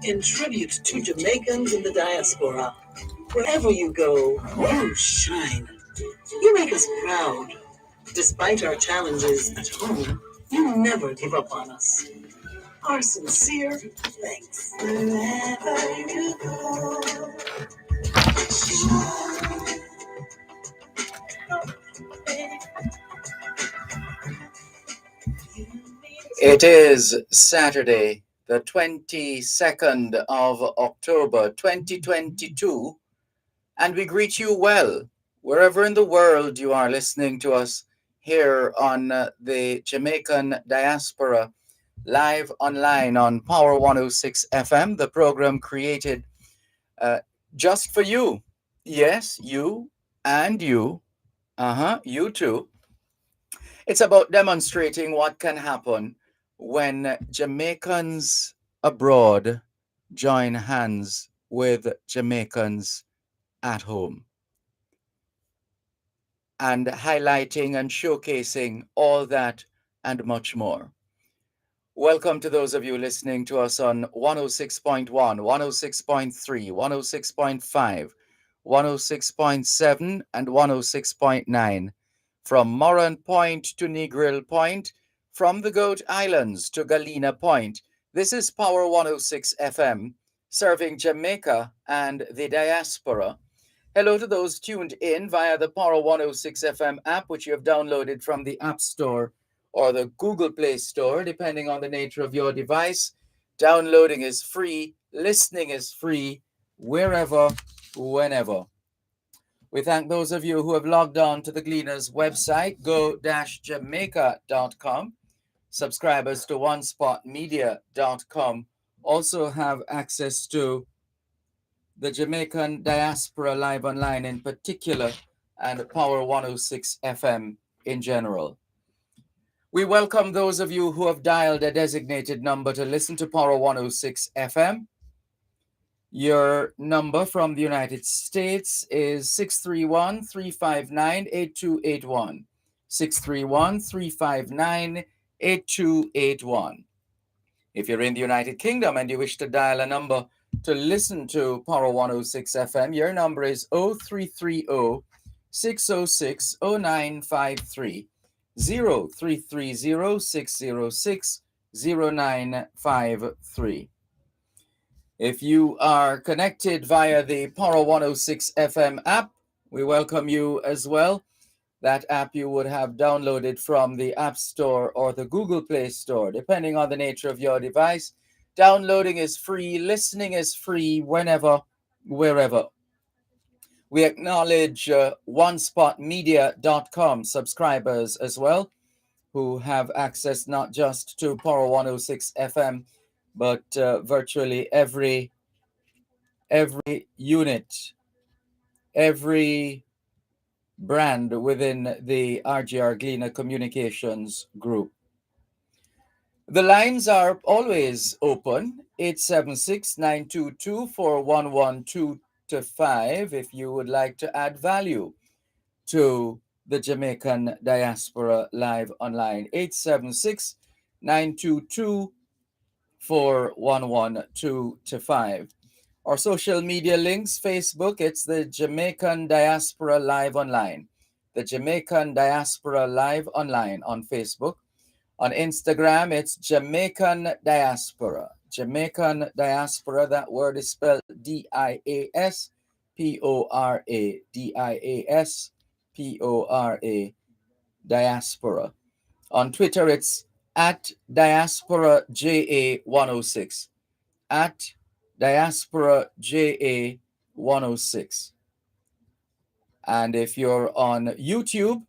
in tribute to Jamaicans in the diaspora. Wherever you go, you shine. You make us proud. Despite our challenges at home, you never give up on us. Our sincere thanks. Wherever you go. It is Saturday, the 22nd of October, 2022, and we greet you well, wherever in the world you are listening to us here on the Jamaican Diaspora, live online on Power 106 FM, the program created uh, just for you. Yes, you and you. You too. It's about demonstrating what can happen when Jamaicans abroad join hands with Jamaicans at home, and highlighting and showcasing all that and much more. Welcome to those of you listening to us on 106.1, 106.3, 106.5, 106.7, and 106.9. From Moran Point to Negril Point, from the Goat Islands to Galena Point. This is Power 106 FM, serving Jamaica and the diaspora. Hello to those tuned in via the Power 106 FM app, which you have downloaded from the App Store or the Google Play Store, depending on the nature of your device. Downloading is free, listening is free, wherever, whenever. We thank those of you who have logged on to the Gleaners website, go-jamaica.com. Subscribers to onespotmedia.com also have access to the Jamaican Diaspora Live Online in particular, and Power 106 FM in general. We welcome those of you who have dialed a designated number to listen to Power 106 FM. Your number from the United States is 631-359-8281. 631-359-8281. If you're in the United Kingdom and you wish to dial a number to listen to Power 106 FM, your number is 0330-606-0953. 0330-606-0953. If you are connected via the Power 106 FM app, we welcome you as well. That app you would have downloaded from the App Store or the Google Play Store, depending on the nature of your device. Downloading is free, listening is free, whenever, wherever. We acknowledge onespotmedia.com subscribers as well, who have access not just to Power 106 FM, but virtually every unit, every brand within the RGR Gleaner Communications Group. The lines are always open, 876-922-4112-5, if you would like to add value to the Jamaican Diaspora Live Online, 876-922-4112-5. Our social media links, Facebook, it's the Jamaican Diaspora Live Online. The Jamaican Diaspora Live Online on Facebook. On Instagram, it's Jamaican Diaspora. Jamaican Diaspora, that word is spelled D-I-A-S-P-O-R-A. D-I-A-S-P-O-R-A. Diaspora. On Twitter, it's at Diaspora JA106. At Diaspora JA106. And if you're on YouTube,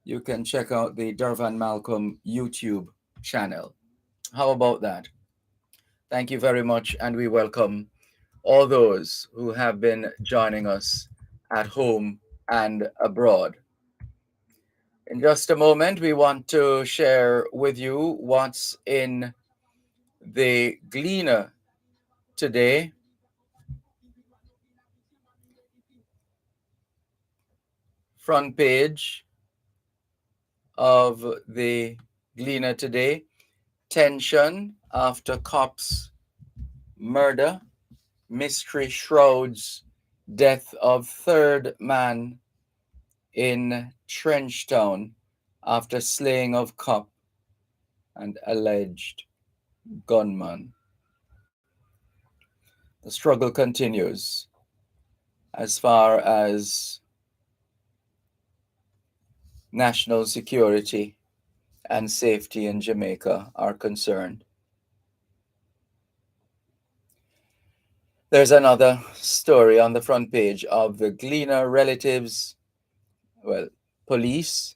you can check out the Dervan Malcolm YouTube channel. How about that? Thank you very much, and we welcome all those who have been joining us at home and abroad. In just a moment, we want to share with you what's in the Gleaner today. Front page of the Gleaner today. Tension after cops murder. Mystery shrouds death of third man in Trenchtown after slaying of cop and alleged gunman. The struggle continues as far as national security and safety in Jamaica are concerned. There's another story on the front page of the Gleaner relatives, police,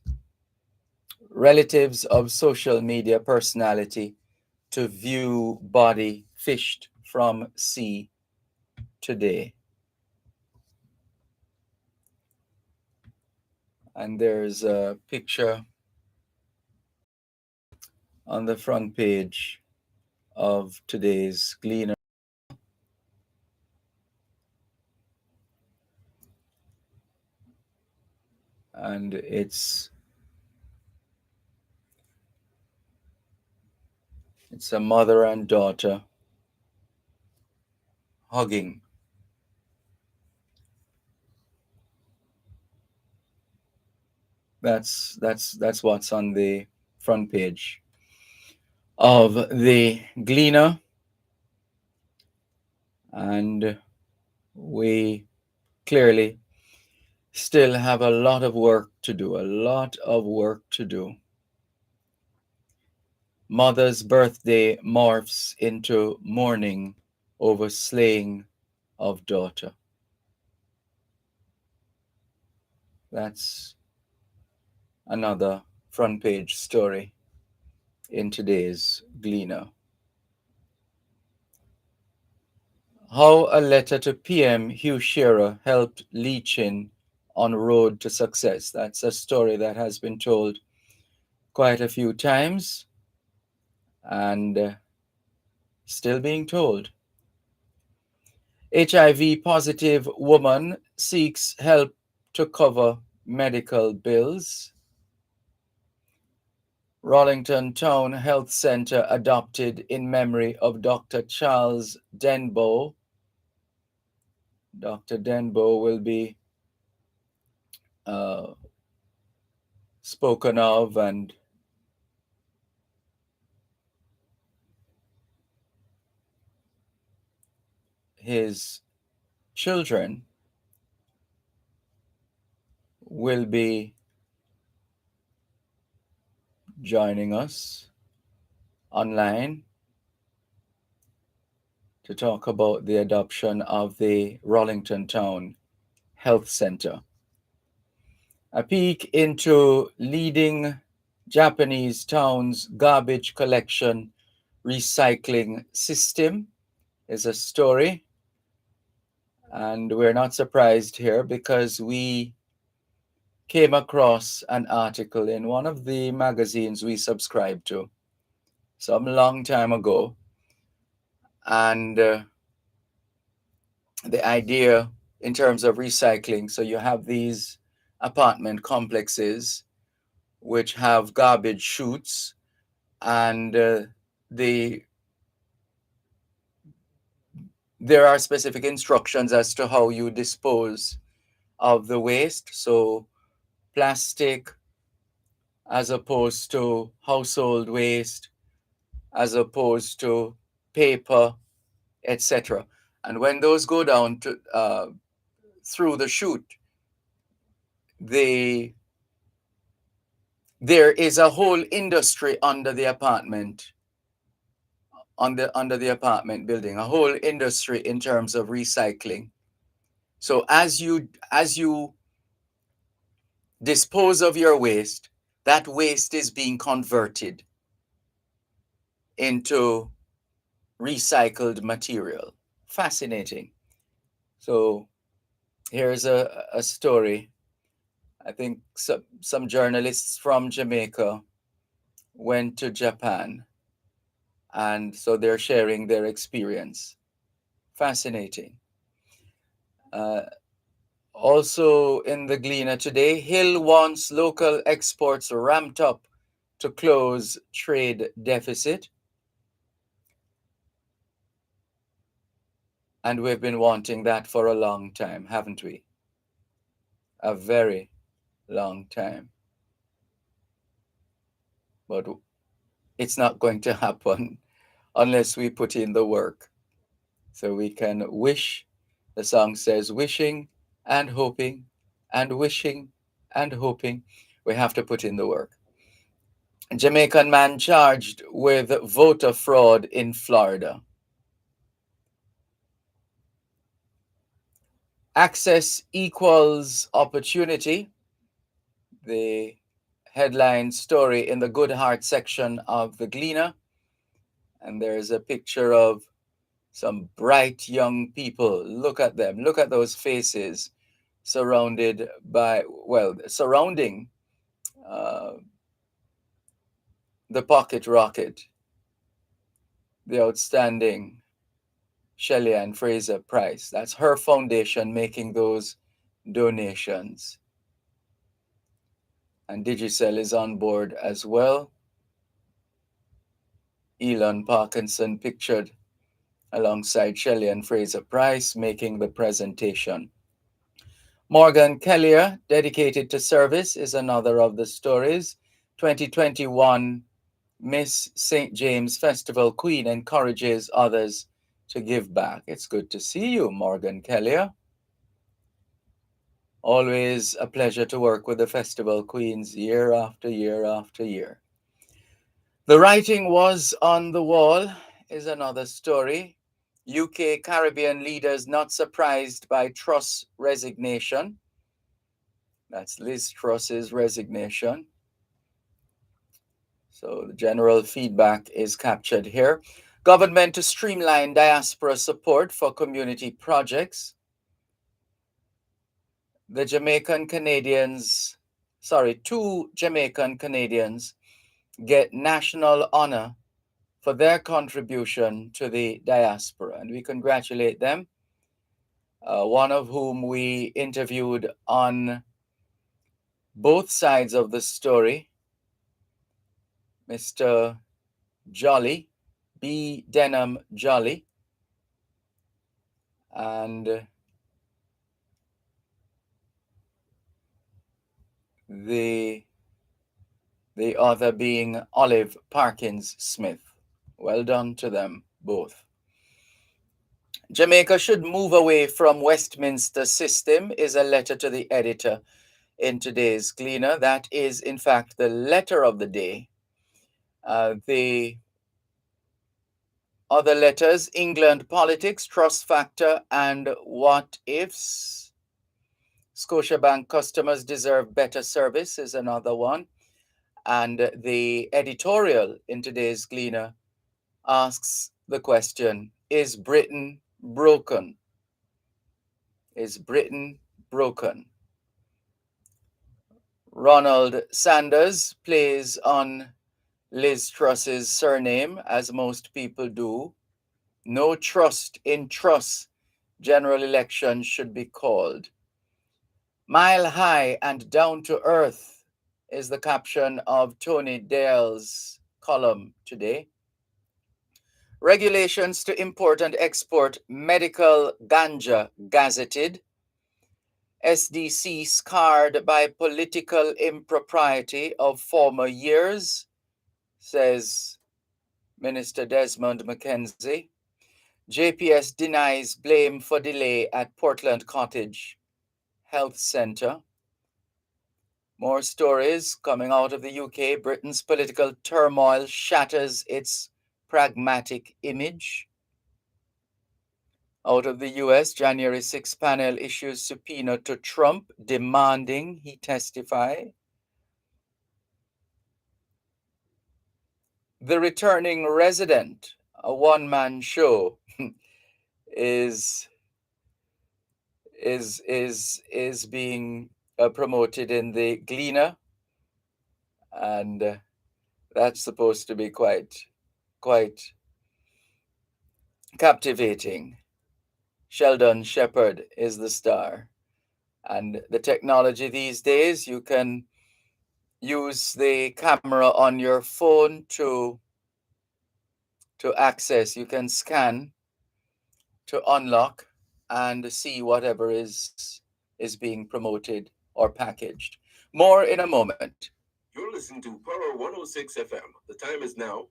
relatives of social media personality to view body fished from sea today. And there's a picture on the front page of today's Gleaner. And it's a mother and daughter hugging. That's what's on the front page of the Gleaner. And we clearly still have a lot of work to do, Mother's birthday morphs into mourning over slaying of daughter. That's another front page story in today's Gleaner. How a letter to PM Hugh Shearer helped Leachin on road to success. That's a story that has been told quite a few times and still being told. HIV positive woman seeks help to cover medical bills. Rollington Town Health Center adopted in memory of Dr. Charles Denbow. Dr. Denbow will be spoken of, and his children will be joining us online to talk about the adoption of the Rollington Town Health Center. A peek into leading Japanese town's garbage collection recycling system is a story. And we're not surprised here because we came across an article in one of the magazines we subscribe to some long time ago. And the idea in terms of recycling, so you have these apartment complexes which have garbage chutes, and there are specific instructions as to how you dispose of the waste. So plastic as opposed to household waste, as opposed to paper, etc. And when those go down to through the chute, there is a whole industry under the apartment, under the apartment building, a whole industry in terms of recycling. So as you dispose of your waste, that waste is being converted into recycled material. Fascinating. So here's a story. I think some journalists from Jamaica went to Japan, and so they're sharing their experience. Fascinating. Also in the Gleaner today, Hill wants local exports ramped up to close trade deficit. And we've been wanting that for a long time, haven't we? A very long time. But it's not going to happen unless we put in the work. So we can wish, the song says, wishing and hoping and wishing and hoping. We have to put in the work. Jamaican man charged with voter fraud in Florida. Access equals opportunity. The headline story in the Good Heart section of the Gleaner. And there's a picture of some bright young people. Look at them. Look at those faces surrounded by, well, surrounding uh, the pocket rocket, the outstanding Shelley Ann Fraser Price. That's her foundation making those donations. And Digicel is on board as well. Elon Parkinson pictured alongside Shelley Ann Fraser Price making the presentation. Morgan Kellier, dedicated to service, is another of the stories. 2021 Miss St. James Festival Queen encourages others to give back. It's good to see you, Morgan Kellier. Always a pleasure to work with the Festival Queens year after year after year. The writing was on the wall is another story. UK Caribbean leaders not surprised by Truss resignation. That's Liz Truss's resignation. So the general feedback is captured here. Government to streamline diaspora support for community projects. The two Jamaican Canadians get national honor for their contribution to the diaspora, and we congratulate them. One of whom we interviewed on both sides of the story, Mr. Jolly, B. Denham Jolly, and the other being Olive Parkins Smith. Well done to them both. Jamaica should move away from Westminster system is a letter to the editor in today's Gleaner. That is, in fact, the letter of the day. The other letters, England politics, trust factor, and what ifs. Scotiabank customers deserve better service is another one. And the editorial in today's Gleaner asks the question, is Britain broken? Is Britain broken? Ronald Sanders plays on Liz Truss's surname, as most people do. No trust in Truss. General election should be called. Mile high and down to earth is the caption of Tony Dale's column today. Regulations to import and export medical ganja gazetted. SDC scarred by political impropriety of former years, says Minister Desmond McKenzie. JPS denies blame for delay at Portland Cottage Health Centre. More stories coming out of the UK. Britain's political turmoil shatters its pragmatic image. Out of the US, January 6 panel issues subpoena to Trump demanding he testify. The Returning Resident, a one-man show, is being promoted in the Gleaner, and that's supposed to be quite captivating. Sheldon Shepherd is the star, and the technology these days, you can use the camera on your phone to access. You can scan to unlock and see whatever is being promoted or packaged. More in a moment. You're listening to Power 106 FM. The time is now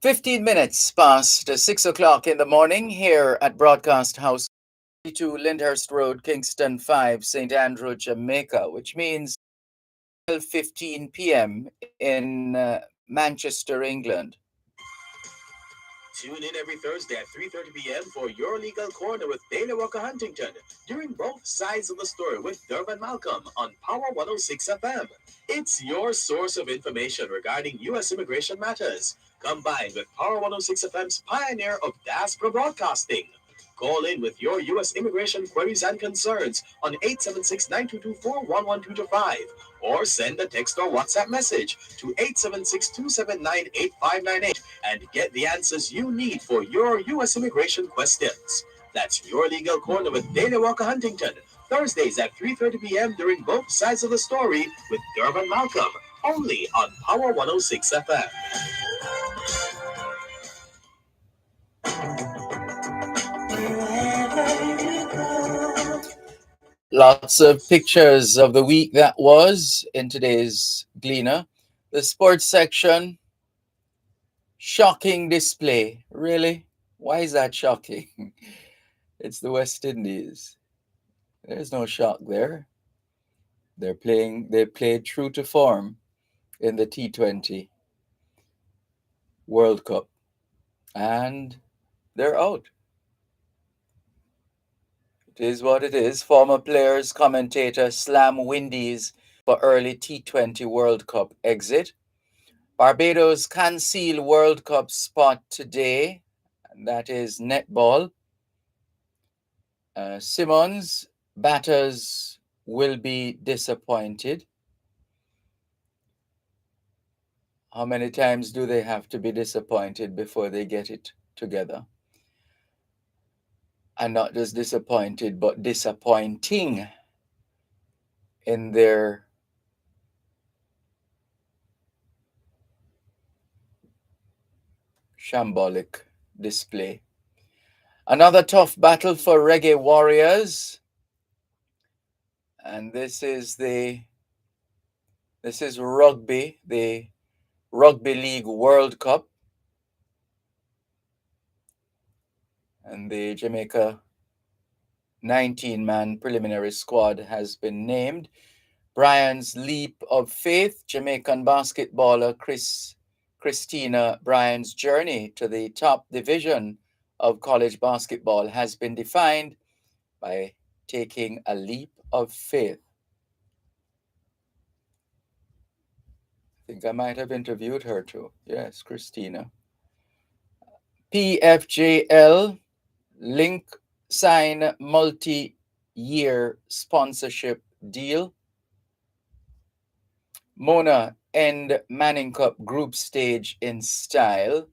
15 minutes past 6 o'clock in the morning here at Broadcast House 2 Lyndhurst Road, Kingston 5, St. Andrew, Jamaica, which means 12:15 p.m. in Manchester, England. Tune in every Thursday at 3:30 p.m. for Your Legal Corner with Dana Walker Huntington during both sides of the story with Dervan Malcolm on Power 106 FM. It's your source of information regarding U.S. immigration matters, combined with Power 106 FM's pioneer of diaspora broadcasting. Call in with your U.S. immigration queries and concerns on 876-9224-11225 or send a text or WhatsApp message to 876-279-8598 and get the answers you need for your U.S. immigration questions. That's Your Legal Corner with Dana Walker Huntington, Thursdays at 3:30 p.m. during both sides of the story with Dervan Malcolm, only on Power 106 FM. Lots of pictures of the week that was in today's Gleaner. The sports section, shocking display. Really? Why is that shocking? It's the West Indies. There's no shock there. They played true to form in the T20 World Cup. And they're out. It is what it is. Former players, commentator slam Windies for early T20 World Cup exit. Barbados can seal World Cup spot today, and that is netball. Simmons, batters will be disappointed. How many times do they have to be disappointed before they get it together? And not just disappointed, but disappointing in their shambolic display. Another tough battle for Reggae Warriors. And this is rugby, the Rugby League World Cup. And the Jamaica 19-man preliminary squad has been named. Brian's leap of faith, Jamaican basketballer Christina Bryan's journey to the top division of college basketball has been defined by taking a leap of faith. I think I might have interviewed her too. Yes, Christina. PFJL Link sign multi-year sponsorship deal. Mona end Manning Cup group stage in style.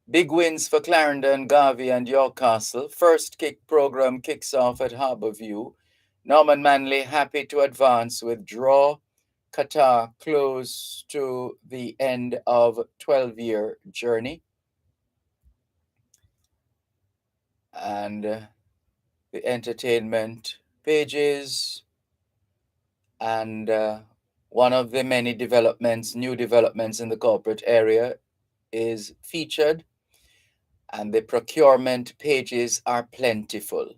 Big wins for Clarendon, Garvey and York Castle. First kick program kicks off at Harbourview. Norman Manley happy to advance with draw. Qatar close to the end of 12-year journey. And the entertainment pages and one of the many new developments in the corporate area is featured, and the procurement pages are plentiful.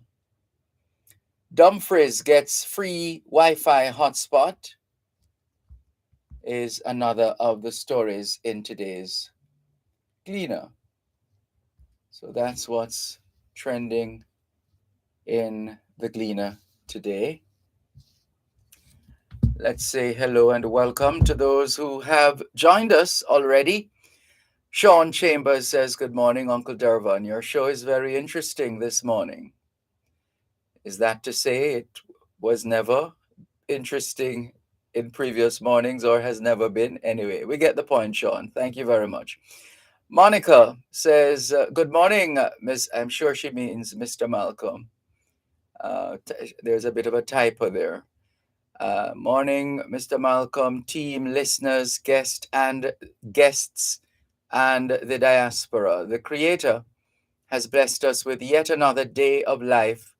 Dumfries gets free Wi-Fi hotspot is another of the stories in today's Gleaner. So that's what's trending in the Gleaner today. Let's say hello and welcome to those who have joined us already. Sean Chambers says, good morning, Uncle Dervan. Your show is very interesting this morning. Is that to say it was never interesting in previous mornings or has never been? Anyway, we get the point, Sean. Thank you very much. Monica says, good morning, Miss. I'm sure she means Mr. Malcolm. There's a bit of a typo there. Morning, Mr. Malcolm, team, listeners, guests, and the diaspora. The creator has blessed us with yet another day of life,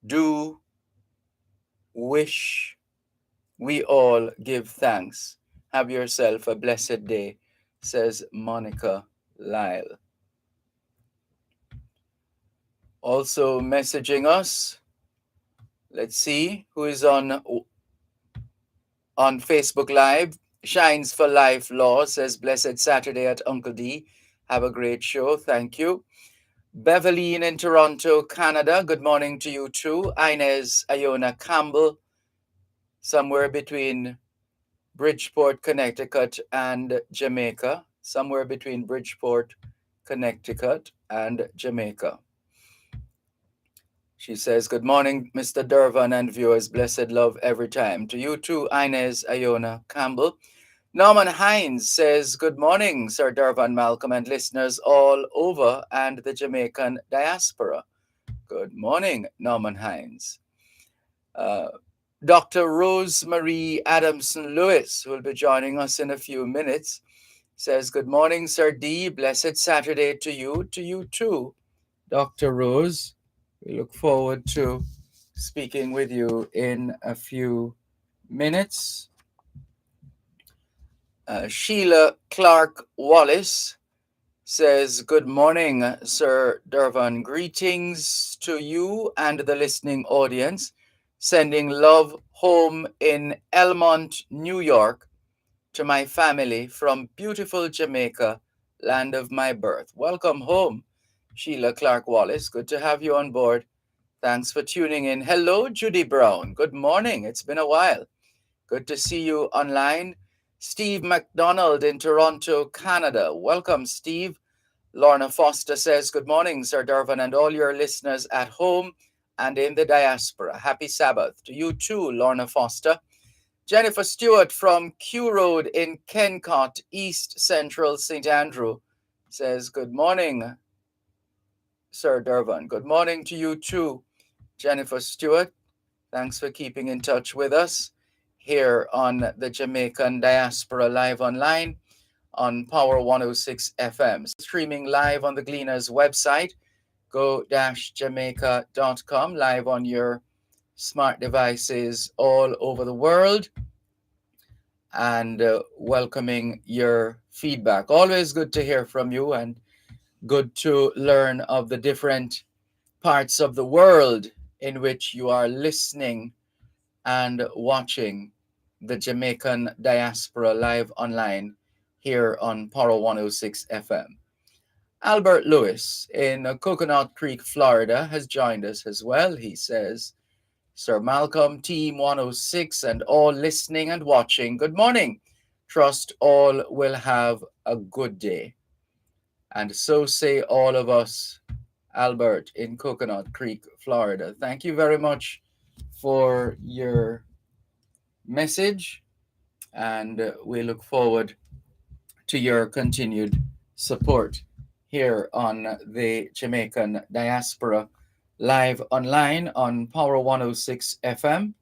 do wish we all give thanks. Have yourself a blessed day, says Monica Lyle. Also messaging us, let's see who is on Facebook Live. Shines for Life Law says, Blessed Saturday at Uncle D. Have a great show. Thank you. Beverly in Toronto, Canada. Good morning to you too. Inez Iona Campbell, somewhere between Bridgeport, Connecticut and Jamaica. Somewhere between Bridgeport, Connecticut and Jamaica. She says, Good morning, Mr. Dervan and viewers. Blessed love every time. To you too, Inez Iona Campbell. Norman Hines says, Good morning, Sir Dervan Malcolm and listeners all over and the Jamaican diaspora. Good morning, Norman Hines. Uh, Dr. Rosemary Adamson Lewis, who will be joining us in a few minutes, says, Good morning, Sir D. Blessed Saturday to you too, Dr. Rose. We look forward to speaking with you in a few minutes. Sheila Clark Wallace says, Good morning, Sir Dervan. Greetings to you and the listening audience. Sending love home in Elmont, New York, to my family from beautiful Jamaica, land of my birth. Welcome home, Sheila Clark Wallace. Good to have you on board. Thanks for tuning in. Hello, Judy Brown. Good morning. It's been a while. Good to see you online. Steve McDonald in Toronto, Canada. Welcome, Steve. Lorna Foster says, Good morning, Sir Dervan, and all your listeners at home and in the diaspora. Happy Sabbath to you too, Lorna Foster. Jennifer Stewart from Q Road in Kencott, East Central St. Andrew, says, Good morning, Sir Dervan. Good morning to you too, Jennifer Stewart. Thanks for keeping in touch with us here on the Jamaican Diaspora Live Online on Power 106 FM. Streaming live on the Gleaners website, go-jamaica.com, live on your smart devices all over the world, and welcoming your feedback. Always good to hear from you and good to learn of the different parts of the world in which you are listening and watching the Jamaican Diaspora Live Online here on Power 106 FM. Albert Lewis in Coconut Creek, Florida, has joined us as well. He says, Sir Malcolm, Team 106, and all listening and watching, good morning. Trust all will have a good day. And so say all of us, Albert in Coconut Creek, Florida. Thank you very much for your message, and we look forward to your continued support here on the Jamaican Diaspora Live Online on Power 106 FM.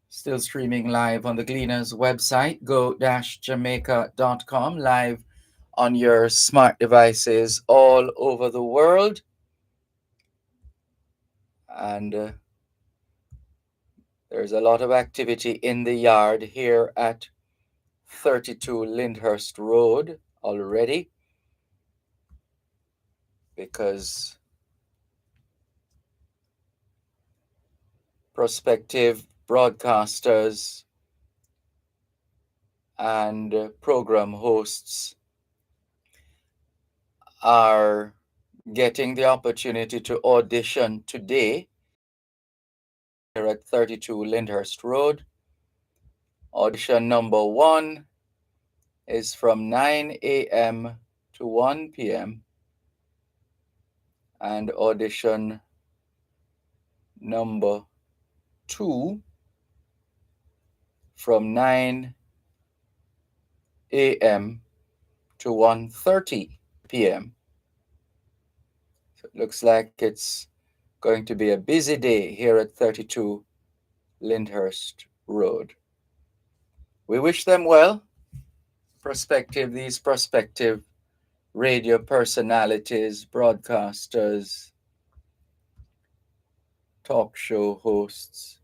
Still streaming live on the Gleaners website, go-jamaica.com, live on your smart devices all over the world. And there's a lot of activity in the yard here at 32 Lyndhurst Road already, because prospective broadcasters and program hosts are getting the opportunity to audition today here at 32 Lyndhurst Road. Audition number 1 is from 9 a.m. to 1 p.m. and audition number 2 from 9 a.m. to 1:30 p.m. So it looks like it's going to be a busy day here at 32 Lyndhurst Road. We wish them well, these prospective radio personalities, broadcasters, talk show hosts,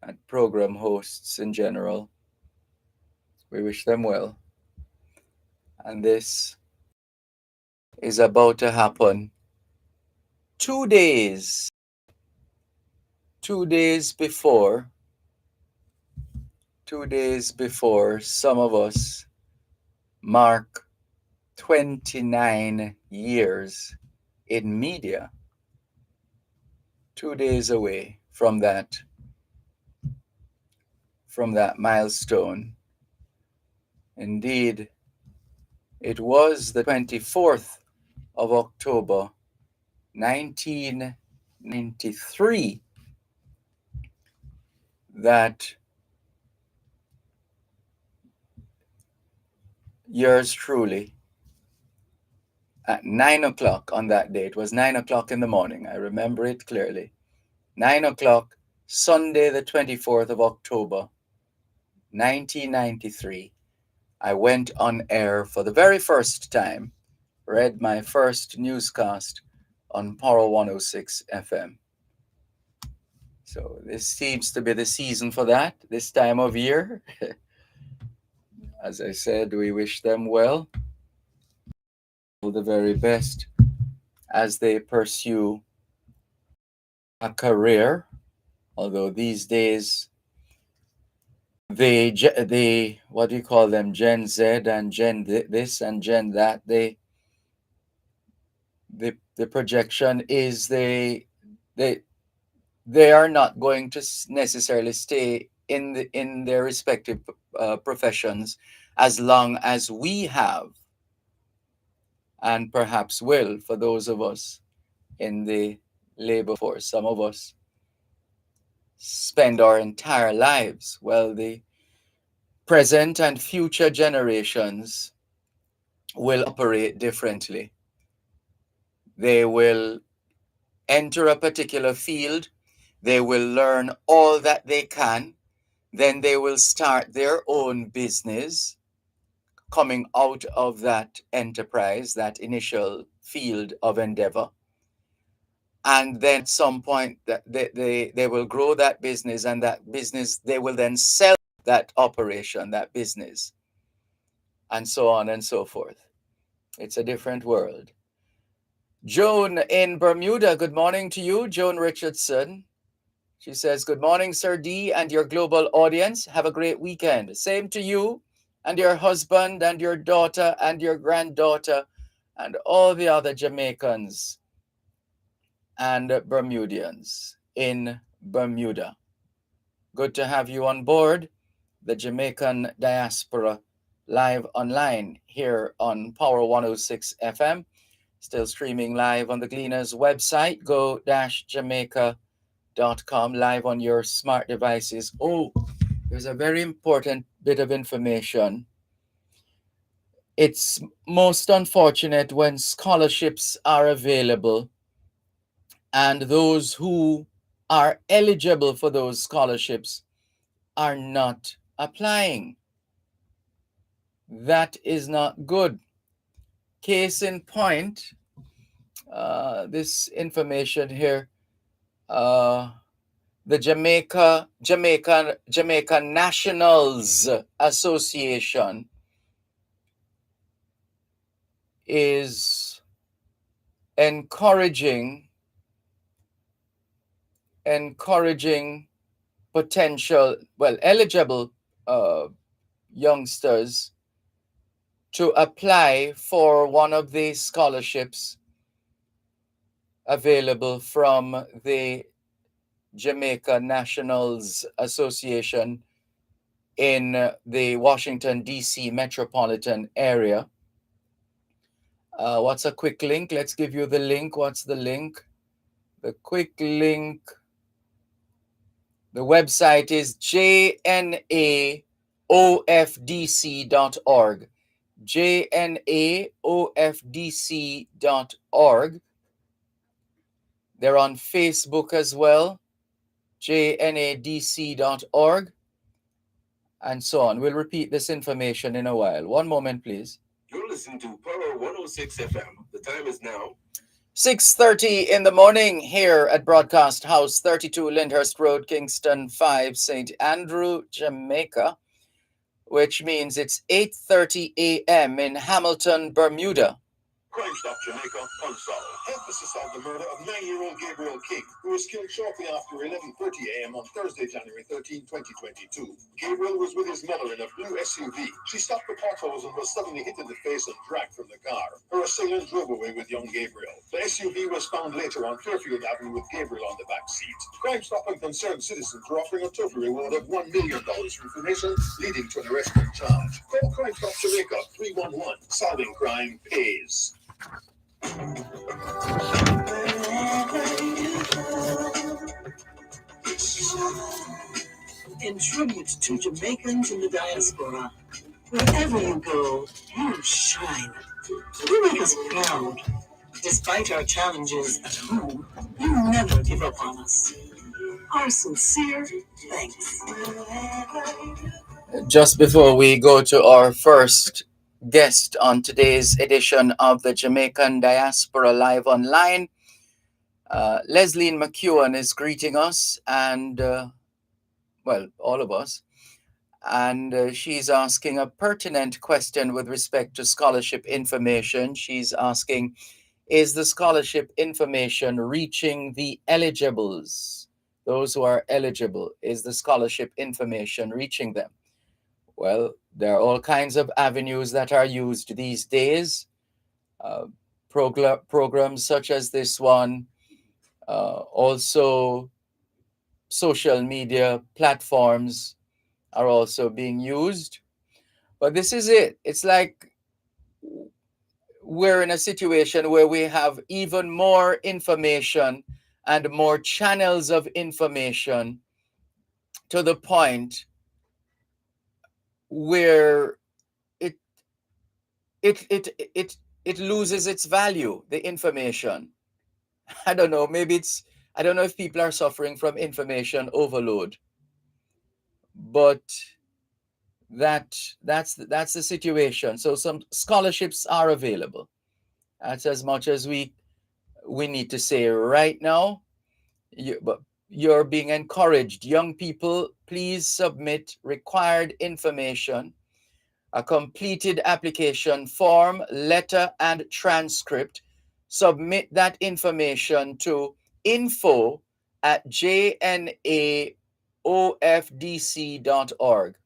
and program hosts in general. We wish them well. And this is about to happen 2 days, 2 days before, 2 days before some of us mark 29 years in media. 2 days away from that milestone. Indeed, it was the 24th of October, 1993, that yours truly, at 9 o'clock on that day, it was 9 o'clock in the morning, I remember it clearly, 9 o'clock, Sunday, the 24th of October, 1993, I went on air for the very first time, read my first newscast on Power 106 FM. So this seems to be the season for that, this time of year. As I said, we wish them well, all the very best as they pursue a career. Although these days, they what do you call them, Gen Z and Gen this and Gen that, the projection is they they are not going to necessarily stay in their respective professions as long as we have, and perhaps will, for those of us in the labor force. Some of us spend our entire lives. Well, the present and future generations will operate differently. They will enter a particular field, they will learn all that they can, then they will start their own business coming out of that enterprise, that initial field of endeavor. And then at some point that they will grow that business, and that business, they will then sell that operation, that business, and so on and so forth. It's a different world. Joan in Bermuda, good morning to you, Joan Richardson. She says, good morning, Sir D, and your global audience. Have a great weekend. Same to you and your husband and your daughter and your granddaughter and all the other Jamaicans and Bermudians in Bermuda. Good to have you on board the Jamaican Diaspora live online here on Power 106 FM. Still streaming live on the Gleaners website, go-jamaica.com, live on your smart devices. Oh, there's a very important bit of information. It's most unfortunate when scholarships are available and those who are eligible for those scholarships are not applying. That is not good. Case in point, this information here, the Jamaica Nationals Association is encouraging potential, eligible youngsters to apply for one of these scholarships available from the Jamaica Nationals Association in the Washington, D.C. metropolitan area. What's a quick link? Let's give you the link. What's the link? The quick link. The website is jnaofdc.org. jnaofdc.org. They're on Facebook as well, jnadc.org, and so on. We'll repeat this information in a while. One moment, please. You're listening to Power 106 FM. The time is now 6:30 in the morning here at Broadcast House 32 Lyndhurst Road, Kingston 5, St. Andrew, Jamaica, which means it's 8:30 a.m. in Hamilton, Bermuda. Crime Stop Jamaica Unsolved. Emphasis on the murder of 9-year-old Gabriel King, who was killed shortly after 11:30 a.m. on Thursday, January 13, 2022. Gabriel was with his mother in a blue SUV. She stopped the potholes and was suddenly hit in the face and dragged from the car. Her assailant drove away with young Gabriel. The SUV was found later on Fairfield Avenue with Gabriel on the back seat. Crime Stop and concerned citizens are offering a total reward of $1 million for information leading to an arrest and charge. Call Crime Stop Jamaica 311. Solving crime pays. In tribute to Jamaicans in the diaspora, wherever you go, you shine. You make us proud. Despite our challenges at home, you never give up on us. Our sincere thanks. Just before we go to our first guest on today's edition of the Jamaican Diaspora Live Online, Leslie McEwen is greeting us and, well, all of us. And she's asking a pertinent question with respect to scholarship information. She's asking, is the scholarship information reaching the eligibles? Those who are eligible, is the scholarship information reaching them? Well, there are all kinds of avenues that are used these days. Programs such as this one, also social media platforms are also being used. But this is it. It's like we're in a situation where we have even more information and more channels of information to the point where it it it it it loses its value, the information. I don't know, maybe it's, I don't know if people are suffering from information overload, but that's the situation. So some scholarships are available. That's as much as we need to say right now. But you're being encouraged, young people, please submit required information, a completed application form, letter, and transcript. Submit that information to info@jnaofdc.org.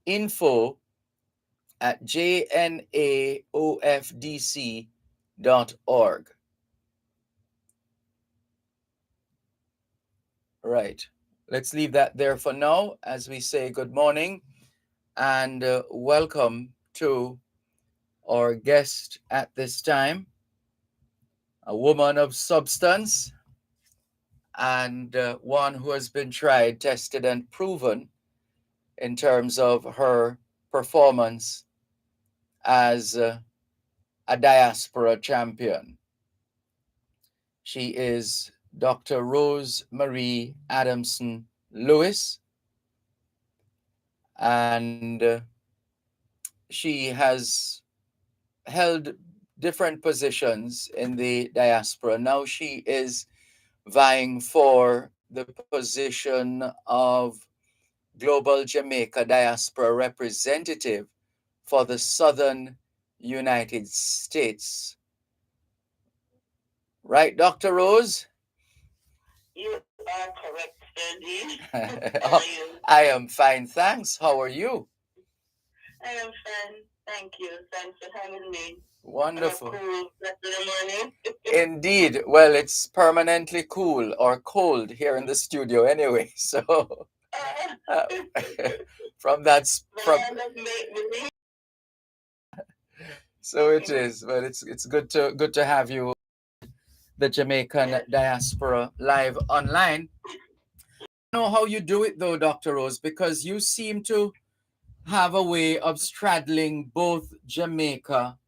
info@jnaofdc.org. Right. Let's leave that there for now as we say good morning and welcome to our guest at this time, a woman of substance and one who has been tried, tested, and proven in terms of her performance as a diaspora champion. She is Dr. Rose Marie Adamson Lewis, and she has held different positions in the diaspora. Now she is vying for the position of Global Jamaica Diaspora Representative for the Southern United States. Right, Dr. Rose? You are correct, Sandy. I am fine, thanks. How are you? I am fine. Thank you. Thanks for having me. Wonderful. Cool rest of the morning. Indeed. Well, it's permanently cool or cold here in the studio anyway. So from that, so it is. But it's good to have you, the Jamaican Diaspora Live Online. I don't know how you do it though, Dr. Rose, because you seem to have a way of straddling both Jamaica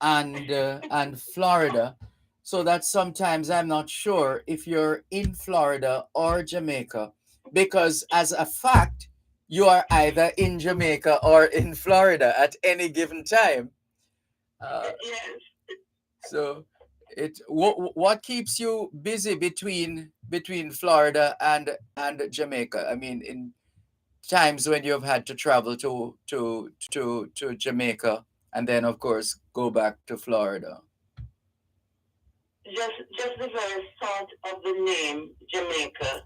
and Florida, so that sometimes I'm not sure if you're in Florida or Jamaica, because as a fact, you are either in Jamaica or in Florida at any given time. Uh, Yes. so what keeps you busy between Florida and Jamaica? I mean, in times when you've had to travel to Jamaica and then of course go back to Florida. Just the very thought of the name Jamaica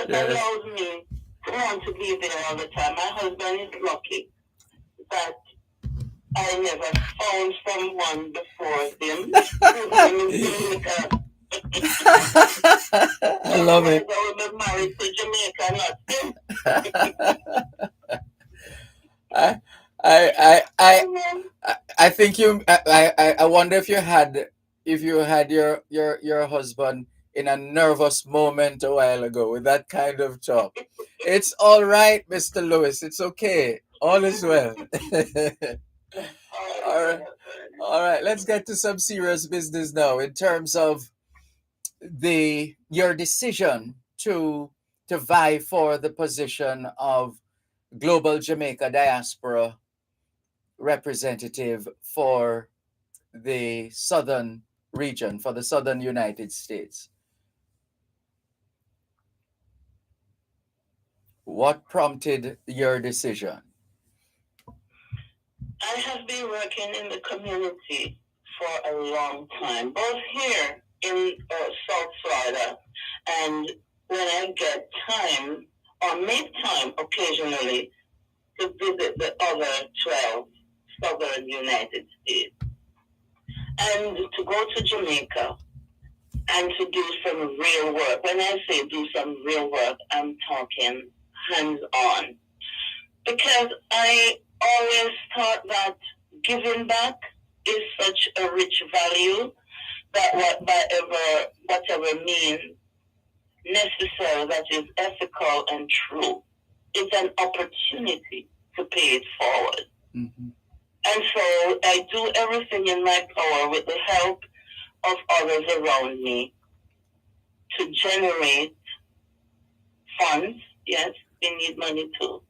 Yes. allows me to want to be there all the time. My husband is lucky that I never found someone before him whose name is Jamaica. I love Otherwise, it. I would be married to Jamaica, not him. I, I think you. I wonder if you had your husband in a nervous moment a while ago with that kind of talk. It's all right, Mr. Lewis. It's okay. All is well. All All right. right, All right. Let's get to some serious business now. In terms of the your decision to vie for the position of Global Jamaica Diaspora representative for the southern region, for the southern United States. What prompted your decision? I have been working in the community for a long time, both here in South Florida and when I get time or make time occasionally to visit the other 12 southern United States and to go to Jamaica and to do some real work. When I say do some real work, I'm talking hands on. Because I always thought that giving back is such a rich value that whatever means necessary that is ethical and true, it's an opportunity to pay it forward. Mm-hmm. And so I do everything in my power with the help of others around me to generate funds. Yes, we need money to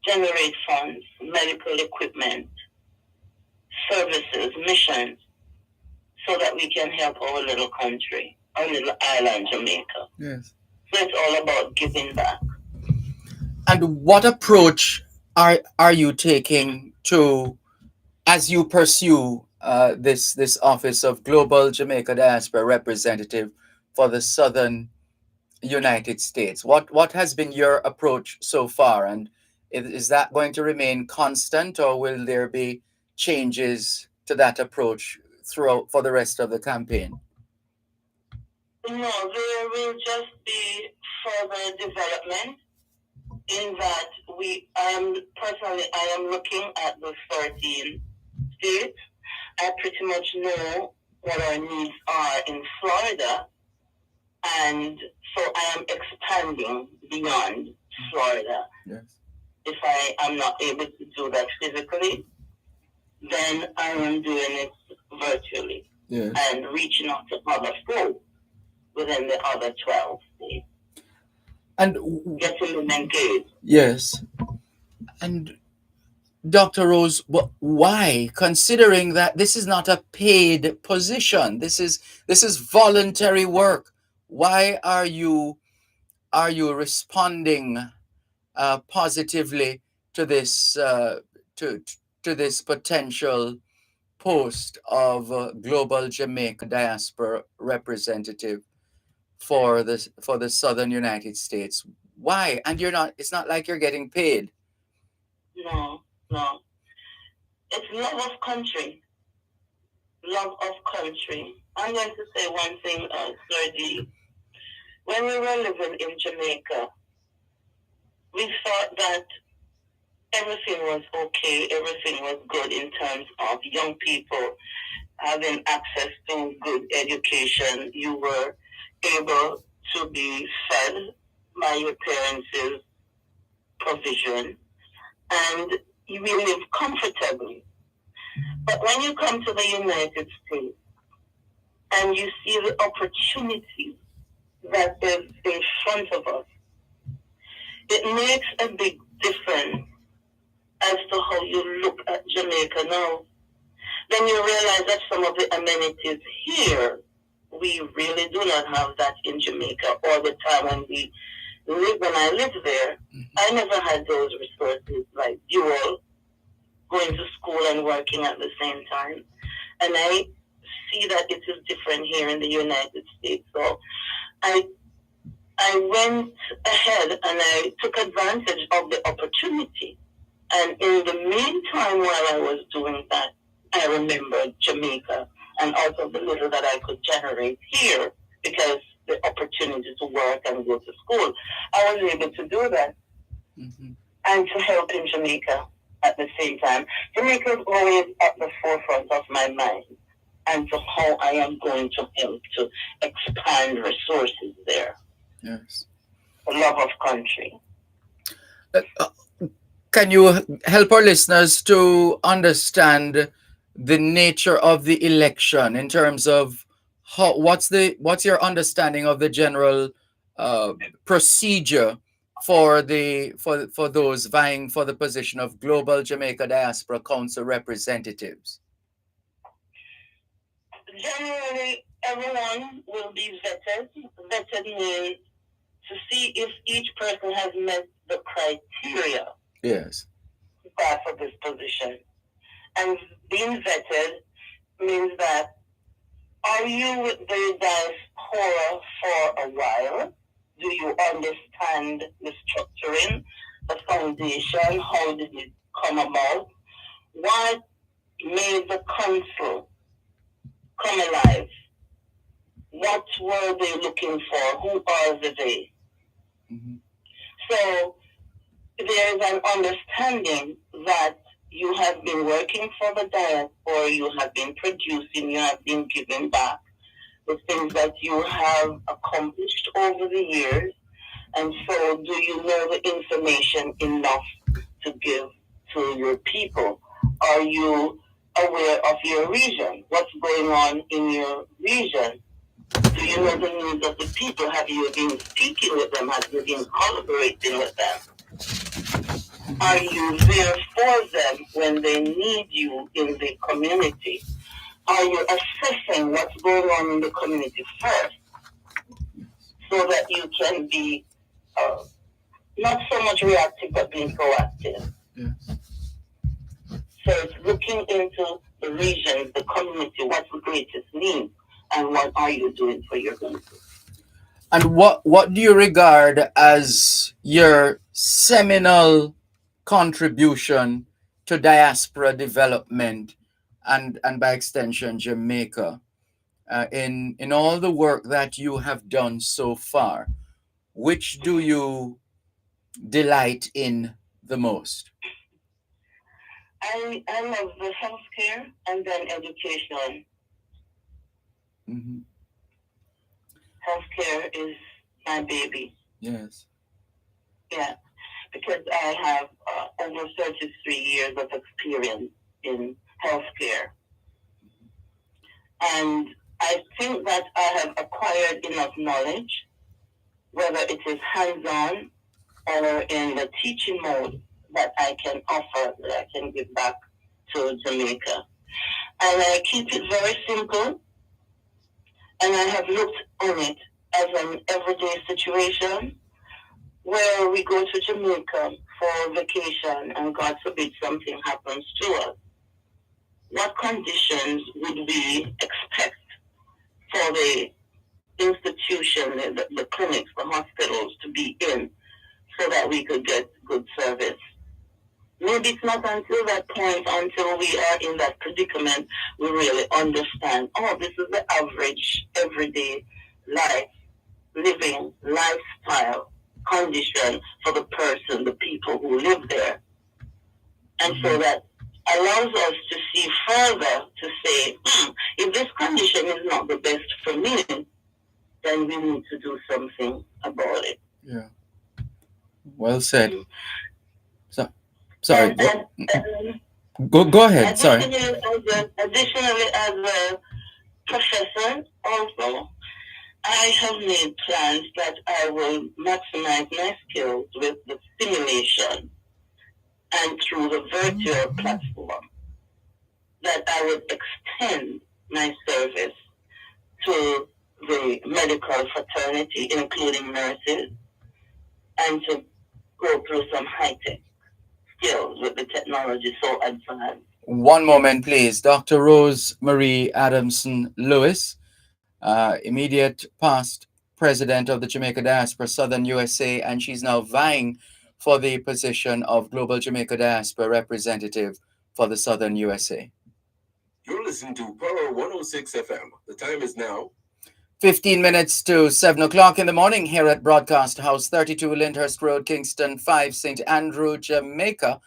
generate funds, medical equipment, services, missions, so that we can help our little country, our little island, Jamaica. Yes. So it's all about giving back. And what approach are you taking to as you pursue this office of Global Jamaica Diaspora representative for the Southern United States? What has been your approach so far, and is that going to remain constant, or will there be changes to that approach throughout for the rest of the campaign? No, there will just be further development in that I am looking at the 13 states. I pretty much know what our needs are in Florida, and so I am expanding beyond Florida. Yes. If I am not able to do that physically, then I am doing it virtually. Yes. And reaching out to other folks within the other 12 states. And getting them engaged. Yes. And Dr. Rose, why, considering that this is not a paid position, this is voluntary work, why are you responding positively to this to this potential post of Global Jamaica Diaspora representative for the Southern United States? Why? And you're not. It's not like you're getting paid. No, no. It's love of country. Love of country. I'm going to say one thing, Sir D. When we were living in Jamaica, we thought that everything was okay, everything was good in terms of young people having access to good education. You were able to be fed by your parents' provision, and you will live comfortably. But when you come to the United States and you see the opportunities that is in front of us, it makes a big difference as to how you look at Jamaica now. then you realize that some of the amenities here, we really do not have that in Jamaica. All the time when I lived there, I never had those resources like dual, going to school and working at the same time. And I see that it is different here in the United States. So I went ahead and I took advantage of the opportunity. And in the meantime, while I was doing that, I remembered Jamaica and out of the little that I could generate here, because the opportunity to work and go to school, I was able to do that and to help in Jamaica at the same time. Jamaica is always at the forefront of my mind and to how I am going to help to expand resources there. Yes. The love of country. Can you help our listeners to understand the nature of the election in terms of what's your understanding of the general procedure for those vying for the position of Global Jamaica Diaspora Council representatives? Generally, everyone will be vetted. Vetted means to see if each person has met the criteria. Yes. For this position. And being vetted means that, are you with the diaspora for a while? Do you understand the structuring, the foundation? How did it come about? What made the council come alive? What were they looking for? Who are they? So there is an understanding that you have been working for the diaspora, you have been producing, you have been giving back the things that you have accomplished over the years. And so do you know the information enough to give to your people? Are you aware of your region? What's going on in your region? Do you know the needs of the people? Have you been speaking with them? Have you been collaborating with them? Are you there for them when they need you in the community? Are you assessing what's going on in the community first so that you can be not so much reactive but being proactive? Yes. So it's looking into the region, the community, what's the greatest need, and what are you doing for your community? And what do you regard as your seminal contribution to diaspora development and by extension Jamaica in all the work that you have done so far? Which do you delight in the most? I love the healthcare and then education. Healthcare is my baby. Yes. Yeah, because I have over 33 years of experience in healthcare. And I think that I have acquired enough knowledge, whether it is hands-on or in the teaching mode, that I can offer, that I can give back to Jamaica. And I keep it very simple, and I have looked on it as an everyday situation where we go to Jamaica for vacation and God forbid something happens to us. What conditions would we expect for the institution, the clinics, the hospitals to be in so that we could get good service? Maybe it's not until that point, until we are in that predicament, we really understand, oh, this is the average, everyday life, living, lifestyle condition for the person, the people who live there. And so that allows us to see further, to say, if this condition is not the best for me, then we need to do something about it. Yeah. Well said. Sorry. Go ahead. Sorry. Additionally, as a professor, also, I have made plans that I will maximize my skills with the simulation and through the virtual platform. that I would extend my service to the medical fraternity, including nurses, and to go through some high-tech skills with the technology so advanced. One moment, please. Dr. Rose Marie Adamson Lewis, immediate past president of the Jamaica Diaspora, Southern USA, and she's now vying for the position of Global Jamaica Diaspora representative for the Southern USA. You're listening to Power 106 FM. The time is now 15 minutes to 7 o'clock in the morning here at Broadcast House, 32 Lyndhurst Road, Kingston 5, St. Andrew, Jamaica,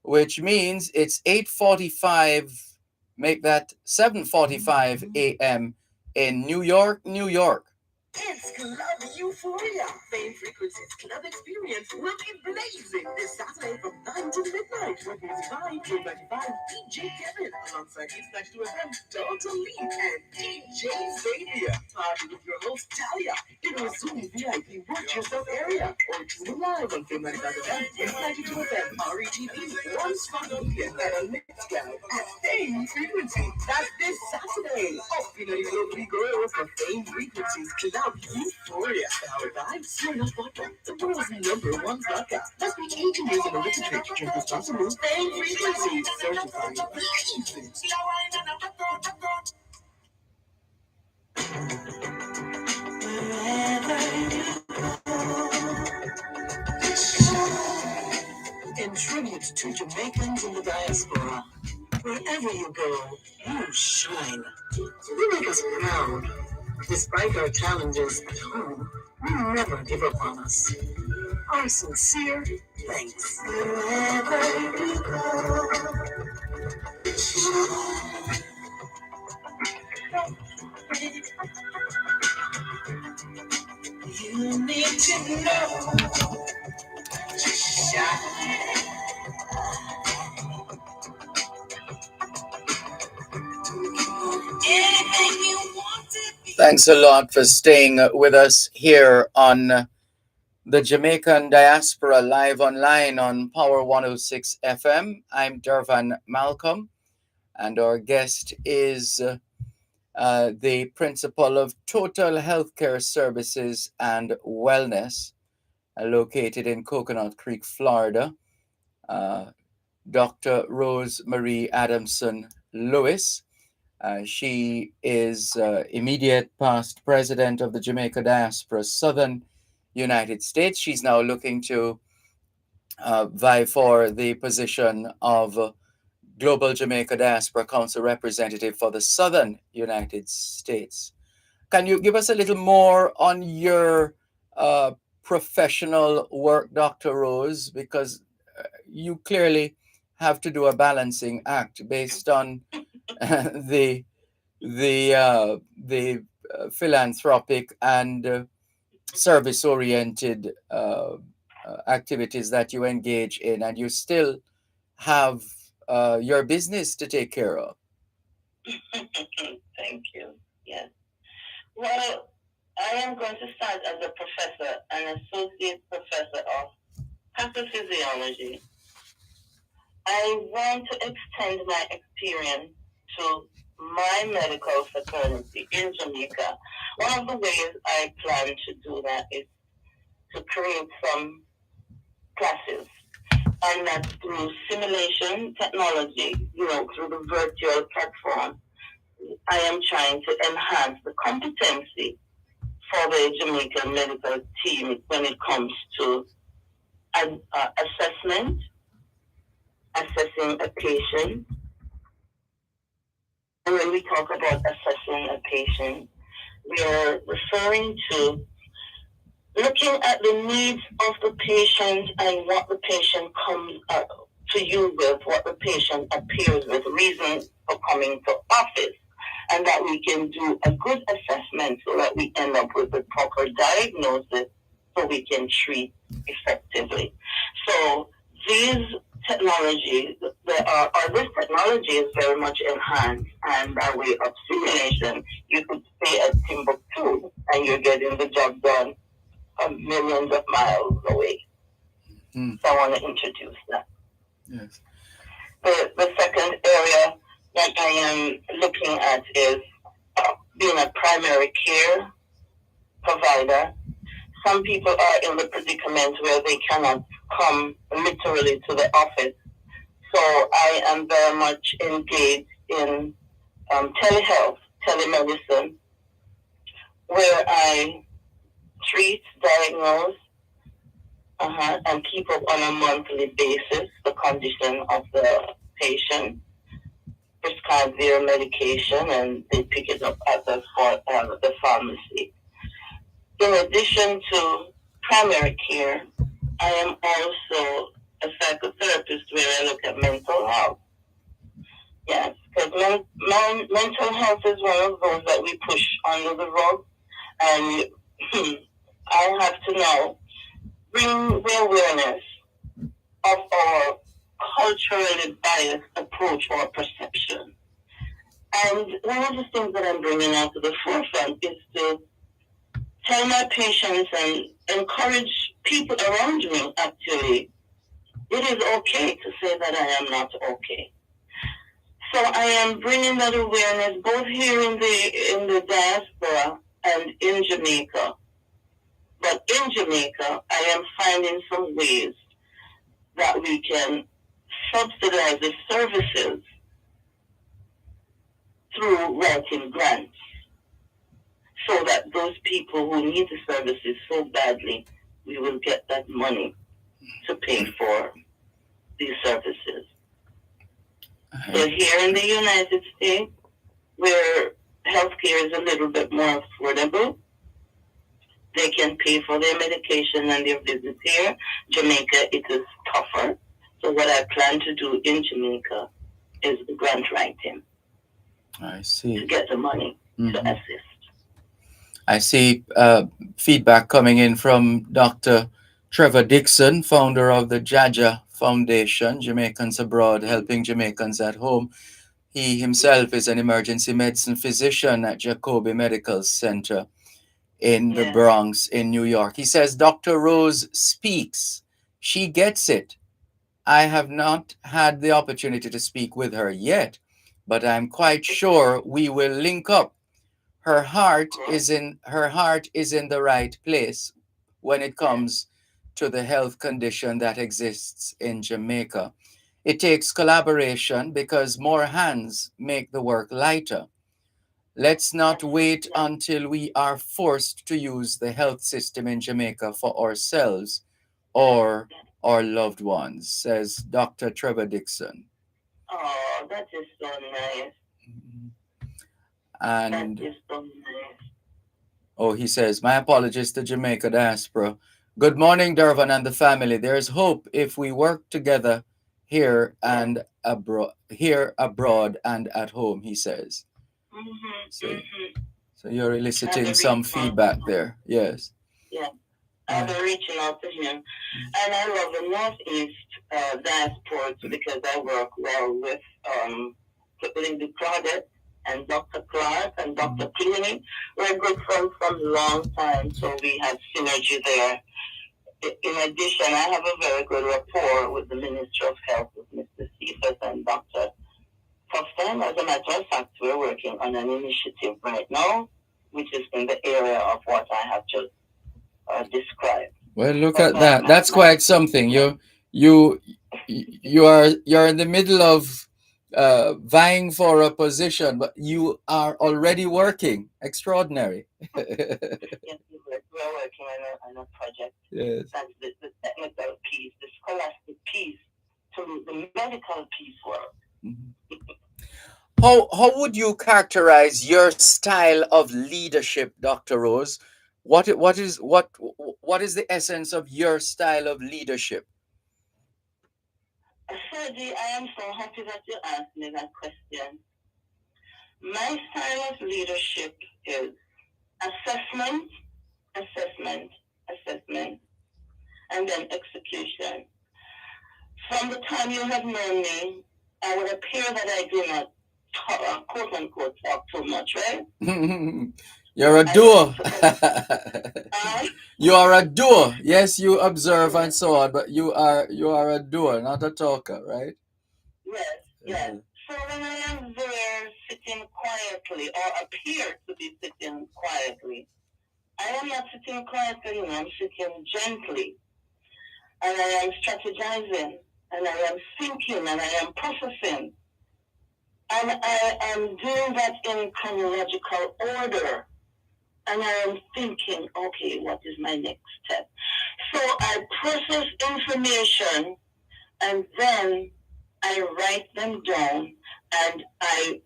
which means it's 8:45, make that 7:45 a.m. in New York, New York. It's Club Euphoria. Fame Frequencies Club Experience will be blazing this Saturday from 9 to midnight with music by J95, DJ Kevin, alongside East 92 FM, Total Lead, and DJ Xavier. Party with your host, Talia, in our Zoom VIP Watch Yourself area, or tune in live on Fame 95 FM, East 92 FM, RETV, One Spot Media, and a mix guide at Fame Frequency. That's this Saturday. Oh, you know you locally girls for Fame Frequencies Club Euphoria. Powered by Smirnoff Vodka, the world's #1 vodka. Must be 18 years of age to drink. Drink responsibly. Fame Frequencies certified blazing. In tribute to Jamaicans in the diaspora, wherever you go, you shine. You make us proud. Despite our challenges at home, you never give up on us. Our sincere thanks. Wherever you go, you need to know. Shine. Anything you want to be. Thanks a lot for staying with us here on the Jamaican Diaspora live online on Power 106 FM. I'm Dervan Malcolm, and our guest is the principal of Total Healthcare Services and Wellness, located in Coconut Creek, Florida, Dr. Rose Marie Adamson Lewis. She is immediate past president of the Jamaica Diaspora, Southern United States. She's now looking to vie for the position of Global Jamaica Diaspora Council representative for the Southern United States. Can you give us a little more on your professional work, Dr. Rose? Because you clearly have to do a balancing act based on the philanthropic and service-oriented activities that you engage in, and you still have your business to take care of. Thank you. Yes. Well, I am going to start as a professor, an associate professor of pathophysiology. I want to extend my experience to my medical fraternity in Jamaica. One of the ways I plan to do that is to create some classes, and that's through simulation technology, through the virtual platform. I am trying to enhance the competency for the Jamaican medical team when it comes to assessment, assessing a patient. And when we talk about assessing a patient, we are referring to looking at the needs of the patient and what the patient comes to you with, what the patient appears with, reasons for coming to office, and that we can do a good assessment so that we end up with the proper diagnosis so we can treat effectively. So these technologies, this technology is very much enhanced, and by way of simulation, you could stay at Timbuktu and you're getting the job done millions of miles away. So I want to introduce that. Yes. The second area that I am looking at is being a primary care provider. Some people are in the predicament where they cannot come literally to the office. So I am very much engaged in telehealth, telemedicine, where I treat, diagnose, and keep up on a monthly basis the condition of the patient, prescribe their medication, and they pick it up at the pharmacy. In addition to primary care, I am also a psychotherapist where I look at mental health. Yes, because mental health is one of those that we push under the rug, and I have to now bring the awareness of our culturally biased approach or perception. And one of the things that I'm bringing out to the forefront is to tell my patients and encourage people around me, actually, it is okay to say that I am not okay. So I am bringing that awareness both here in the diaspora and in Jamaica. But in Jamaica, I am finding some ways that we can subsidize the services through writing grants, so that those people who need the services so badly, we will get that money to pay for these services. So here in the United States, where healthcare is a little bit more affordable, they can pay for their medication and their visits here. Jamaica, it is tougher. So what I plan to do in Jamaica is grant writing. I see. To get the money to assist. I see feedback coming in from Dr. Trevor Dixon, founder of the Jaja Foundation, Jamaicans Abroad, helping Jamaicans at home. He himself is an emergency medicine physician at Jacobi Medical Center in the Bronx in New York. He says, Dr. Rose speaks. She gets it. I have not had the opportunity to speak with her yet, but I'm quite sure we will link up. Her heart is in the right place when it comes to the health condition that exists in Jamaica. It takes collaboration because more hands make the work lighter. Let's not wait until we are forced to use the health system in Jamaica for ourselves or our loved ones, says Dr. Trevor Dixon. Oh, that is so nice. And that is so nice. Oh, he says, my apologies to Jamaica Diaspora. Good morning, Dervan and the family. There's hope if we work together here and abroad and at home, he says. So you're eliciting some feedback there. Yes. Yeah. I've been reaching out to him. And I love the Northeast diaspora because I work well with Lindy Claudette and Dr. Clark and Dr. Cleaning. We're good friends from a long time, so we have synergy there. In addition, I have a very good rapport with the Minister of Health, with Mr. Cephas and Dr. Tufton. As a matter of fact, we're working on an initiative right now, which is in the area of what I have just described. Well, look at that. That's quite something. You're in the middle of vying for a position, but you are already working. Extraordinary. Yes, we're working on a project. Yes. That's the technical piece, the scholastic piece, to the medical piece work. How would you characterize your style of leadership, Dr. Rose? What is the essence of your style of leadership? Sergi, I am so happy that you asked me that question. My style of leadership is assessment, and then execution. From the time you have known me, I would appear that I do not quote unquote talk too much, right? You're a doer. You are a doer. Yes, you observe and so on, but you are a doer, not a talker, right? Yes, yes. So when I am there sitting quietly or appear to be sitting quietly, I am not sitting quietly, I'm sitting gently. And I am strategizing, and I am thinking, and I am processing. And I am doing that in chronological order. And I am thinking, okay, what is my next step? So I process information, and then I write them down, and I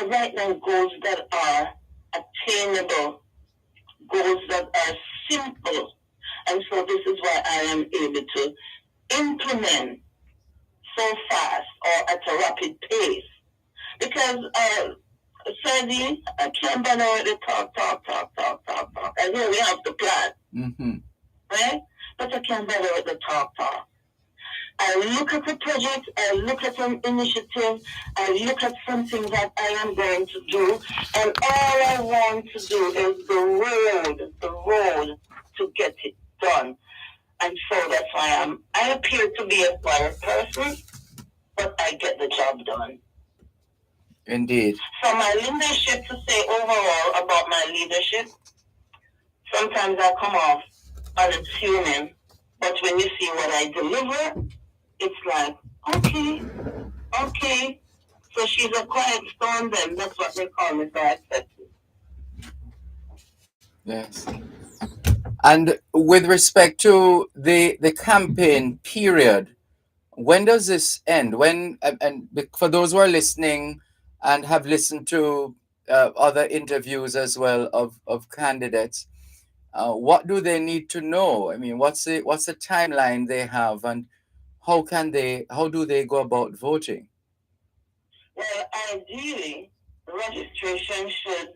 write down goals that are attainable, goals that are simple. And so this is why I am able to implement so fast or at a rapid pace. Because sadly, I can't bother with the talk. I know we have to plan, right? But I can't bother with the talk. I look at a project, I look at an initiative, I look at something that I am going to do, and all I want to do is the road to get it done. And so that's why I appear to be a quiet person, but I get the job done. Indeed. So my leadership, to say overall about my leadership, sometimes I come off unassuming, but when you see what I deliver, it's like, okay. So she's a quiet storm then. That's what they call me, so I accept it. Yes. And with respect to the campaign period, when does this end? When and for those who are listening and have listened to other interviews as well of candidates, what do they need to know? I mean, what's the timeline they have, and how do they go about voting? Well, ideally, registration should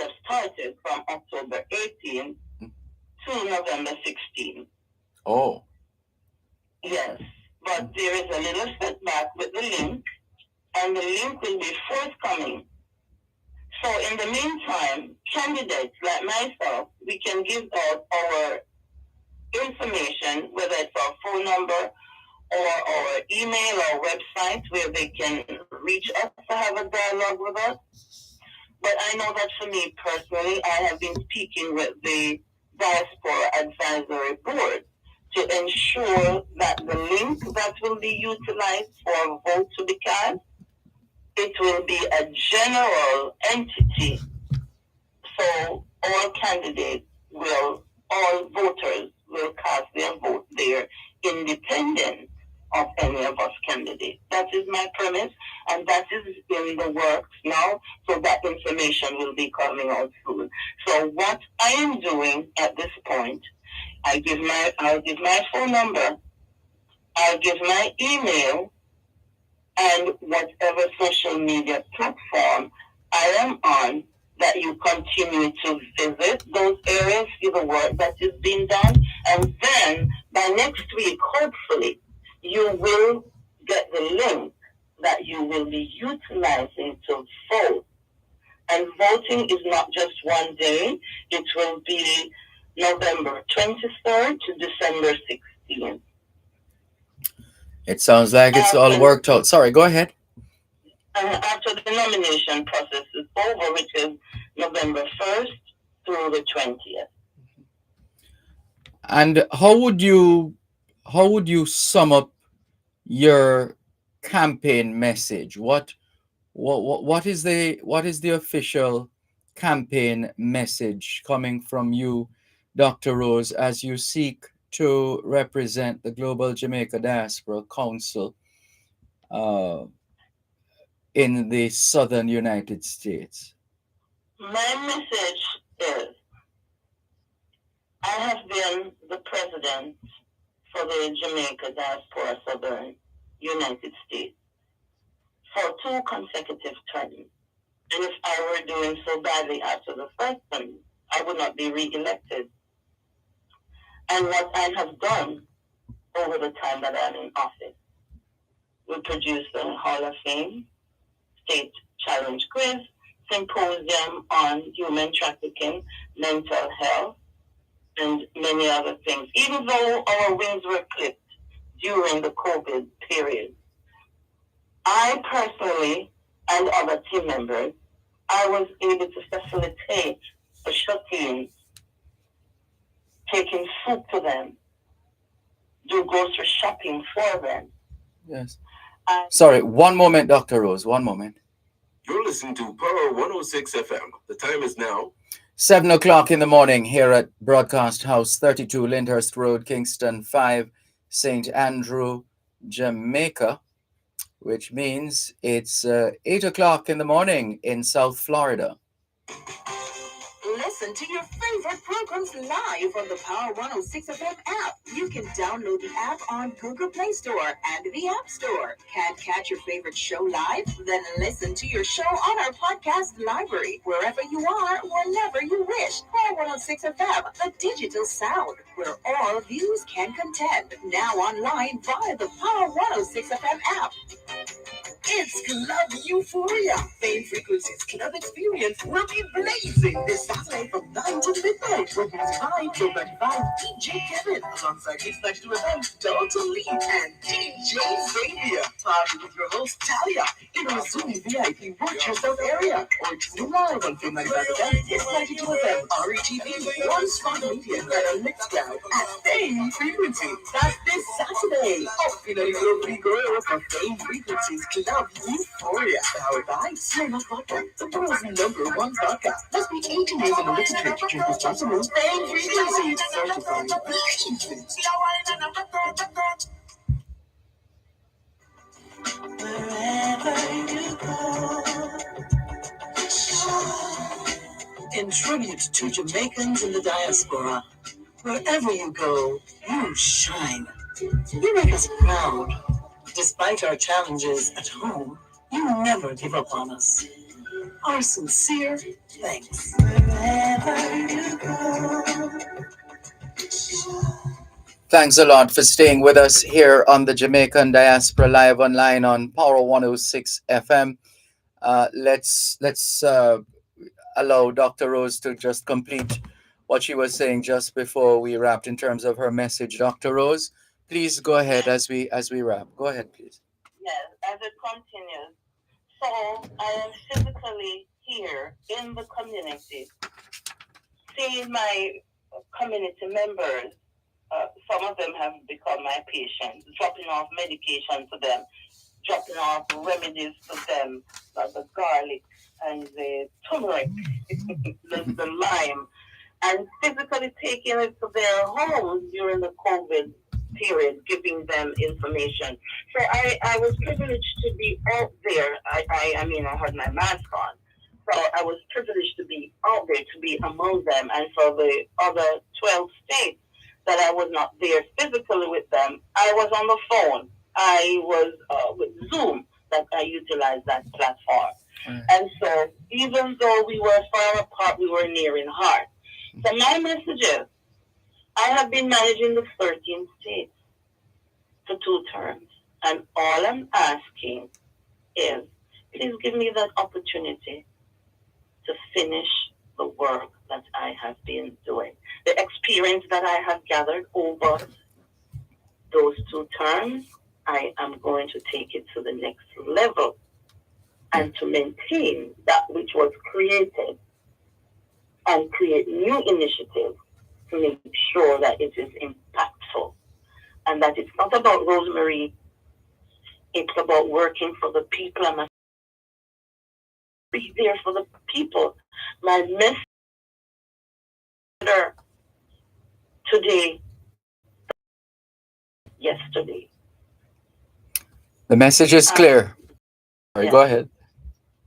have started from October 18th to November 16th. Oh. Yes, but there is a little setback with the link, and the link will be forthcoming. So in the meantime, candidates like myself, we can give out our information, whether it's our phone number or our email or website, where they can reach us to have a dialogue with us. But I know that for me personally, I have been speaking with the Diaspora Advisory Board to ensure that the link that will be utilized for vote to be cast, it will be a general entity. So all voters will cast their vote there independent of any of us candidates. That is my premise, and that is in the works now, so that information will be coming out soon. So what I am doing at this point, I'll give my phone number, I'll give my email, and whatever social media platform I am on, that you continue to visit those areas, see the work that is being done, and then by next week, hopefully, you will get the link that you will be utilizing to vote. And voting is not just one day, it will be November 23rd to December 16th. It sounds like it's all worked out. Sorry, go ahead. After the nomination process is over, which is November 1st through the 20th. And how would you sum up your campaign message? What is the official campaign message coming from you, Dr. Rose, as you seek to represent the Global Jamaica Diaspora Council in the southern United States? My message is, I have been the president for the Jamaica Diaspora Southern United States for 2 consecutive terms. And if I were doing so badly after the first term, I would not be re-elected. And what I have done over the time that I'm in office, we produced the Hall of Fame, State Challenge Quiz, Symposium on Human Trafficking, Mental Health, and many other things, even though our wings were clipped during the COVID period. I personally and other team members, I was able to facilitate the shut-ins, taking food to them, do grocery shopping for them. Yes. Sorry, one moment, Dr. Rose, one moment. You're listening to Power 106 FM. The time is now 7 o'clock in the morning here at Broadcast House 32 Lyndhurst Road, Kingston 5, St. Andrew, Jamaica, which means it's 8 o'clock in the morning in South Florida. Listen to your favorite programs live on the Power 106 FM app. You can download the app on Google Play Store and the App Store. Can't catch your favorite show live? Then listen to your show on our podcast library, wherever you are, whenever you wish. Power 106 FM, the digital sound, where all views can contend. Now online via the Power 106 FM app. It's Club Euphoria. Fame Frequencies Club Experience will be blazing this Saturday from 9 to midnight with music by Joe 95, DJ Kevin, alongside Hits 92 FM, Delta Lee, and DJ Xavier. Party with your host, Talia, in our Zoom VIP Watch Yourself area, or tune live on Fame 95 FM, Hits 92 FM, RETV, One Spot Media, and a mixed crowd at Fame Frequency. That's this Saturday. Oh, you know, you're pretty girl for Fame Frequencies Club Euphoria. Powered by Smirnoff Vodka, the world's #1 vodka. Must be 18 years and older to drink. Drink responsibly. Fame Frequencies. Certified blazing. Wherever you go. In tribute to Jamaicans in the diaspora, wherever you go, you shine. You make us proud. Despite our challenges at home, you never give up on us. Our sincere thanks. Wherever you go. Thanks a lot for staying with us here on the Jamaican Diaspora Live Online on Power 106 FM. Let's allow Dr. Rose to just complete what she was saying just before we wrapped in terms of her message. Dr. Rose, please go ahead as we wrap. Go ahead, please. Yes, as it continues. So I am physically here in the community, seeing my community members. Some of them have become my patients, dropping off medication to them, dropping off remedies to them, like the garlic and the turmeric, the lime, and physically taking it to their homes during the COVID period, giving them information. So I was privileged to be out there. I mean, I had my mask on. So I was privileged to be out there, to be among them. And for the other 12 states that I was not there physically with them, I was on the phone. I was with Zoom, that I utilized that platform. And so even though we were far apart, we were near in heart. So my message is, I have been managing the 13 states for 2 terms. And all I'm asking is, please give me that opportunity to finish the work that I have been doing. The experience that I have gathered over those 2 terms, I am going to take it to the next level and to maintain that which was created and create new initiatives to make sure that it is impactful and that it's not about Rosemary, it's about working for the people. I must be there for the people. My message today, yesterday. The message is clear. Sorry, Yeah. go ahead.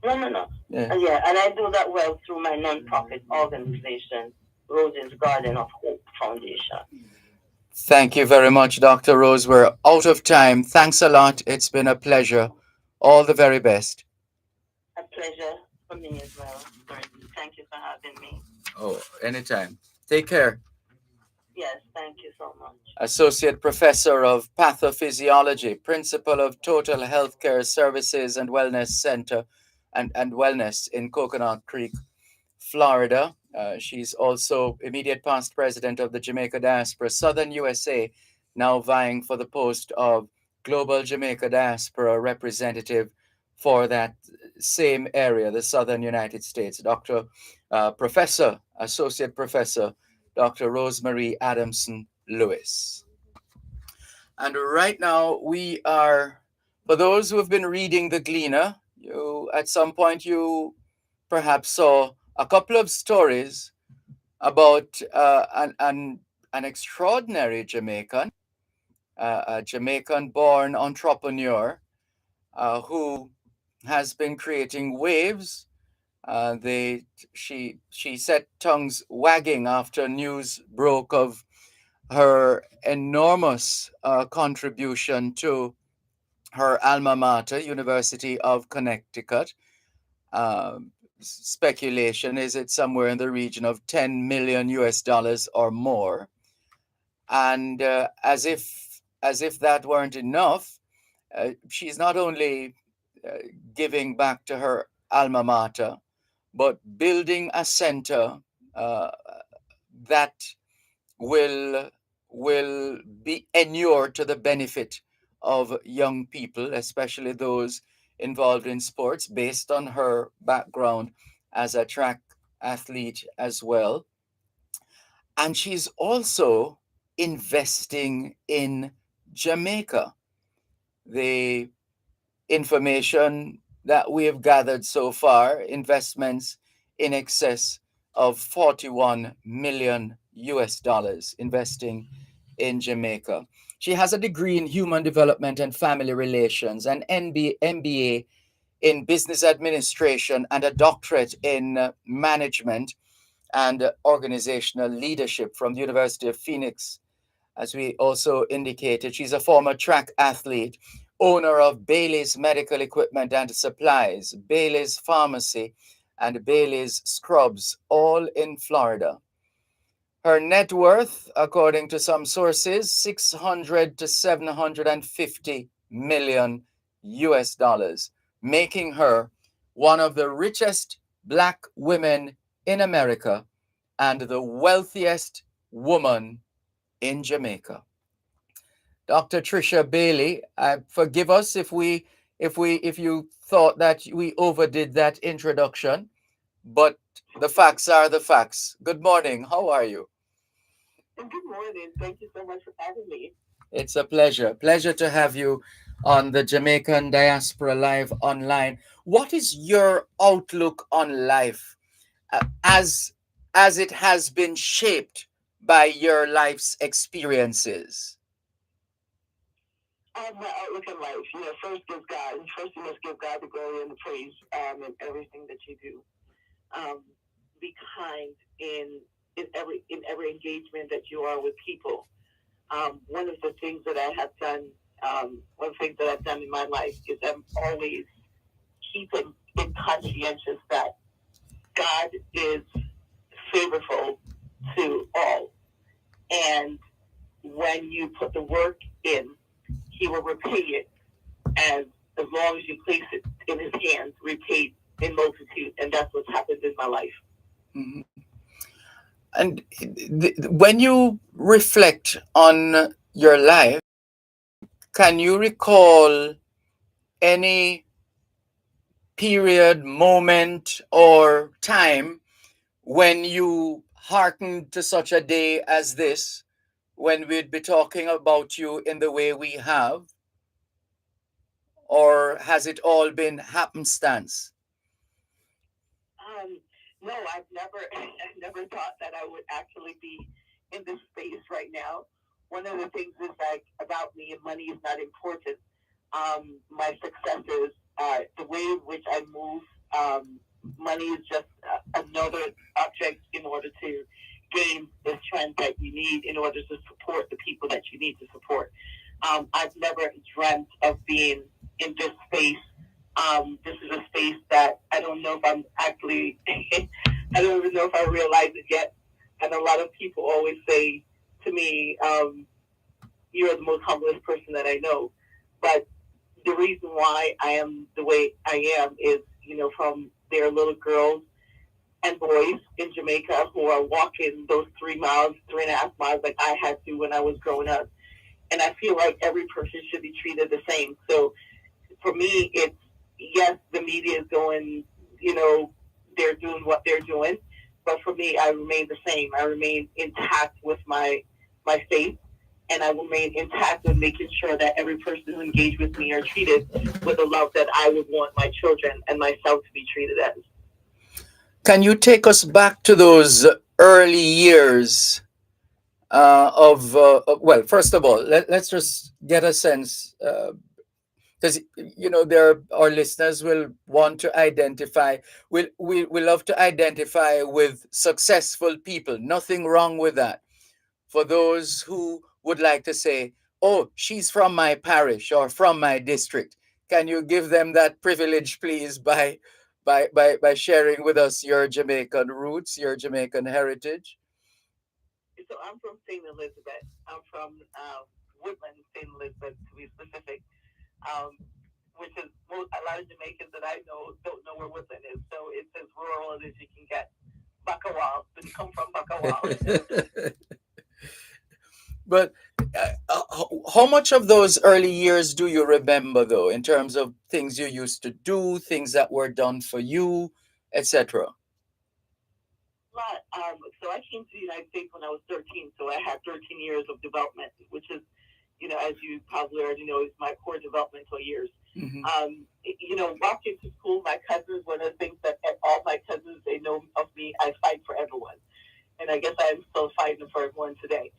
No. Yeah. And I do that well through my non-profit organization, Roses Garden of Hope Foundation. Thank you very much, Dr. Rose. We're out of time. Thanks a lot. It's been a pleasure. All the very best. A pleasure for me as well. Thank you for having me. Oh, anytime. Take care. Yes, thank you so much. Associate Professor of Pathophysiology, Principal of Total Healthcare Services and Wellness Center and Wellness in Coconut Creek, Florida. She's also immediate past president of the Jamaica Diaspora, Southern USA, now vying for the post of Global Jamaica Diaspora representative for that same area, the southern United States, Dr. Professor, Associate Professor Dr. Rosemary Adamson Lewis. And right now we are, for those who have been reading The Gleaner, you at some point you perhaps saw a couple of stories about an extraordinary Jamaican, a Jamaican born entrepreneur who has been creating waves. She set tongues wagging after news broke of her enormous contribution to her alma mater, University of Connecticut. Speculation is it's somewhere in the region of 10 million US dollars or more. And as if that weren't enough, she's not only giving back to her alma mater, but building a center uh, that will will be inure to the benefit of young people, especially those involved in sports, based on her background as a track athlete as well. And she's also investing in Jamaica. The information that we have gathered so far, investments in excess of 41 million US dollars investing in Jamaica. She has a degree in human development and family relations, an MBA in business administration, and a doctorate in management and organizational leadership from the University of Phoenix. As we also indicated, she's a former track athlete, owner of Bailey's Medical Equipment and Supplies, Bailey's Pharmacy, and Bailey's Scrubs, all in Florida. Her net worth, according to some sources, 600 to 750 million US dollars, making her one of the richest black women in America and the wealthiest woman in Jamaica. Dr. Trisha Bailey, forgive us if you thought that we overdid that introduction, but the facts are the facts. Good morning. How are you? Good morning. Thank you so much for having me. It's a pleasure. Pleasure to have you on the Jamaican Diaspora Live online. What is your outlook on life as it has been shaped by your life's experiences? My outlook in life, first give God. First, you must give God the glory and the praise in everything that you do. Be kind in every engagement that you are with people. One of the things that I have done, one of the things that I've done in my life is I'm always keeping it conscientious that God is favorable to all, and when you put the work in, He will repay it as long as you place it in His hands, repaid in multitude, and that's what's happened in my life. Mm-hmm. And when you reflect on your life, can you recall any period, moment, or time when you hearkened to such a day as this, when we'd be talking about you in the way we have? Or has it all been happenstance? No, I've never thought that I would actually be in this space right now. One of the things is like about me, and money is not important. My success is the way in which I move. Money is just another object in order to gain the strength that you need in order to support the people that you need to support. I've never dreamt of being in this space. This is a space that I don't know if I'm actually, I don't even know if I realize it yet. And a lot of people always say to me, you're the most humblest person that I know. But the reason why I am the way I am is, from their little girls and boys in Jamaica who are walking those 3 miles, 3.5 miles like I had to when I was growing up. And I feel like every person should be treated the same. So for me, it's, yes, the media is going, they're doing what they're doing. But for me, I remain the same. I remain intact with my faith, and I remain intact with making sure that every person who engaged with me are treated with the love that I would want my children and myself to be treated as. Can you take us back to those early years well, first of all, let's just get a sense, because there our listeners will want to identify. We love to identify with successful people. Nothing wrong with that. For those who would like to say, "Oh, she's from my parish or from my district," can you give them that privilege, please, by sharing with us your Jamaican roots, your Jamaican heritage? So I'm from St. Elizabeth. I'm from Woodland, St. Elizabeth, to be specific. Um, which is a lot of Jamaicans that I know don't know where Woodland is. So it's as rural as you can get. Bakawal, but come from Bakawal. But how much of those early years do you remember, though, in terms of things you used to do, things that were done for you, etc.? So I came to the United States when I was 13. So I had 13 years of development, which is, as you probably already know, is my core developmental years. Mm-hmm. Walking to school, my cousins, one of the things that all my cousins, they know of me, I fight for everyone. And I guess I'm still fighting for everyone today.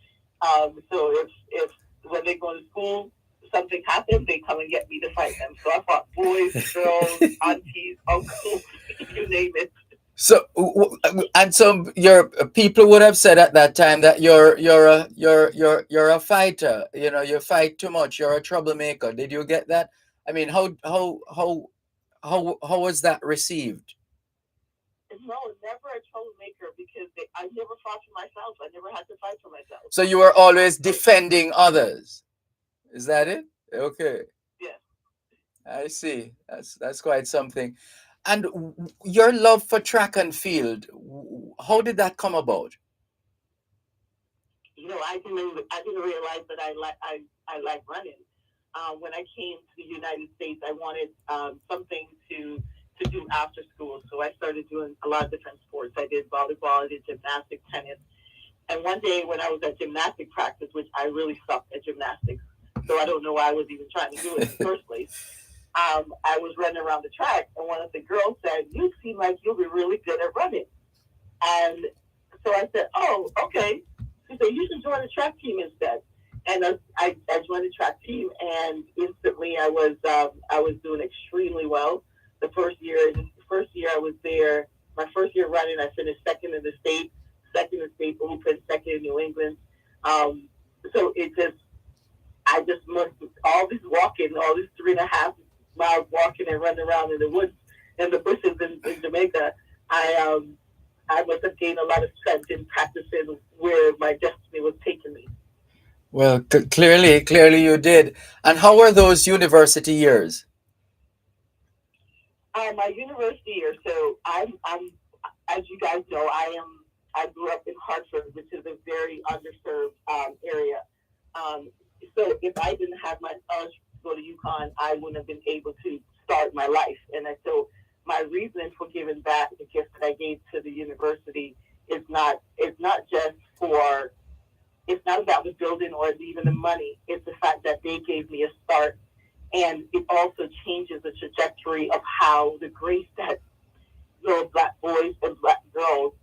So if when they go to school, something happens, they come and get me to fight them. So I fought boys, girls, aunties, uncles, you name it. So, and so your people would have said at that time that you're a fighter. You fight too much. You're a troublemaker. Did you get that? I mean, how was that received? No, never a troublemaker, because I never fought for myself. I never had to fight for myself. So you were always defending others. Is that it? Okay. Yes. I see. That's quite something. And your love for track and field, how did that come about? I didn't realize that I like running. When I came to the United States, I wanted something to do after school. So I started doing a lot of different sports. I did volleyball, I did gymnastics, tennis. And one day when I was at gymnastic practice, which I really sucked at gymnastics, so I don't know why I was even trying to do it in the first place. I was running around the track, and one of the girls said, "You seem like you'll be really good at running." And so I said, "Oh, okay." She said, "You should join the track team instead." And I joined the track team, and instantly I was doing extremely well. The first year I was there, my first year running, I finished second in the state, second in state open, second in New England. So I just must all this walking, all this 3.5 miles walking and running around in the woods and the bushes in Jamaica. I must have gained a lot of strength in practicing where my destiny was taking me. Well, clearly you did. And how were those university years? My university year. So I'm, as you guys know, I grew up in Hartford, which is a very underserved area. Um, so if I didn't have my scholarship to go to UConn, I wouldn't have been able to start my life. So my reason for giving back the gift that I gave to the university is not just for, it's not about the building or even the money. It's the fact that they gave me a start, and it also changes the trajectory of how the grace that little black boys and black girls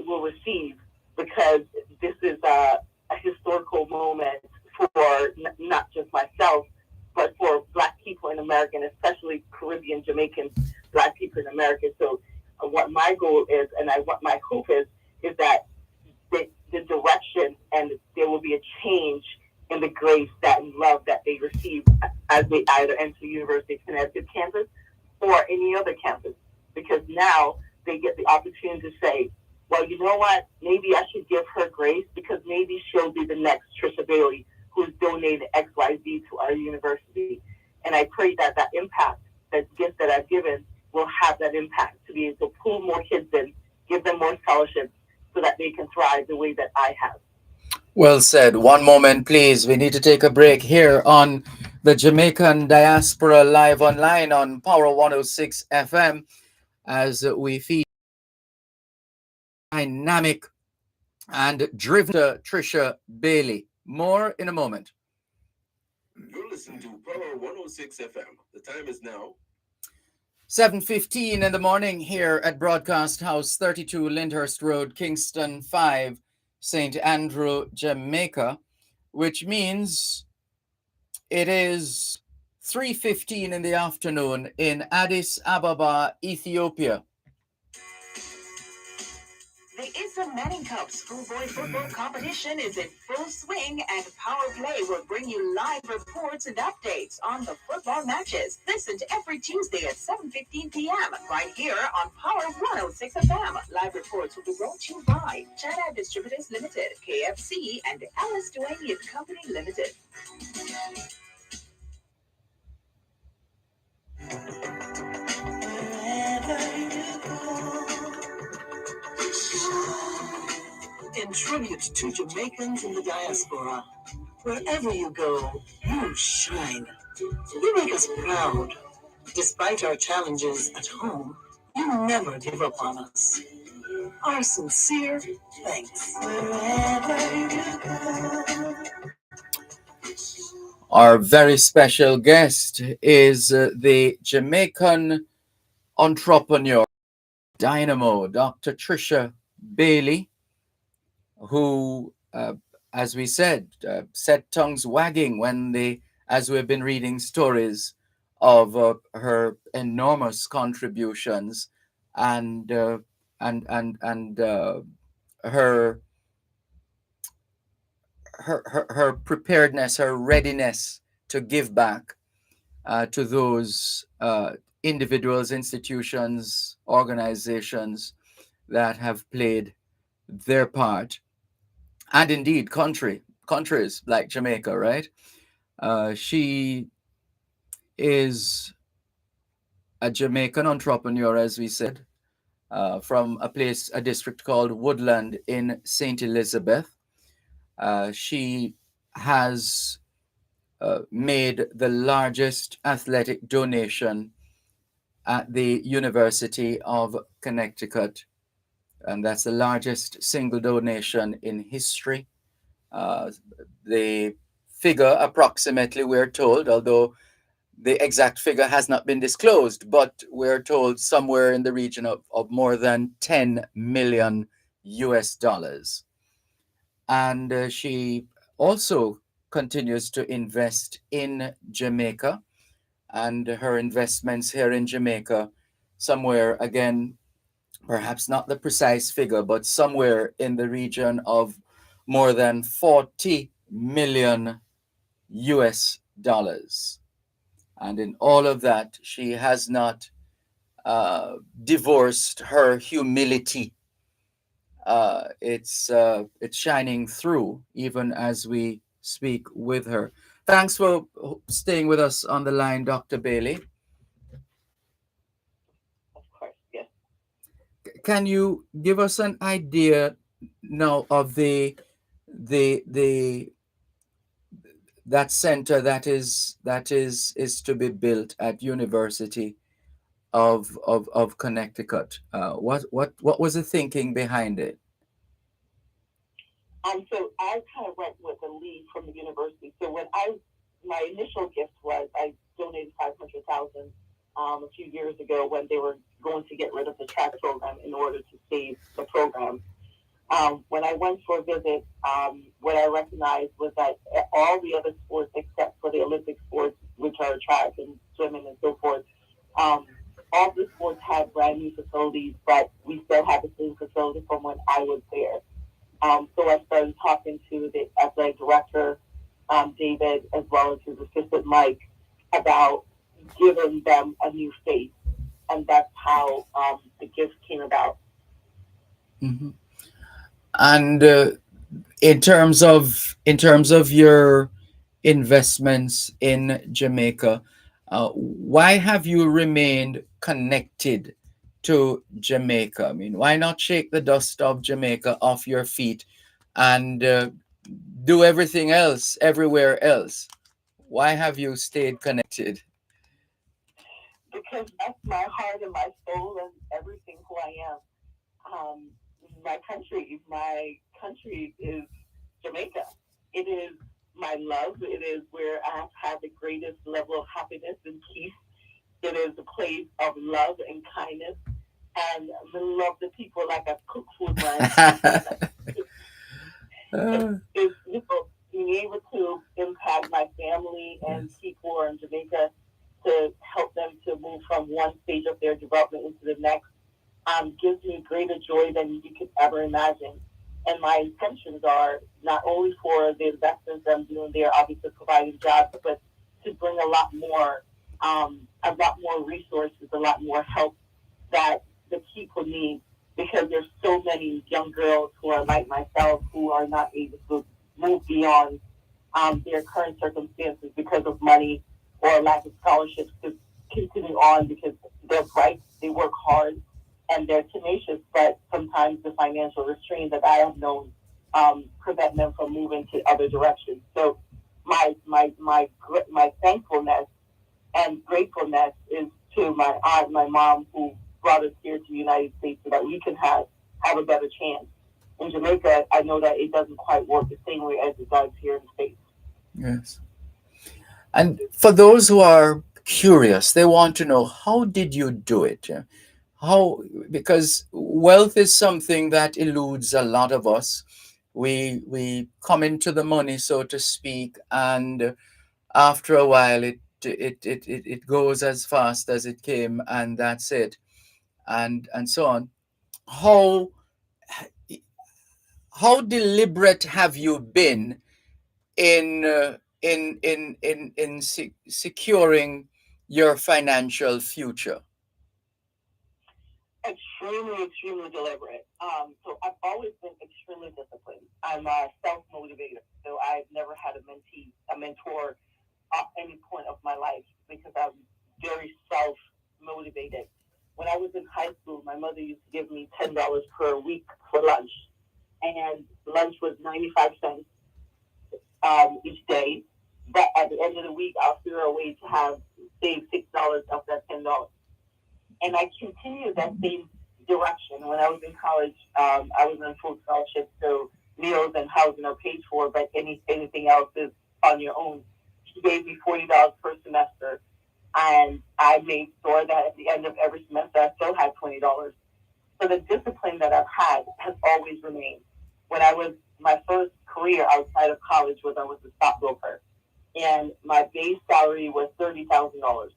will receive, because this is a historical moment for not just myself, but for black people in America, and especially Caribbean Jamaican black people in America. So what my goal is, and what my hope is that the direction, and there will be a change in the grace, that love that they receive as they either enter the University of Connecticut campus or any other campus, because now they get the opportunity to say, well, you know what? Maybe I should give her grace, because maybe she'll be the next Trisha Bailey who's donated XYZ to our university. And I pray that that impact, that gift that I've given, will have that impact to be able to pull more kids in, give them more scholarships, so that they can thrive the way that I have. Well said. One moment, please. We need to take a break here on the Jamaican Diaspora live online on Power 106 FM as we feed dynamic and driven Trisha Bailey. More in a moment. You're listening to Power 106 FM. The time is now 7:15 in the morning here at Broadcast House 32 Lyndhurst Road, Kingston 5, St. Andrew, Jamaica, which means it is 3:15 in the afternoon in Addis Ababa, Ethiopia. The Issa Manning Cup schoolboy football competition is in full swing, and Power Play will bring you live reports and updates on the football matches. Listen to every Tuesday at 7:15 p.m. right here on Power 106 FM. Live reports will be brought to you by Chada Distributors Limited, KFC, and Alice Duane and Company Limited. In tribute to Jamaicans in the diaspora, wherever you go, you shine. You make us proud. Despite our challenges at home, you never give up on us. Our sincere thanks. Wherever you go. Our very special guest is the Jamaican entrepreneur, Dynamo, Dr. Trisha Bailey, who, as we said, set tongues wagging as we've been reading stories of her enormous contributions and her, her preparedness, her readiness to give back to those individuals, institutions, organizations that have played their part, and indeed countries like Jamaica, right? She is a Jamaican entrepreneur, as we said, from a district called Woodland in St. Elizabeth. She has made the largest athletic donation at the University of Connecticut, and that's the largest single donation in history. Uh, the figure, approximately, we're told, although the exact figure has not been disclosed, but we're told somewhere in the region of more than 10 million US dollars. And she also continues to invest in Jamaica, and her investments here in Jamaica, somewhere again, perhaps not the precise figure, but somewhere in the region of more than 40 million US dollars. And in all of that, she has not divorced her humility. It's shining through even as we speak with her. Thanks for staying with us on the line, Dr. Bailey. Of course, yes. Can you give us an idea now of the that center that is to be built at University of Connecticut? What was the thinking behind it? So I kind of went with a lead from the university. So my initial gift was I donated 500,000 a few years ago when they were going to get rid of the track program in order to save the program. When I went for a visit, what I recognized was that all the other sports, except for the Olympic sports, which are track and swimming and so forth, all the sports had brand new facilities, but we still have the same facility from when I was there. So I started talking to the athletic director, David, as well as his assistant, Mike, about giving them a new face. And that's how the gift came about. Mm-hmm. And in terms of your investments in Jamaica, why have you remained connected to Jamaica? I mean, why not shake the dust of Jamaica off your feet and do everything else everywhere else? Why have you stayed connected? Because that's my heart and my soul and everything who I am. My country is Jamaica. It is my love. It is where I have had the greatest level of happiness and peace. It is a place of love and kindness, and I love the people like I cook food when I eat. Uh, Is being able to impact my family and yes. people in Jamaica to help them to move from one stage of their development into the next gives me greater joy than you could ever imagine. And my intentions are not only for the investments that I'm doing there, obviously providing jobs, but to bring a lot more resources, a lot more help that the people need, because there's so many young girls who are like myself who are not able to move beyond their current circumstances because of money or lack of scholarships to continue on, because they're bright, they work hard, and they're tenacious, but sometimes the financial restraint that I have known prevent them from moving to other directions. So my thankfulness and gratefulness is to my aunt, my mom, who brought us here to the United States so that we can have a better chance. In Jamaica, I know that it doesn't quite work the same way as it does here in the States. Yes. And for those who are curious, they want to know, how did you do it? Yeah. How, because wealth is something that eludes a lot of us. We come into the money, so to speak, and after a while it goes as fast as it came, and that's it, and so on. How how deliberate have you been in securing your financial future? Extremely deliberate. So I've always been extremely disciplined. I'm self motivated, so I've never had a mentor at any point of my life because I'm very self motivated. When I was in high school, my mother used to give me $10 per week for lunch, and lunch was 95 cents each day. But at the end of the week, I'll figure a way to have save $6 of that $10. And I continued that same direction. When I was in college, I was on full scholarship, so meals and housing are paid for, but anything else is on your own. She gave me $40 per semester, and I made sure that at the end of every semester, I still had $20. So the discipline that I've had has always remained. When I was my first career outside of college was I was a stockbroker, and my base salary was $30,000,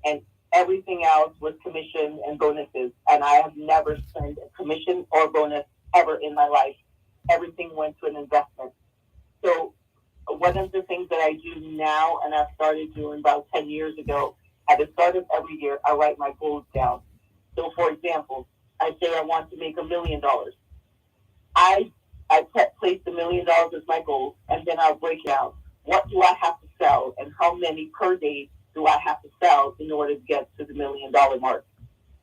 and everything else was commission and bonuses. And I have never spent a commission or bonus ever in my life. Everything went to an investment. So one of the things that I do now, and I started doing about 10 years ago, at the start of every year, I write my goals down. So, for example, I say I want to make $1 million. I place $1 million as my goal, and then I'll break down what do I have to sell and how many per day do I have to sell in order to get to the $1 million mark.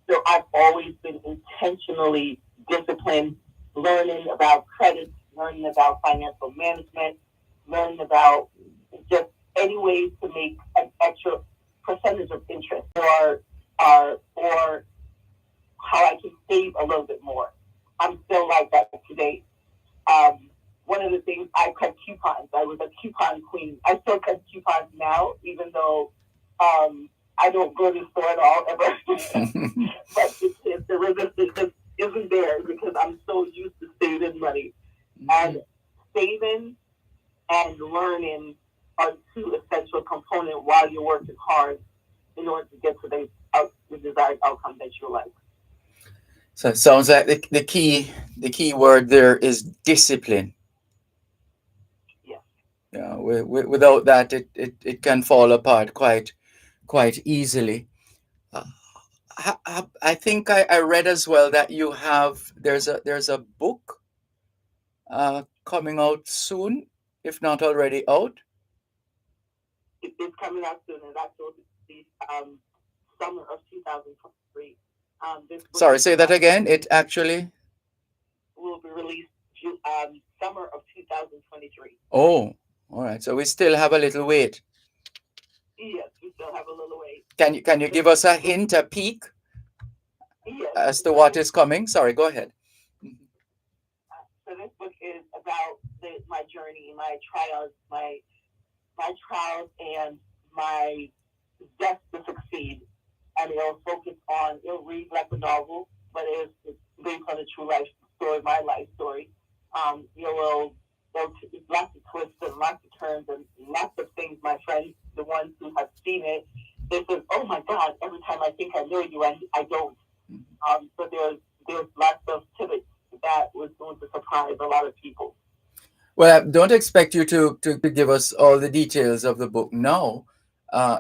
So I've always been intentionally disciplined, learning about credit, learning about financial management, learning about just any ways to make an extra percentage of interest, or how I can save a little bit more. I'm still like that today. Um, One of the things, I cut coupons. I was a coupon queen. I still cut coupons now, even though I don't go to the store at all ever. But the resistance just isn't there because I'm so used to saving money. And saving and learning are two essential components while you're working hard in order to get to the desired outcome that you like. So it sounds like the key word there is discipline. Yes. Yeah, without that, it can fall apart quite easily. Uh, I think I read as well that you have there's a book coming out soon, if not already out. It's coming out soon, and that's supposed to be summer of 2023. This book Sorry, is say that again. It actually. will be released summer of 2023. Oh, all right. So we still have a little wait. Yes, we still have a little way. Can you give us a hint, a peek Yes. as to what is coming? Sorry, go ahead. So this book is about my journey, my trials, my trials, and my zest to succeed. And it'll read like a novel, but it's based on a true life story, my life story. There'll lots of twists and lots of turns and lots of things. My friends, the ones who have seen it, they say, "Oh my God!" Every time I think I know you, and I don't. So there's lots of pivots that was going to surprise a lot of people. Well, I don't expect you to give us all the details of the book now,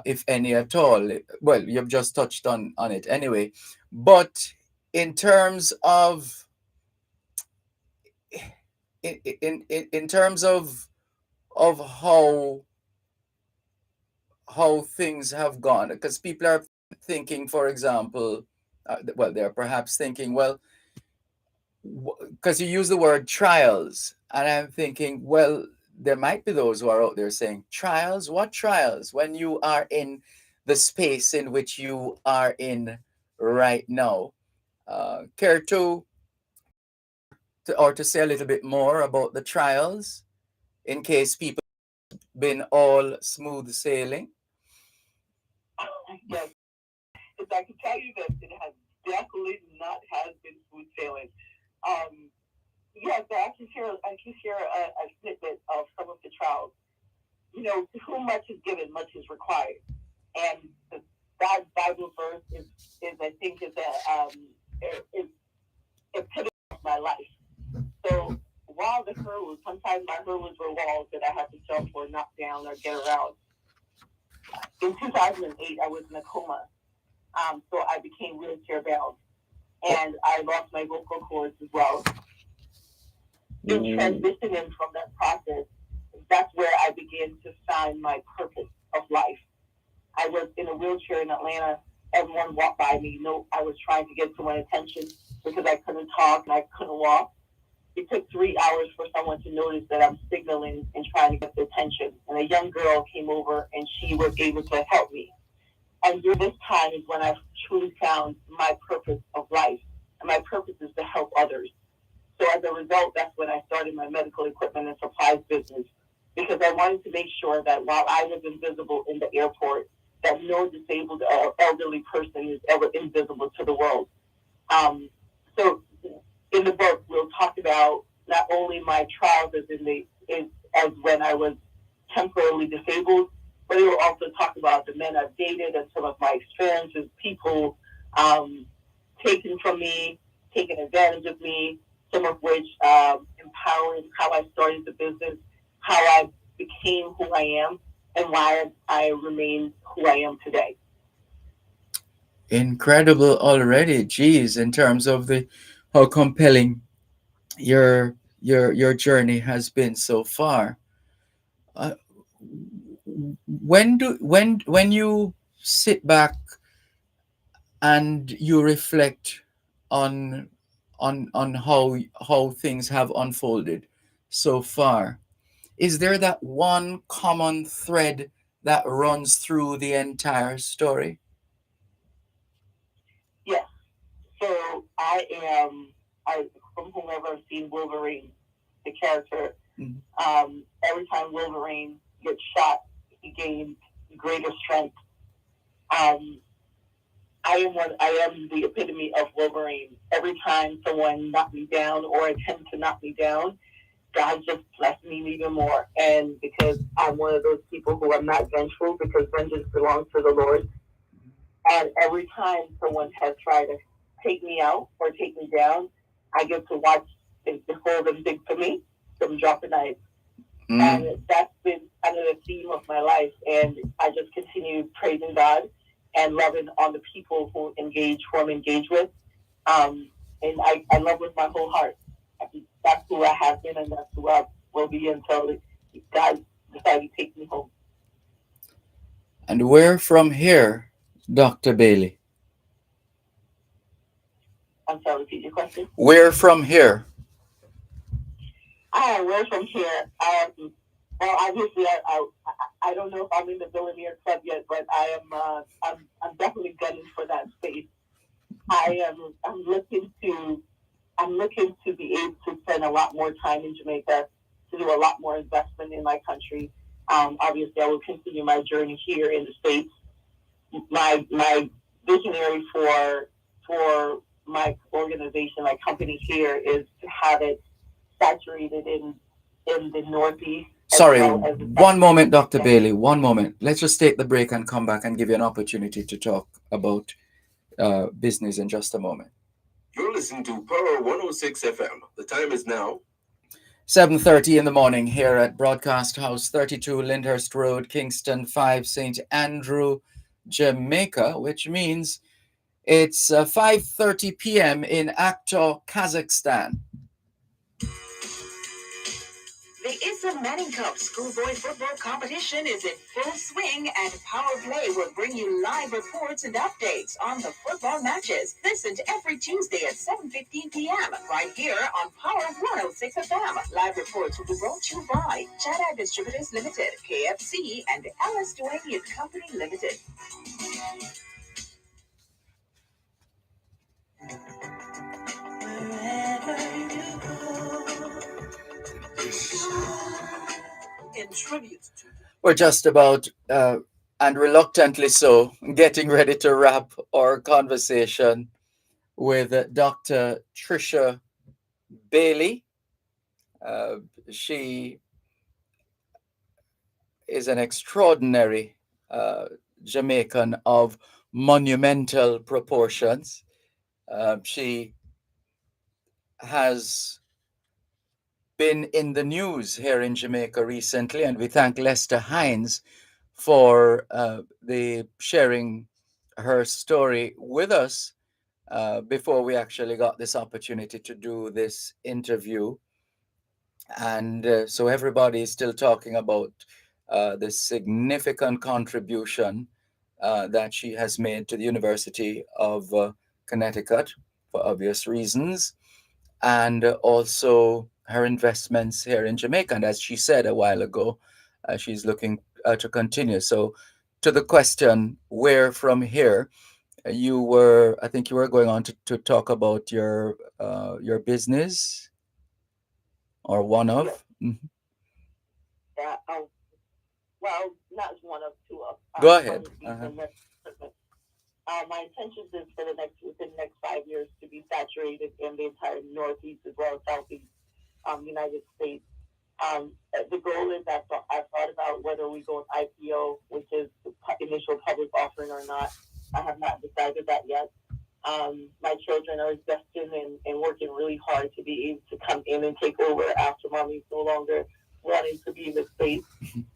if any at all. Well, you've just touched on it anyway. But in terms of in terms of how things have gone, because people are thinking, for example, well, they're perhaps thinking, well, because you use the word trials, and I'm thinking, well, there might be those who are out there saying, trials? What trials? When you are in the space in which you are in right now. Care or to say a little bit more about the trials in case people have been all smooth sailing? Yes, because I can tell you that it has definitely not has been smooth sailing. Yes, I can share a snippet of some of the trials. To whom much is given, much is required. And God's Bible verse is I think is pivotal of my life. So while the hurdles, sometimes my hurdles were walls that I had to jump or knock down or get around. In 2008, I was in a coma, so I became wheelchair bound, and I lost my vocal cords as well. In transitioning from that process, that's where I began to find my purpose of life. I was in a wheelchair in Atlanta. Everyone walked by me. I was trying to get someone's attention because I couldn't talk and I couldn't walk. It took 3 hours for someone to notice that I'm signaling and trying to get the attention. And a young girl came over and she was able to help me. And during this time is when I truly found my purpose of life. And my purpose is to help others. So as a result, that's when I started my medical equipment and supplies business, because I wanted to make sure that while I was invisible in the airport, that no disabled or elderly person is ever invisible to the world. So in the book, we'll talk about not only my trials as when I was temporarily disabled, but it will also talk about the men I've dated and some of my experiences, people taken from me, taking advantage of me, some of which empowering how I started the business, how I became who I am, and why I remain who I am today. Incredible already, geez, in terms of the how compelling your journey has been so far. Uh, when you sit back and you reflect on on how things have unfolded so far, is there that one common thread that runs through the entire story? Yes. So I from whomever has seen Wolverine, the character, Mhm. every time Wolverine gets shot, he gains greater strength. Um, I am the epitome of Wolverine. Every time someone knocked me down or attempt to knock me down, God just blessed me even more. And because I'm one of those people who are not vengeful, because vengeance belongs to the Lord. And every time someone has tried to take me out or take me down, I get to watch and behold them dig for me, them drop a knife. And that's been kind of the theme of my life. And I just continue praising God and loving on the people who I'm engaged with. And I love with my whole heart. That's who I have been, and that's who I will be until God decides to take me home. And where from here, Dr. Bailey? I'm sorry, repeat your question. Where from here? We're from here. Well, obviously, I don't know if I'm in the billionaire club yet, but I'm definitely gunning for that space. I'm looking to be able to spend a lot more time in Jamaica, to do a lot more investment in my country. Obviously, I will continue my journey here in the States. My visionary for my organization, my company here, is to have it saturated in the Northeast as Sorry, well as the one moment, Dr. South. Bailey. One moment. Let's just take the break and come back and give you an opportunity to talk about business in just a moment. You're listening to Power 106 FM. The time is now 7:30 in the morning here at Broadcast House 32 Lyndhurst Road, Kingston 5, St. Andrew, Jamaica, which means it's 5:30 p.m. in Aktau, Kazakhstan. The Issa Manning Cup schoolboy football competition is in full swing, and Power Play will bring you live reports and updates on the football matches. Listen to every Tuesday at 7:15 p.m. right here on Power 106 FM. Live reports will be brought to you by Chada Distributors Limited, KFC, and Alice Duane and Company Limited. Wherever you go, in tribute to We're just about, and reluctantly so, getting ready to wrap our conversation with Dr. Trisha Bailey. Uh, she is an extraordinary Jamaican of monumental proportions. She has been in the news here in Jamaica recently, and we thank Lester Hines for the sharing her story with us before we actually got this opportunity to do this interview. And so everybody is still talking about the significant contribution that she has made to the University of Connecticut for obvious reasons, and also her investments here in Jamaica. And as she said a while ago, she's looking to continue. So, to the question, where from here, I think you were going on to talk about your business, or one of. Yes. Mhm. Yeah. Well, not one of two of. Go ahead. Probably my intention is for within the next 5 years to be saturated in the entire Northeast as well as Southeast United States. The goal is that I've thought about whether we go with IPO, which is the initial public offering, or not. I have not decided that yet. My children are investing and working really hard to be able to come in and take over after mommy's no longer wanting to be in the space.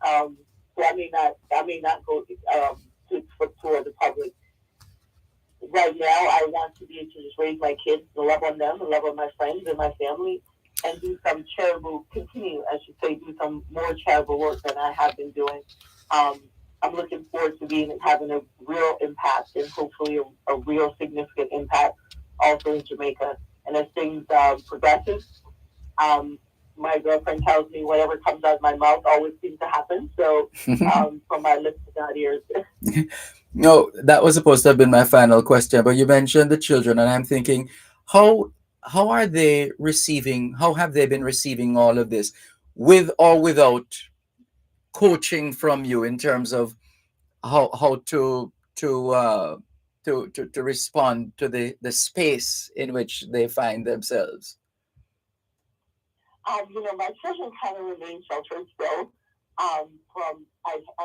So I may not go toward the public. Right now, I want to be able to just raise my kids, to love on them, and love on my friends and my family, and do some charitable, do some more charitable work than I have been doing. I'm looking forward to having a real impact, and hopefully a real significant impact also in Jamaica. And as things progresses, my girlfriend tells me whatever comes out of my mouth always seems to happen. So from my lips to God's ears. No, that was supposed to have been my final question, but you mentioned the children, and I'm thinking, how are they receiving? How have they been receiving all of this, with or without coaching from you in terms of how to respond to the space in which they find themselves? My children kind of remain sheltered still. I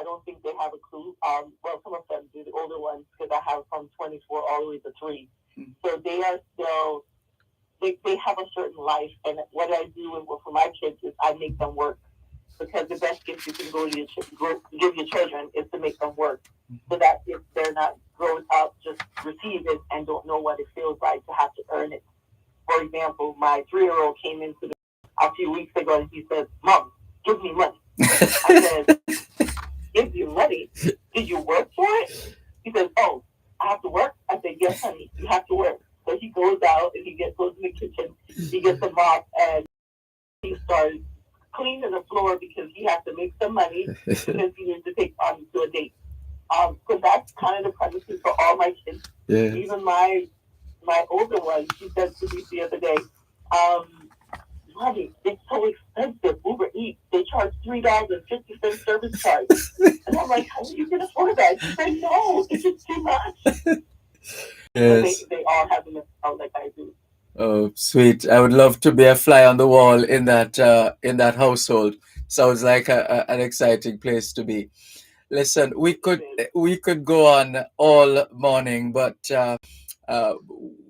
don't think they have a clue. Well, some of them do, the older ones, because I have from 24 all the way to 3. So they are still, they have a certain life. And what I do for my kids is I make them work. Because the best gift you can give your children is to make them work. So that if they're not growing up, just receive it and don't know what it feels like to have to earn it. For example, my 3-year-old came into a few weeks ago and he said, "Mom, give me money." I said, "Give you money? Did you work for it?" He says, "Oh, I have to work?" I said, "Yes, honey, you have to work." So he goes out and goes in the kitchen, he gets a mop and he started cleaning the floor because he had to make some money because he needed to take mommy to a date. So that's kind of the premises for all my kids. Yes. Even my older one, she said to me the other day, um, Mommy, it's so expensive. Uber Eats, they charge $3.50 service charge. And I'm like, how do you can afford that? She said, no, it's just too much. So Yes. they all have them out like I do. Oh, sweet. I would love to be a fly on the wall in that household. Sounds like an exciting place to be. Listen, It is. we could go on all morning, but uh,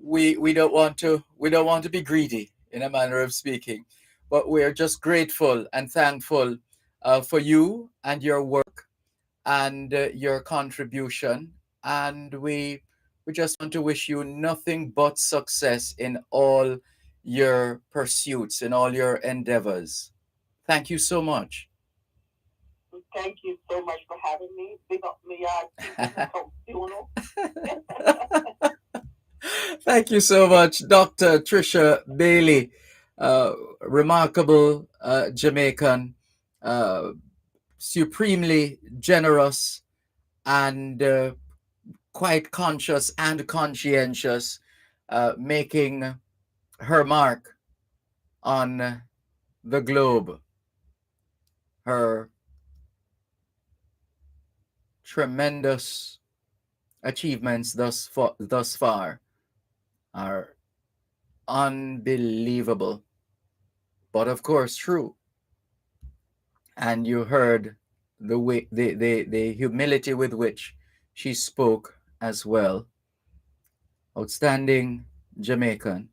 we don't want to be greedy in a manner of speaking. But we are just grateful and thankful for you and your work and your contribution, and we just want to wish you nothing but success in all your pursuits, in all your endeavors. Thank you so much. Thank you so much for having me. Big up me, Thank you so much, Dr. Trisha Bailey, uh, remarkable Jamaican, uh, supremely generous and quite conscious and conscientious, making her mark on the globe. Her tremendous achievements thus far are unbelievable, but of course true. And you heard the humility with which she spoke as well. Outstanding Jamaican,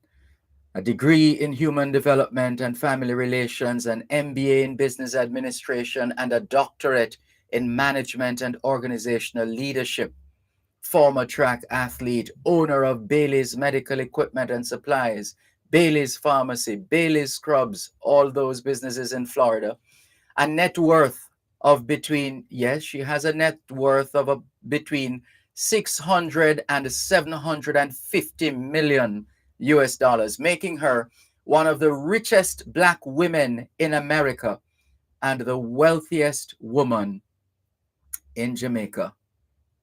a degree in human development and family relations, an MBA in business administration, and a doctorate in management and organizational leadership. Former track athlete, owner of Bailey's Medical Equipment and Supplies, Bailey's Pharmacy, Bailey's Scrubs, all those businesses in Florida. A net worth of between, yes, she has a net worth of between 600 and 750 million US dollars, making her one of the richest black women in America and the wealthiest woman in Jamaica.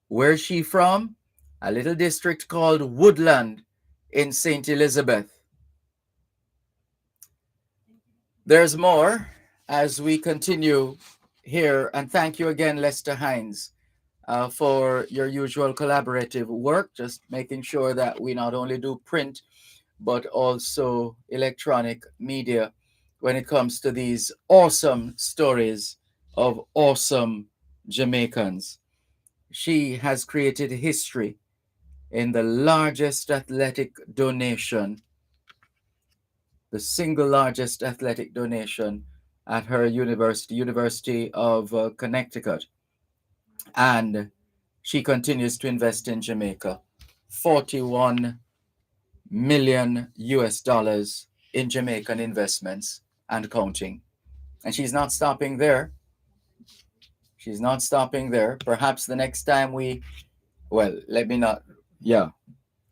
Where's she from? A little district called Woodland in St. Elizabeth. There's more as we continue here, and thank you again, Lester Hines, for your usual collaborative work, just making sure that we not only do print but also electronic media when it comes to these awesome stories of awesome Jamaicans. She has created history in the largest athletic donation, the single largest athletic donation at her university, University of Connecticut. And she continues to invest in Jamaica. 41 million US dollars in Jamaican investments and counting. And she's not stopping there. She's not stopping there. Perhaps the next time well, let me not, yeah,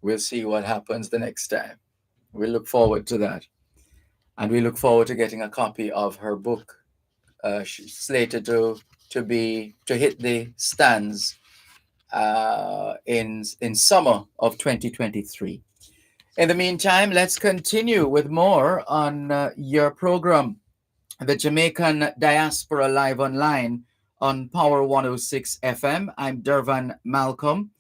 we'll see what happens the next time. We look forward to that. And we look forward to getting a copy of her book, slated to hit the stands in summer of 2023. In the meantime, let's continue with more on your program, the Jamaican Diaspora Live Online on Power 106 FM. I'm Dervan Malcolm,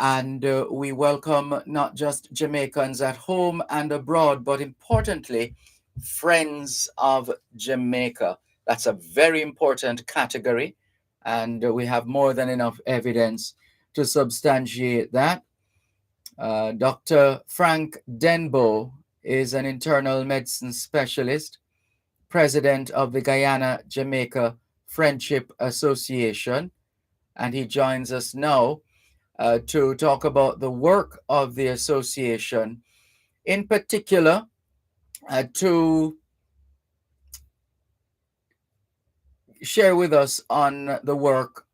and we welcome not just Jamaicans at home and abroad, but importantly, friends of Jamaica. That's a very important category, and we have more than enough evidence to substantiate that. Dr. Frank Denbo is an internal medicine specialist, president of the Guyana Jamaica Friendship Association, and he joins us now to talk about the work of the association, in particular, to share with us on the work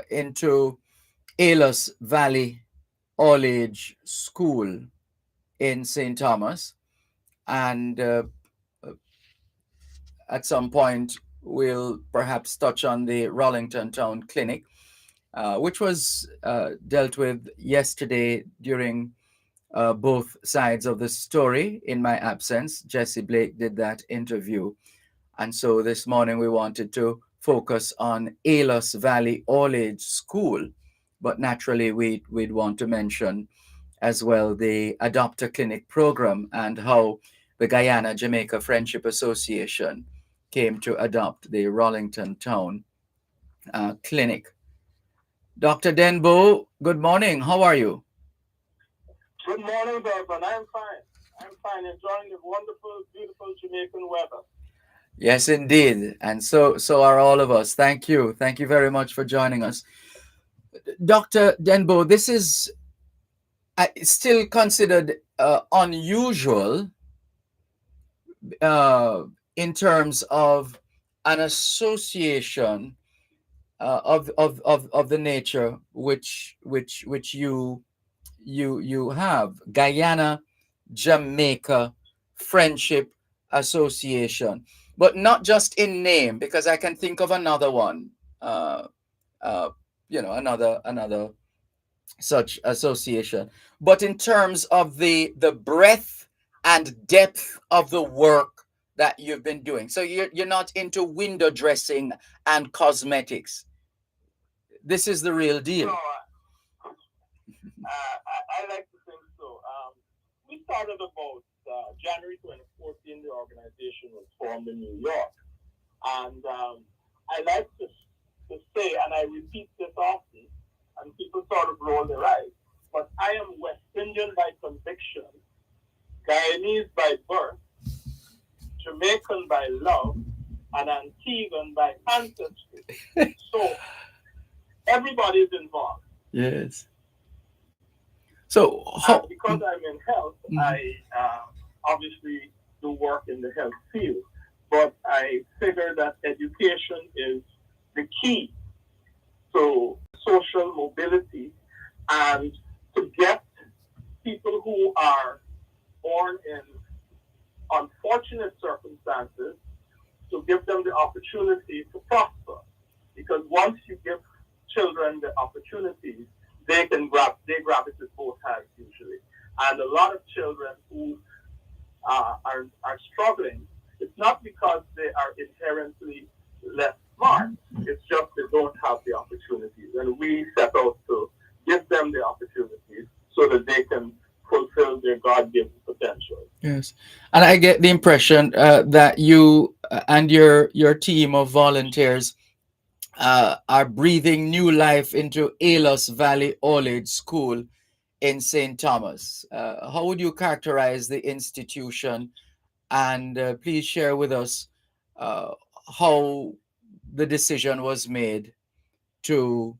into Alos Valley All Age School in St. Thomas, and at some point, we'll perhaps touch on the Rollington Town Clinic, which was dealt with yesterday during both sides of the story in my absence. Jesse Blake did that interview. And so this morning we wanted to focus on Alos Valley All Age School. But naturally, we'd want to mention as well the Adopter Clinic program and how the Guyana Jamaica Friendship Association came to adopt the Rollington Town Clinic. Dr. Denbo, good morning. How are you? Good morning, Dervan. I'm fine. I'm fine, enjoying the wonderful, beautiful Jamaican weather. Yes, indeed. And so are all of us. Thank you. Thank you very much for joining us. Dr. Denbo, this is still considered unusual in terms of an association of the nature which you have, Guyana Jamaica Friendship Association, but not just in name, because I can think of another one, another such association, but in terms of the breadth and depth of the work that you've been doing. So you're not into window dressing and cosmetics. This is the real deal. No, I like to think so. We started about January 2014. The organization was formed in New York. And I like to say, and I repeat this often, and people sort of roll their eyes, but I am West Indian by conviction, Guyanese by birth, Jamaican by love, and Antiguan by ancestry. So everybody is involved. Yes. So because I'm in health, I obviously do work in the health field, but I figure that education is the key to social mobility and to get people who are born in unfortunate circumstances, to give them the opportunity to prosper. Because once you give children the opportunities, they grab it with both hands usually. And a lot of children who are struggling, it's not because they are inherently less smart, it's just they don't have the opportunities. And we set out to give them the opportunities so that they can fulfill their God-given potential. Yes, and I get the impression that you and your team of volunteers are breathing new life into Alos Valley All Age School in St. Thomas. How would you characterize the institution? And please share with us how the decision was made to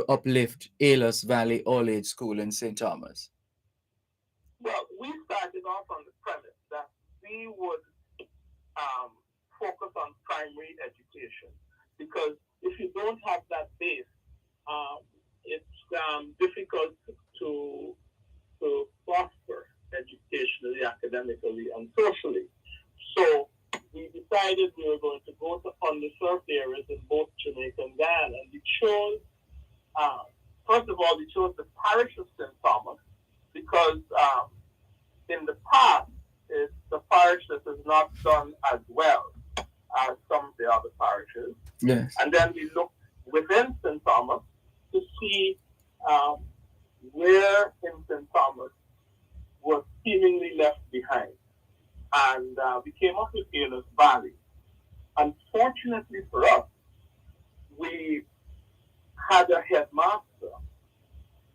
uplift Alos Valley All Age School in St. Thomas. Well, we started off on the premise that we would focus on primary education, because if you don't have that base, it's difficult to prosper educationally, academically, and socially. So we decided we were going to go to underserved areas in both Jamaica and Guyana, and we chose, first of all, we chose the parish of St. Thomas, because in the past, it's the parish that has not done as well as some of the other parishes. Yes. And then we looked within St. Thomas to see where in St. Thomas was seemingly left behind. And we came up with Alos Valley. Unfortunately for us, we had a headmaster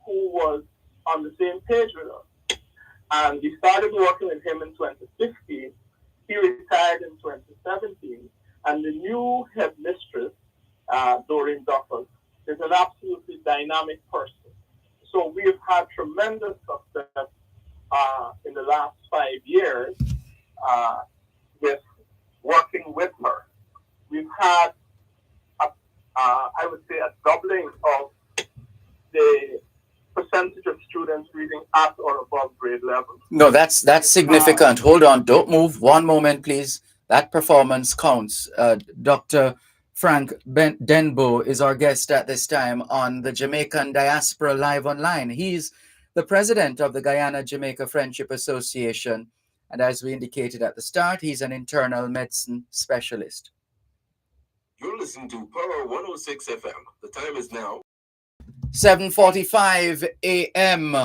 who was on the same page with us. And we started working with him in 2015. He retired in 2017. And the new headmistress, Doreen Duffus, is an absolutely dynamic person. So we have had tremendous success in the last 5 years with working with her. We've had, I would say, a doubling of the percentage of students reading at or above grade level. No, that's significant. Hold on, don't move. One moment, please. That performance counts. Dr. Frank Denbo is our guest at this time on the Jamaican Diaspora Live Online. He's the president of the Guyana Jamaica Friendship Association. And as we indicated at the start, he's an internal medicine specialist. You're listening to Power 106 FM. The time is now 7:45 a.m.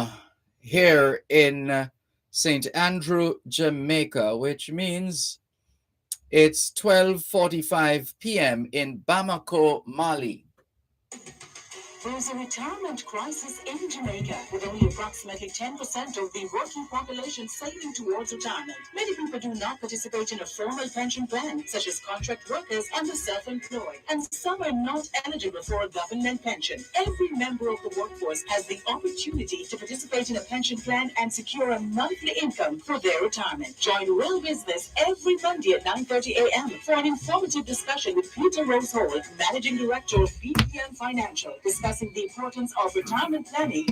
here in St. Andrew, Jamaica, which means it's 12:45 p.m. in Bamako, Mali. There's a retirement crisis in Jamaica, with only approximately 10% of the working population saving towards retirement. Many people do not participate in a formal pension plan, such as contract workers and the self-employed, and some are not eligible for a government pension. Every member of the workforce has the opportunity to participate in a pension plan and secure a monthly income for their retirement. Join Real Business every Monday at 9:30 a.m. for an informative discussion with Peter Rose Hall, Managing Director of BPM Financial, discussing the importance of retirement planning.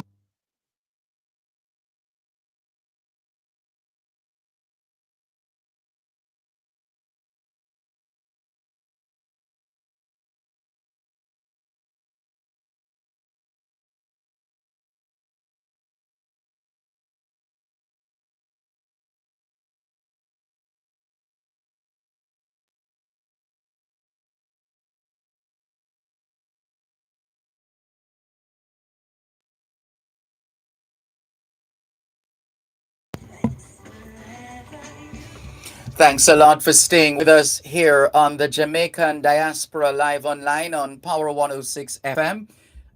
Thanks a lot for staying with us here on the Jamaican Diaspora Live Online on Power 106 FM.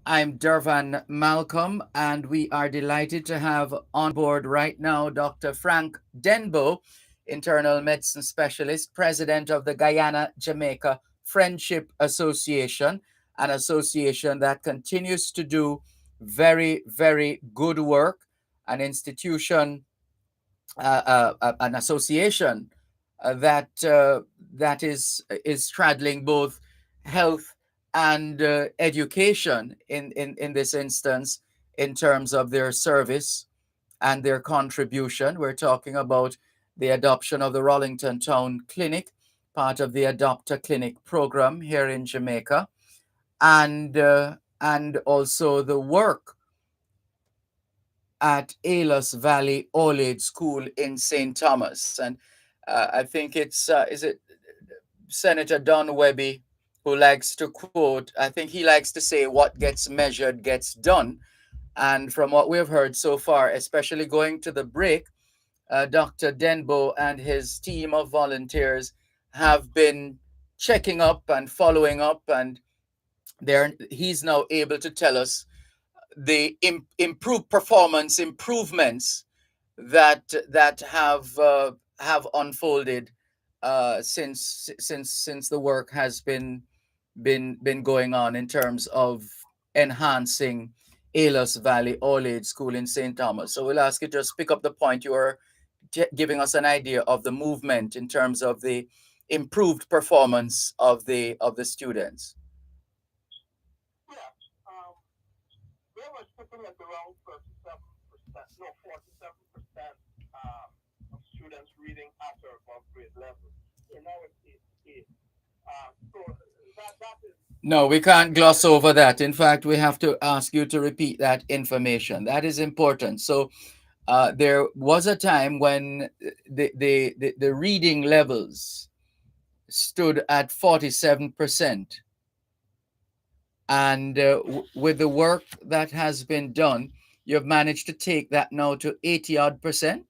I'm Dervan Malcolm, and we are delighted to have on board right now Dr. Frank Denbo, internal medicine specialist, president of the Guyana Jamaica Friendship Association, an association that continues to do very, very good work, an institution, an association that is straddling both health and education in this instance in terms of their service and their contribution. We're talking about the adoption of the Rollington Town Clinic, part of the Adopt a Clinic program here in Jamaica, and also the work at Alos Valley All-Age School in St. Thomas. And I think it's, is it Senator Don Webby who likes to quote, I think he likes to say, what gets measured gets done. And from what we've heard so far, especially going to the break, Dr. Denbo and his team of volunteers have been checking up and following up, and he's now able to tell us the improved performance improvements that have unfolded since the work has been going on in terms of enhancing Alos Valley All Age School in St. Thomas. So we'll ask you to just pick up the point. You are giving us an idea of the movement in terms of the improved performance of the students. Yeah, they were sitting at around 37%, no, 47% of students reading at or above grade level. So now it's 88. So that is. No, we can't gloss over that. In fact, we have to ask you to repeat that information. That is important. So there was a time when the reading levels stood at 47%. And with the work that has been done, you've managed to take that now to 80 odd percent.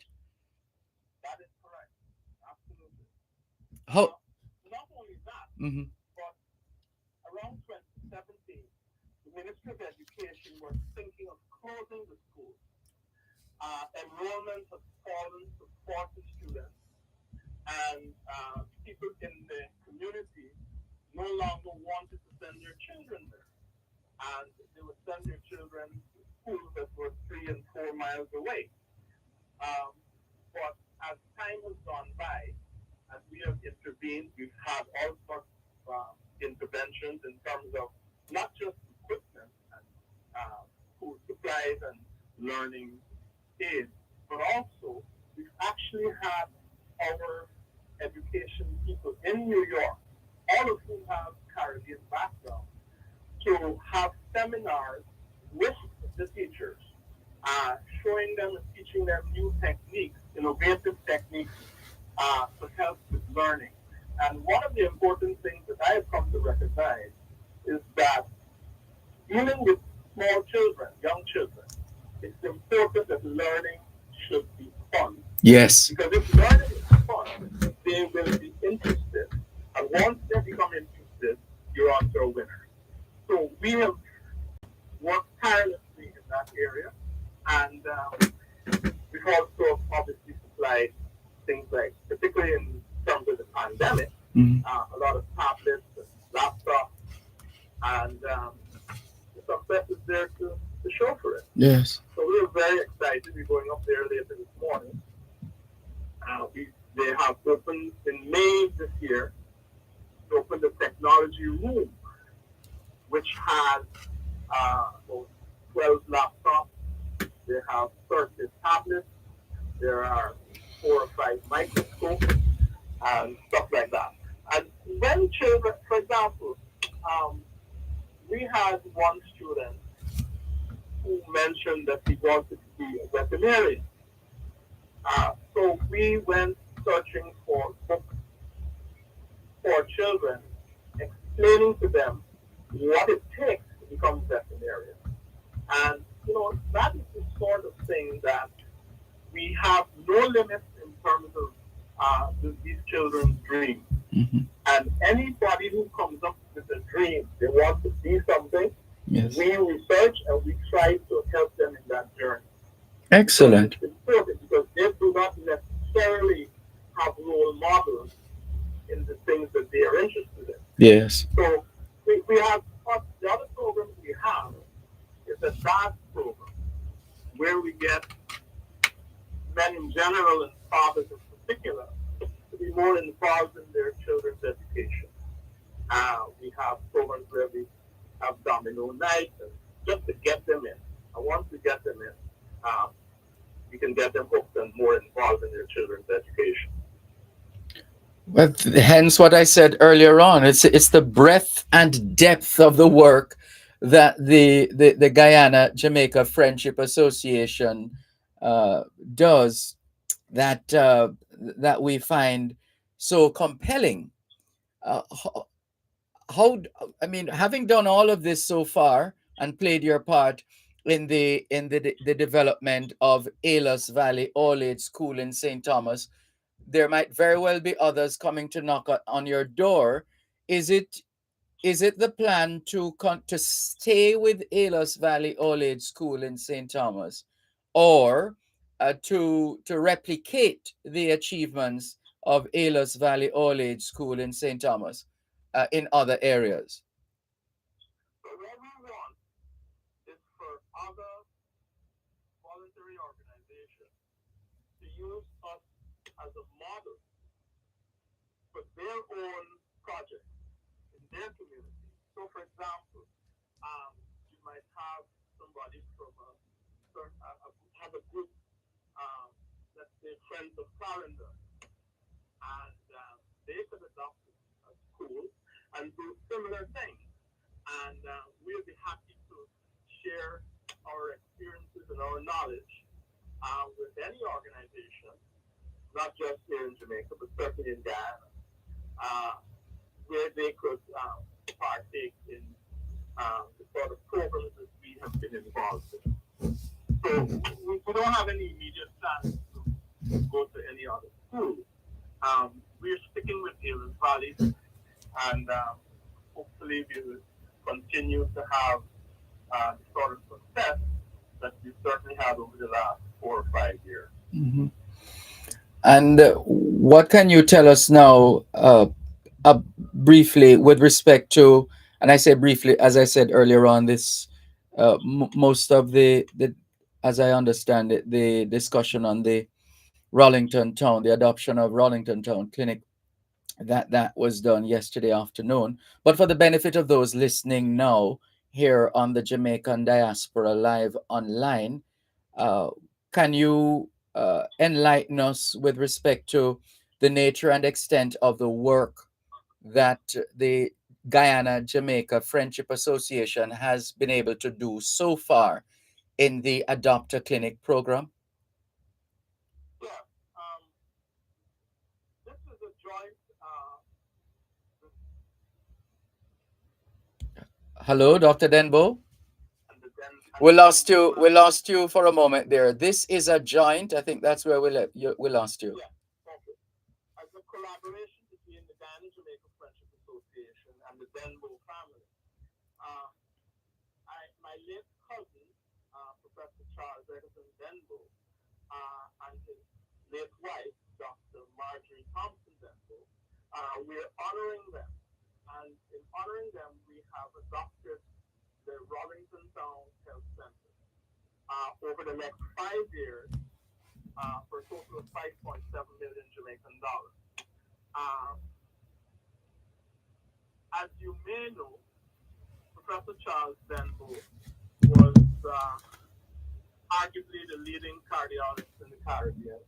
That is correct. Absolutely. How? Not only that, Mm-hmm. but around 2017, the Ministry of Education was thinking of closing the schools. Enrollment has fallen to 40 students, and people in the community no longer wanted to send their children there. And they would send their children to schools that were 3 and 4 miles away. But as time has gone by, as we have intervened, we've had all sorts of interventions in terms of not just equipment and school supplies and learning aids, but also we've actually had our education people in New York, all of whom have Caribbean background, to have seminars with the teachers, showing them and teaching them new techniques, innovative techniques to help with learning. And one of the important things that I have come to recognize is that dealing with small children, young children, it's important that learning should be fun. Yes. Because if learning is fun, they will be interested. And once they become interested, you're on to a winner. So we have worked tirelessly in that area. And we've also obviously supplied things like, particularly in terms of the pandemic, a lot of tablets and laptops, and the success is there to show for it. Yes. So we were very excited. We're going up there later this morning. They have opened in May this year, they opened the technology room, which has about 12 laptops. They have 30 tablets. There are 4 or 5 microscopes and stuff like that. And when children, for example, we had one student who mentioned that he wanted to be a veterinarian. So we went searching for books for children, explaining to them what it takes to become a veterinarian. And, that is the sort of thing that we have no limits in terms of these children's dreams. Mm-hmm. And anybody who comes up with a dream, they want to be something, Yes. we research and we try to help them in that journey. Excellent. It's important because they do not necessarily have role models in the things that they are interested in. Yes. So we have the other program we have is a dance program where we get men in general and fathers in particular to be more involved in their children's education. We have programs where we have domino nights and just to get them in. And once we get them in, we can get them hooked and more involved in their children's education. Well, hence what I said earlier on. It's the breadth and depth of the work that the Guyana Jamaica Friendship Association does that we find so compelling. Uh, how, how I mean, having done all of this so far and played your part in the development of Alos Valley All Age School in St. Thomas, there might very well be others coming to knock on your door. Is it the plan to stay with Alos Valley All Age School in St. Thomas, or to replicate the achievements of Alos Valley All Age School in St. Thomas in other areas? So what we want is for other voluntary organizations to use us as a model for their own projects in their community. So, for example, you might have somebody from have a group, um, let's say Friends of Clarendon, and they could adopt a school and do similar things. And we'll be happy to share our experiences and our knowledge with any organization, not just here in Jamaica, but certainly in Guyana, where they could partake in the sort of programs that we have been involved in. So we don't have any immediate plans to go to any other school. We're sticking with Alos Valley, and hopefully we will continue to have the sort of success that we've certainly had over the last 4 or 5 years. Mm-hmm. And what can you tell us now, briefly, with respect to, and I say briefly, as I said earlier on, this most of the as I understand it, the discussion on the Rollington Town, the adoption of Rollington Town Clinic, that was done yesterday afternoon. But for the benefit of those listening now here on the Jamaican Diaspora Live online, uh, can you enlighten us with respect to the nature and extent of the work that the Guyana Jamaica Friendship Association has been able to do so far in the Adopter Clinic program? Yeah, this is a joint. Hello, Dr. Denbo. And the Den and We the lost Denbo you. We family. lost you for a moment there. This is a joint. I think that's where we lost you. Yeah, okay. As a collaboration between the Guyana Jamaica Friendship Association and the Denbo family. Uh, my late cousin, Professor Charles Edison Denbo, and his late wife, Dr. Marjorie Thompson Denbo, we're honoring them. And in honoring them, we have adopted the Rollington Town Health Center over the next 5 years for a total of 5.7 million Jamaican dollars. As you may know, Professor Charles Denbo was arguably the leading cardiologist in the Caribbean,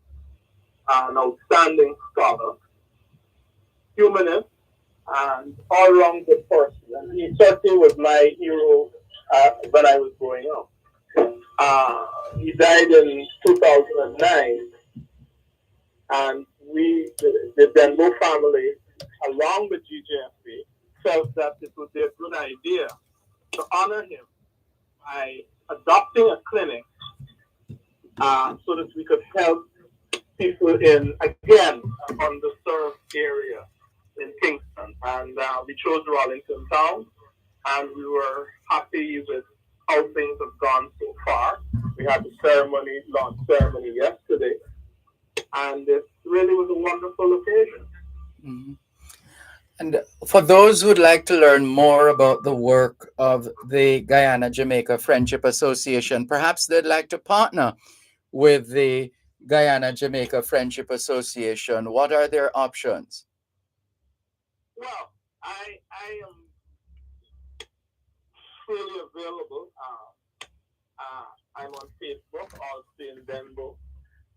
an outstanding scholar, humanist, and all-round good person. And he certainly was my hero when I was growing up. He died in 2009, and we, the Denbo family, along with GJFA, felt that it would be a good idea to honor him by adopting a clinic so that we could help people in, again, an underserved area in Kingston. And we chose Rollington Town, and we were happy with how things have gone so far. We had the launch ceremony yesterday, and it really was a wonderful occasion. Mm-hmm. And for those who'd like to learn more about the work of the Guyana Jamaica Friendship Association, perhaps they'd like to partner with the Guyana Jamaica Friendship Association. What are their options? Well, I am freely available. I'm on Facebook, Austin Denbo.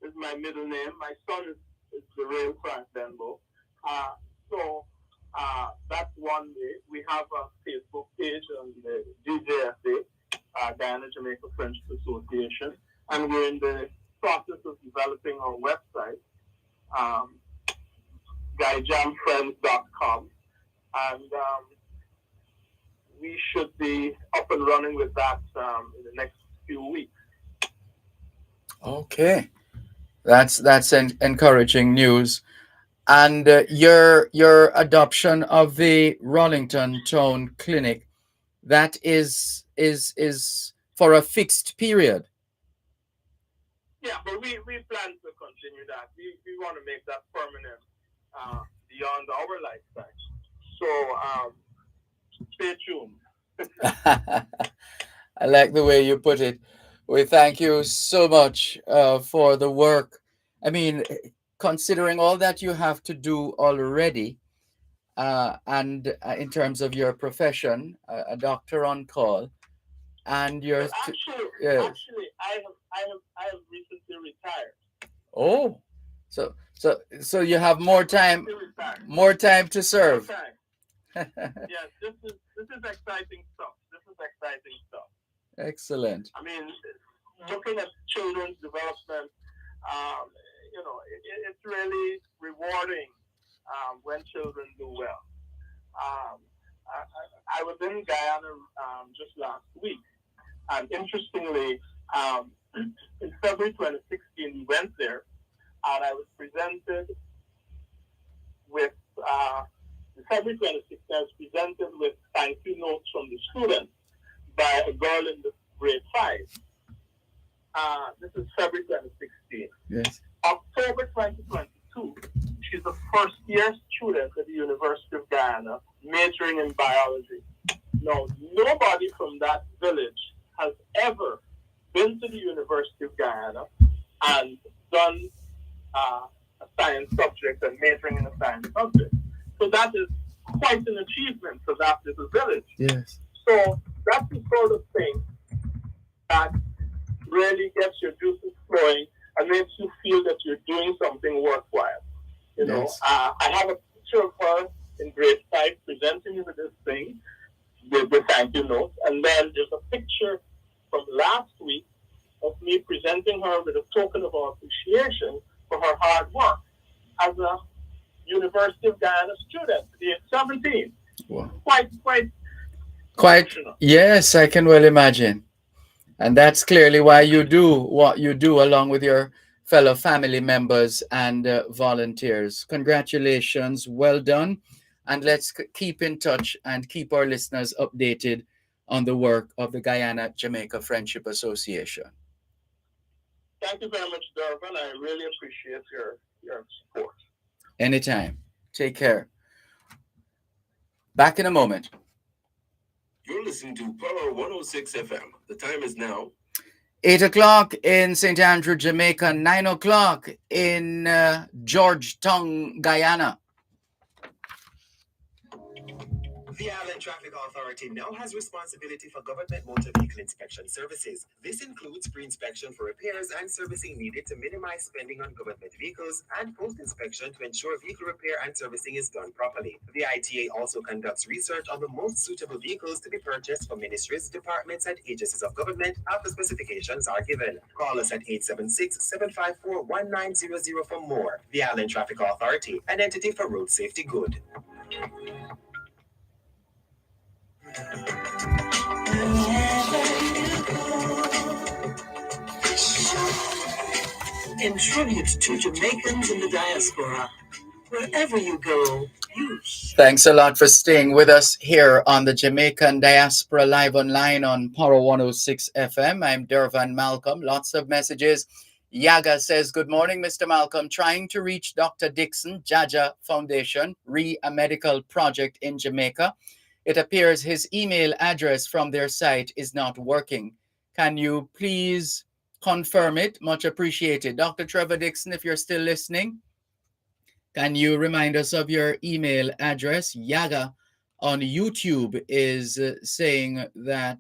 This is my middle name. My son is the real Frank Denbo. So that's one way. We have a Facebook page on the GJFA, Guyana Jamaica Friendship Association, and we're in the process of developing our website, guyjamfriends.com, and we should be up and running with that in the next few weeks. Okay, that's encouraging news. And your adoption of the Rollington Town Clinic, that is for a fixed period. Yeah, but we plan to continue that. We want to make that permanent beyond our lifetime. So stay tuned. I like the way you put it. We thank you so much for the work. I mean, considering all that you have to do already, and in terms of your profession, a doctor on call, and your But yes. actually, I have recently retired. Oh, so you have more time, to serve. More time. Yes, this is exciting stuff. This is exciting stuff. Excellent. I mean, looking at children's development, it's really rewarding when children do well. I was in Guyana just last week, and interestingly, in February 2016, we went there, and I was presented with, in February 2016, I was presented with thank you notes from the students by a girl in the grade 5. This is February 2016. Yes. October 2022, she's a first-year student at the University of Guyana, majoring in biology. Now, nobody from that village has ever been to the University of Guyana and done a science subject and majoring in a science subject. So that is quite an achievement for that little village. Yes. So that's the sort of thing that really gets your juices flowing and makes you feel that you're doing something worthwhile. You know, Yes. I have a picture of her in grade 5 presenting me with this thing, the thank you note. And then there's a picture from last week of me presenting her with a token of appreciation for her hard work as a University of Guyana student, age 17. Wow. Quite. Yes, I can well imagine. And that's clearly why you do what you do along with your fellow family members and volunteers. Congratulations, well done. And let's keep in touch and keep our listeners updated on the work of the Guyana Jamaica Friendship Association. Thank you very much, Dervan. I really appreciate your support. Anytime. Take care. Back in a moment. You're listening to Power 106 FM. The time is now 8 o'clock in St. Andrew, Jamaica, 9 o'clock in Georgetown, Guyana. The Island Traffic Authority now has responsibility for government motor vehicle inspection services. This includes pre-inspection for repairs and servicing needed to minimize spending on government vehicles and post-inspection to ensure vehicle repair and servicing is done properly. The ITA also conducts research on the most suitable vehicles to be purchased for ministries, departments, and agencies of government after specifications are given. Call us at 876-754-1900 for more. The Island Traffic Authority, an entity for road safety good. In tribute to Jamaicans in the diaspora, wherever you go, Thanks a lot for staying with us here on the Jamaican Diaspora Live Online on Power 106 FM. I'm Dervan Malcolm. Lots of messages. Yaga says, good morning, Mr. Malcolm. Trying to reach Dr. Dixon, Jaja Foundation, a medical project in Jamaica. It appears his email address from their site is not working. Can you please confirm it? Much appreciated. Dr. Trevor Dixon, if you're still listening, can you remind us of your email address? Yaga on YouTube is saying that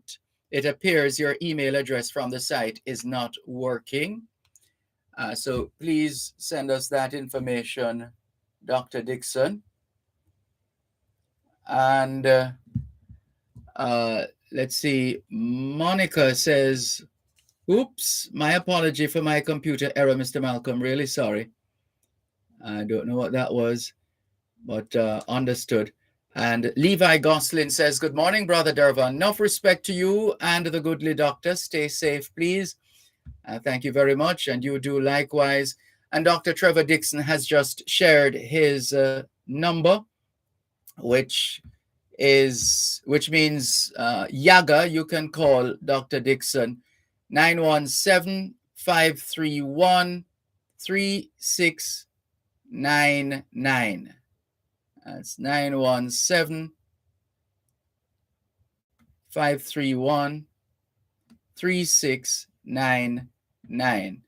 it appears your email address from the site is not working. So please send us that information, Dr. Dixon. And let's see. Monica says, oops, my apology for my computer error, Mr. Malcolm. Really sorry. I don't know what that was, but understood. And Levi Goslin says, good morning, Brother Dervan. Enough respect to you and the goodly doctor. Stay safe, please. Thank you very much. And you do likewise. And Dr. Trevor Dixon has just shared his number, which means Yaga, you can call Dr. Dixon 917-531-3699. That's 917-531-3699.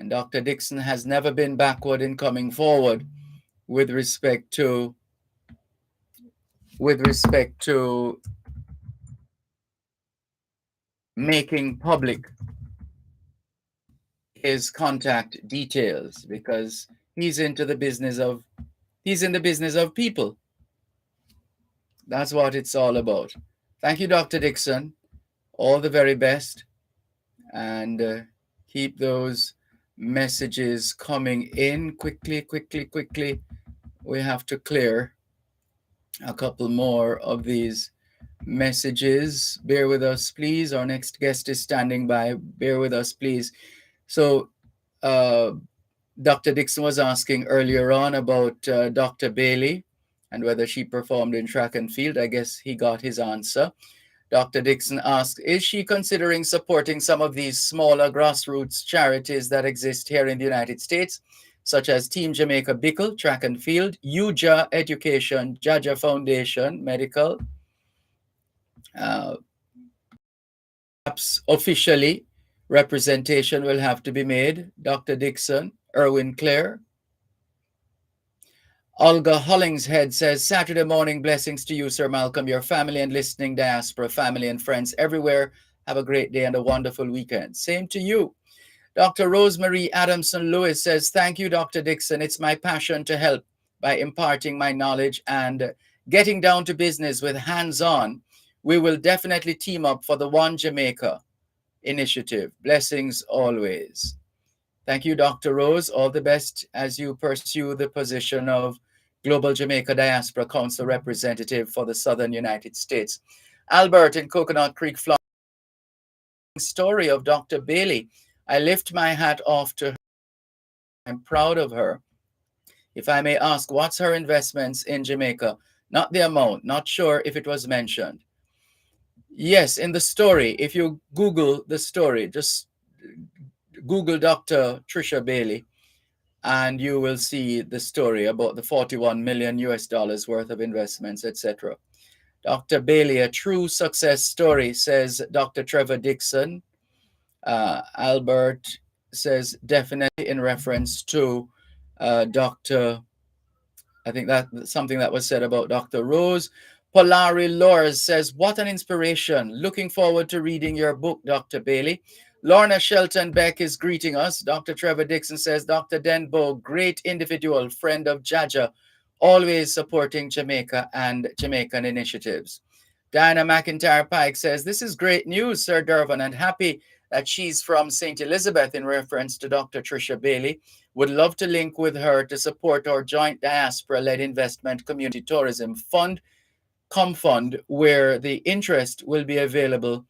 And Dr. Dixon has never been backward in coming forward with respect to making public his contact details, because he's in the business of people. That's what it's all about. Thank you, Dr. Dixon. All the very best, and keep those messages coming in quickly. We have to clear a couple more of these messages. Bear with us, please. Our next guest is standing by. Bear with us, please. So Dr. Dixon was asking earlier on about Dr. Bailey and whether she performed in track and field. I guess he got his answer. Dr. Dixon asked, is she considering supporting some of these smaller grassroots charities that exist here in the United States, such as Team Jamaica Bickle, Track and Field, UJA Education, Jaja Foundation, Medical? Perhaps officially, representation will have to be made. Dr. Dixon, Erwin Clare. Olga Hollingshead says, Saturday morning blessings to you, Sir Malcolm, your family and listening diaspora, family and friends everywhere. Have a great day and a wonderful weekend. Same to you. Dr. Rosemary Adamson Lewis says, thank you, Dr. Dixon. It's my passion to help by imparting my knowledge and getting down to business with hands on, we will definitely team up for the One Jamaica initiative. Blessings always. Thank you, Dr. Rose. All the best as you pursue the position of Global Jamaica Diaspora Council representative for the Southern United States. Albert in Coconut Creek, Florida. Story of Dr. Bailey. I lift my hat off to her. I'm proud of her. If I may ask, what's her investments in Jamaica? Not the amount, not sure if it was mentioned. Yes, in the story, if you Google the story, just Google Dr. Trisha Bailey, and you will see the story about the 41 million US dollars worth of investments, etc. Dr. Bailey, a true success story, says Dr. Trevor Dixon. Albert says definitely in reference to Dr. I think that's something that was said about Dr. Rose. Polari Lors says, what an inspiration. Looking forward to reading your book, Dr. Bailey. Lorna Shelton Beck is greeting us. Dr. Trevor Dixon says, Dr. Denbo, great individual, friend of Jaja, always supporting Jamaica and Jamaican initiatives. Diana McIntyre Pike says, this is great news, Sir Dervan, and happy that she's from St. Elizabeth in reference to Dr. Trisha Bailey. Would love to link with her to support our joint diaspora-led investment community tourism fund, ComFund, where the interest will be available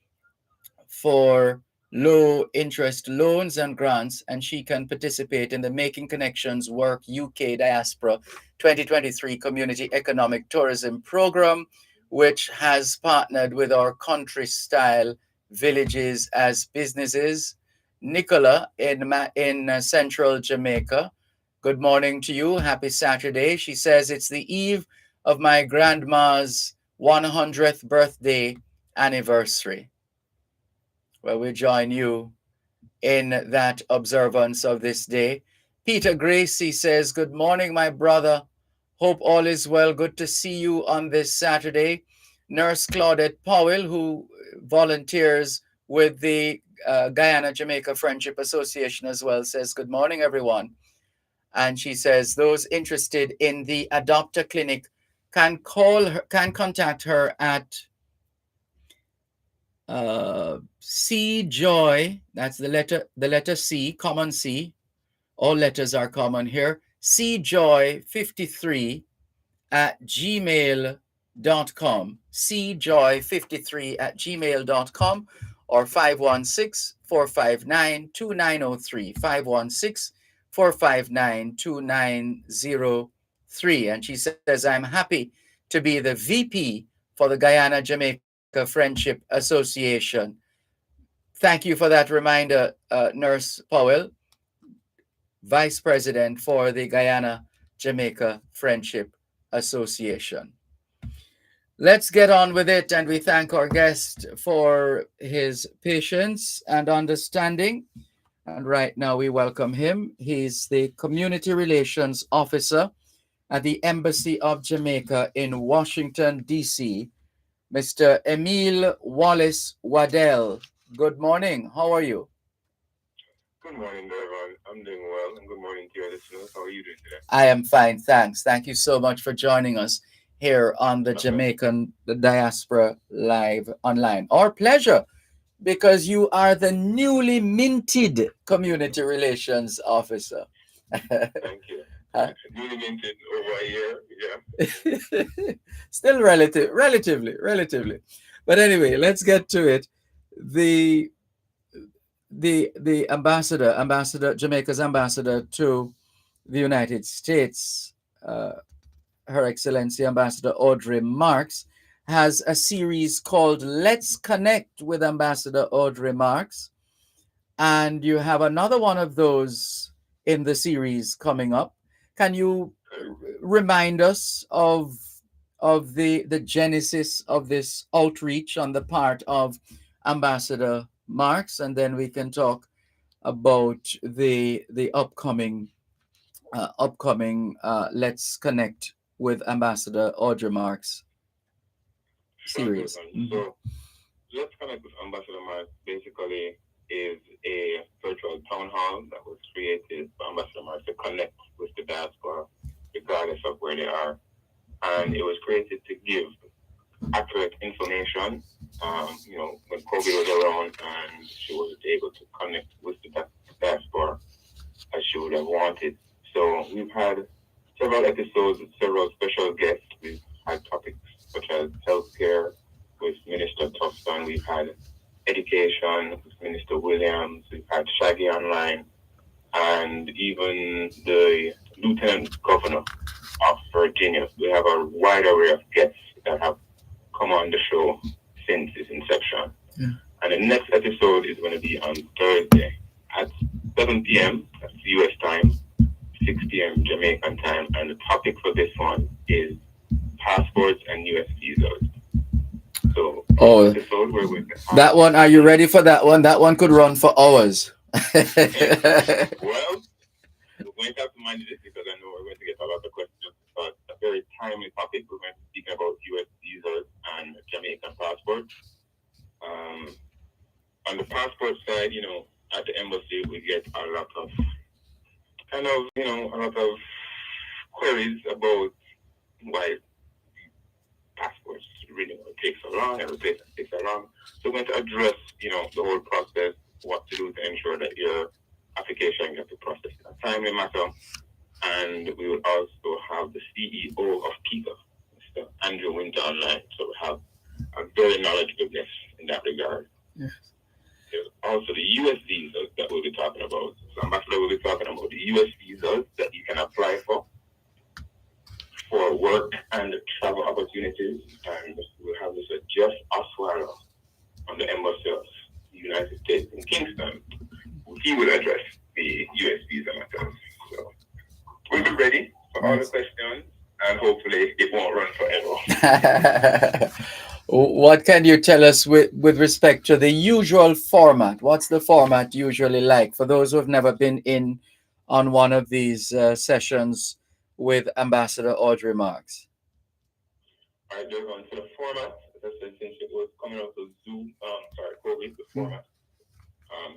for low interest loans and grants, and she can participate in the Making Connections Work UK Diaspora 2023 Community Economic Tourism Program, which has partnered with our country style villages as businesses. Nicola in central Jamaica. Good morning to you. Happy Saturday. She says it's the eve of my grandma's 100th birthday anniversary. Well, we join you in that observance of this day. Peter Gracie says, good morning, my brother. Hope all is well. Good to see you on this Saturday. Nurse Claudette Powell, who volunteers with the Guyana Jamaica Friendship Association as well, says, good morning, everyone. And she says, those interested in the Adopter Clinic can contact her at C Joy, that's the letter C, common C. All letters are common here. cjoy53 at gmail.com. cjoy53 at gmail.com or 516-459-2903. 516-459-2903. And she says, I'm happy to be the VP for the Guyana Jamaica Friendship Association. Thank you for that reminder, Nurse Powell, Vice President for the Guyana Jamaica Friendship Association. Let's get on with it, and we thank our guest for his patience and understanding. And right now we welcome him. He's the Community Relations Officer at the Embassy of Jamaica in Washington, D.C., Mr. Emile Wallace Waddell. Good morning. How are you? Good morning, Dervan. I'm doing well, and good morning to your listeners. How are you doing today? I am fine, thanks. Thank you so much for joining us here on the Jamaican Diaspora Live Online. Our pleasure, because you are the newly minted Community Relations Officer. Thank you. Newly minted over a year, yeah. Still relatively. But anyway, let's get to it. The ambassador, Jamaica's ambassador to the United States, Her Excellency Ambassador Audrey Marks, has a series called Let's Connect with Ambassador Audrey Marks. And you have another one of those in the series coming up. Can you remind us of the genesis of this outreach on the part of Ambassador Marks, and then we can talk about the upcoming Let's Connect with Ambassador Audrey Marks series. So, Let's Connect with Ambassador Marks basically is a virtual town hall that was created for Ambassador Marks to connect with the diaspora, regardless of where they are and it was created to give accurate information. When COVID was around, and she wasn't able to connect with the diaspora as she would have wanted. So we've had several episodes with several special guests. We've had topics such as healthcare with Minister Tufton. We've had education with Minister Williams. We've had Shaggy Online, and even the Lieutenant Governor of Virginia. We have a wide array of guests that have come on the show since its inception. Yeah. And the next episode is going to be on Thursday at 7 p.m. That's US time, 6 p.m. Jamaican time. And the topic for this one is passports and US visas. So, episode where we that one, are you ready for that one? That one could run for hours. Well, we're going to have to manage this because I know we're going to get a lot of questions. But a very timely topic. We're going to be speaking about US visas and Jamaican passports. On the passport side, at the embassy, we get a lot of queries about why passports really take so long, every place takes so long. So we're going to address, the whole process, what to do to ensure that your application gets processed in a timely matter. And we will also have the CEO of PICA, Mr. Andrew Winter, online. So we have a very knowledgeable guest in that regard. Yes. There's also the US visas that we'll be talking about. So Ambassador will be talking about the US visas that you can apply for work and travel opportunities. And we'll have Mr. Jeff Osweiler on the Embassy of the United States in Kingston. He will address the US visa matters. So we'll be ready for all the questions, and hopefully it won't run forever. What can you tell us with respect to the usual format? What's the format usually like for those who have never been in on one of these sessions with Ambassador Audrey Marks? All right, Dervan, for the format, as I said, since it was coming out of Zoom, COVID, the format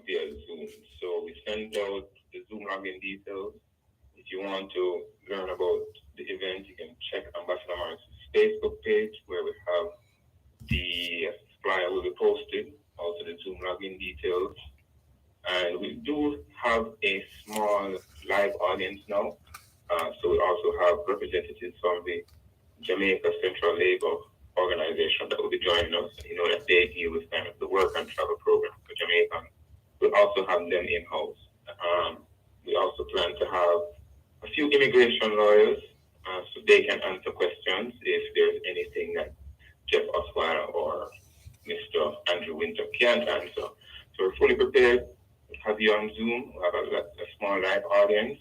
via Zoom. So we send out the Zoom login details. If you want to learn about the event, you can check Ambassador Marks' Facebook page where we have the flyer will be posted, also the Zoom login details. And we do have a small live audience now. So we also have representatives from the Jamaica Central Labor Organization that will be joining us. That they deal with kind of the work and travel program for Jamaica. We'll also have them in-house. We also plan to have a few immigration lawyers so they can answer questions if there's anything that Jeff Osweiler or Mr. Andrew Winter can't answer. So we're fully prepared. We'll have you on Zoom. We'll have a small live audience,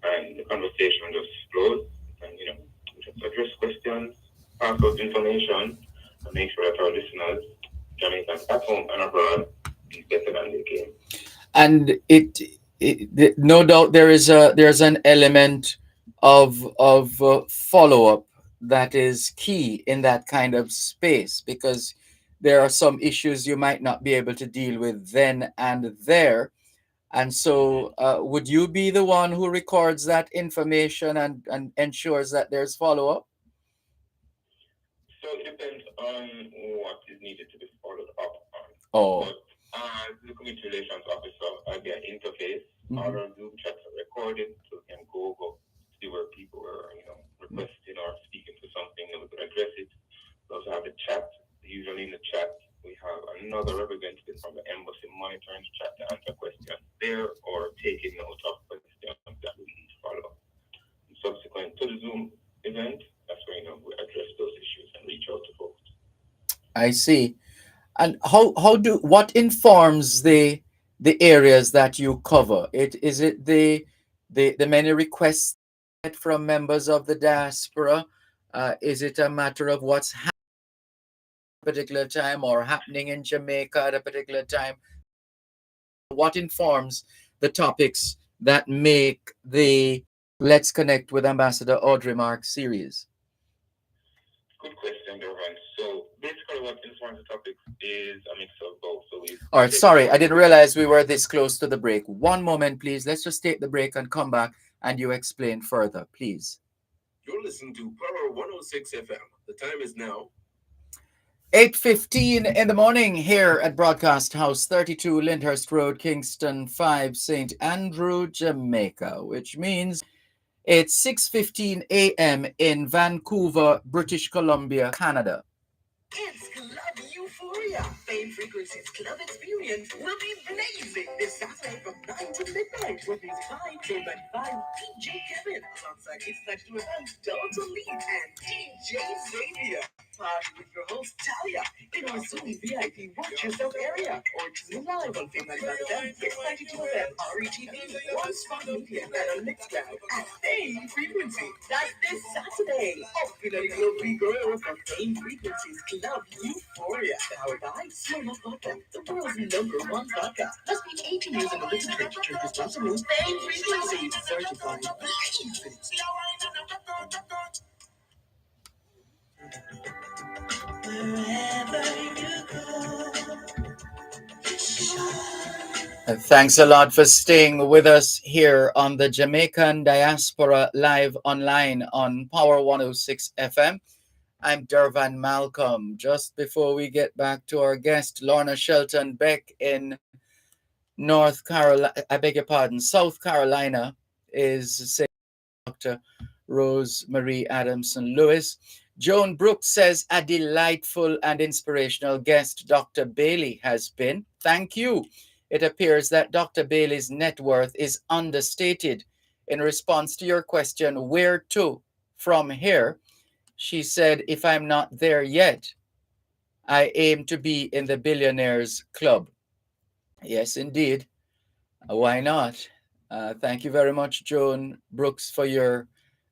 and the conversation just flows. And we just address questions, pass out information, and make sure that our listeners, Jamaicans at home and abroad, is better than they came. And it no doubt there's an element of follow-up that is key in that kind of space, because there are some issues you might not be able to deal with then and there. And so would you be the one who records that information and ensures that there's follow-up? So it depends on what is needed to be followed up on. Oh. But as the community relations officer, I'll be an interface. All our Zoom chats are recorded, so we can go over, see where people are, requesting or speaking to something, and we can address it. We also have the chat. Usually in the chat, we have another representative from the embassy monitoring the chat to answer questions there or taking note of questions that we need to follow. And subsequent to the Zoom event, that's where we address those issues and reach out to folks. I see. And what informs the areas that you cover? Is it the many requests from members of the diaspora? Is it a matter of what's happening at a particular time or happening in Jamaica at a particular time? What informs the topics that make the Let's Connect with Ambassador Audrey Marks series? Good question, Dervan. So basically what informs the topics is a mix of both. So all right, sorry, I didn't realize we were this close to the break. One moment, please. Let's just take the break and come back and you explain further, please. You're listening to Power 106 FM. The time is now 8:15 in the morning here at Broadcast House 32 Lyndhurst Road, Kingston 5, St. Andrew, Jamaica, which means it's 6:15 a.m. in Vancouver, British Columbia, Canada. It's Club Euphoria. Fame Frequencies Club Experience will be blazing this Saturday from 9 to midnight with music by J95, DJ Kevin, alongside It's Night to Event, Delta Lee, and DJ Xavier. Party with your host, Talia, in our Zoom VIP Watch Yourself area, or tune in live on Fame 95 FM, It's 92 FM, RETV, One Spot Media, and on Mixcloud at Fame Frequency. That's this Saturday. Oh, you know, you'll be girl for Fame Frequencies Club Euphoria. Powered by Smirnoff Vodka, the world's #1 vodka. Must be 18 years and older to drink. Drink responsibly. Fame Frequencies, certified blazing. Wherever you go. Thanks a lot for staying with us here on the Jamaican Diaspora live online on Power 106 FM. I'm Dervan Malcolm. Just before we get back to our guest, Lorna Shelton Beck in North Carolina, I beg your pardon, South Carolina, is saying Dr. Rose Marie Adamson Lewis. Joan Brooks says a delightful and inspirational guest Dr. Bailey has been. Thank you. It appears that Dr. Bailey's net worth is understated. In response to your question, where to from here? She said, if I'm not there yet, I aim to be in the Billionaires Club. Yes, indeed. Why not? Thank you very much, Joan Brooks, for your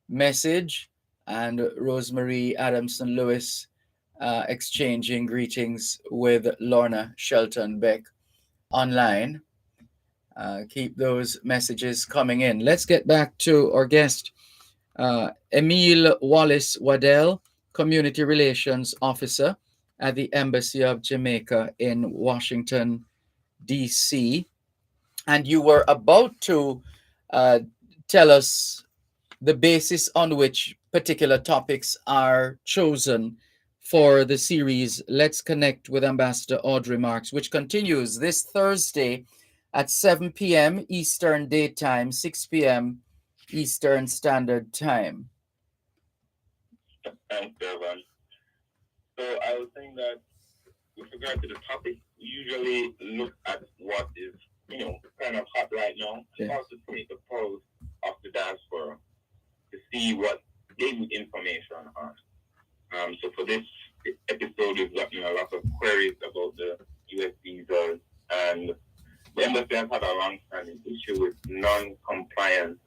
message, and Rosemary Adamson Lewis exchanging greetings with Lorna Shelton Beck online. Keep those messages coming in. Let's get back to our guest, Emile Wallace Waddell, Community Relations Officer at the Embassy of Jamaica in Washington, D.C. And you were about to uh, tell us the basis on which particular topics are chosen for the series Let's Connect with Ambassador Audrey Marks, which continues this Thursday at 7 p.m. Eastern Daytime, 6 p.m. Eastern Standard Time. Thanks, Dervan. So I was saying that with regard to the topic, we usually look at what is, kind of hot right now, and also take a pulse of the diaspora to see what they need information on. So for this episode, we've gotten a lot of queries about the U.S. visas, and the embassy has had a long-standing issue with non-compliant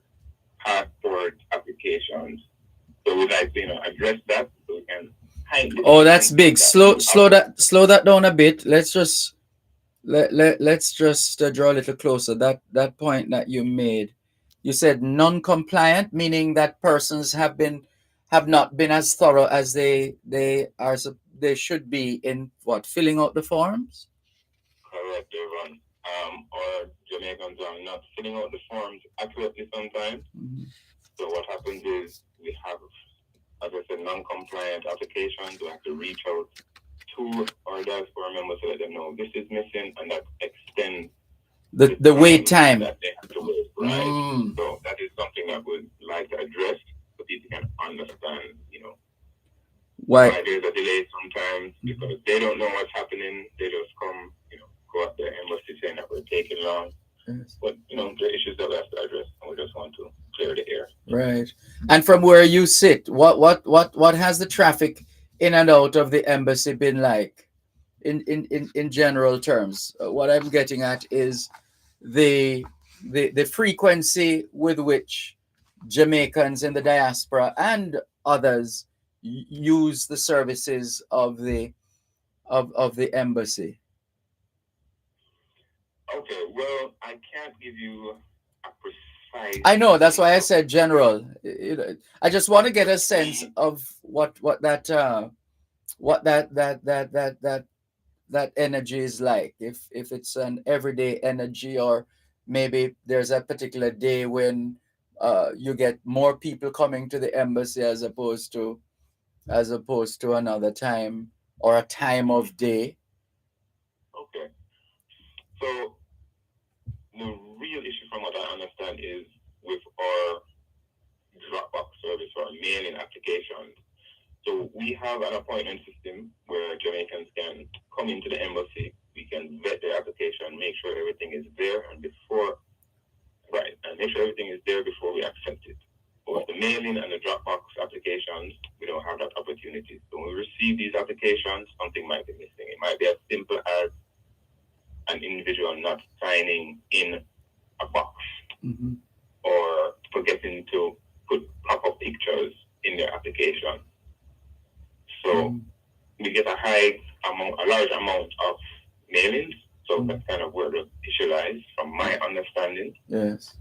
passport applications. So we'd like to, address that so we can. Oh, that's big. Slow that down a bit. Let's just draw a little closer. That point that you made. You said non-compliant, meaning that persons have not been as thorough as they should be in filling out the forms. Correct, Dervan. Or Jamaicans are not filling out the forms accurately sometimes. Mm-hmm. So what happens is we have, as I said, non-compliant applications. We have to reach out to our diaspora members to let them know this is missing, and that extends the wait time that they have to wait. Right. So that is something that we'd like to address so people can understand, why there's a delay sometimes because they don't know what's happening. They just come, go up the embassy saying that we're taking long. Yes. But the issues that we have to address, and we just want to clear the air. Right. And from where you sit, what has the traffic in and out of the embassy been like in general terms? What I'm getting at is the frequency with which Jamaicans in the diaspora and others use the services of the embassy. Okay, well, I can't give you a precise. I know, that's why I said general. I just want to get a sense of what that energy is like. If it's an everyday energy, or maybe there's a particular day when you get more people coming to the embassy as opposed to another time or a time of day. Okay. So the real issue, from what I understand, is with our Dropbox service or mailing applications. So we have an appointment system where Jamaicans can come into the embassy. We can vet their application, make sure everything is there, and make sure everything is there before we accept it. But with the mailing and the Dropbox applications, we don't have that opportunity. So when we receive these applications, something might be missing. It might be as simple as an individual not signing in a box, Mm-hmm. or forgetting to put pop-up pictures in their application. So we get a large amount of mailings. So that's kind of where the issue lies, from my understanding. Yes.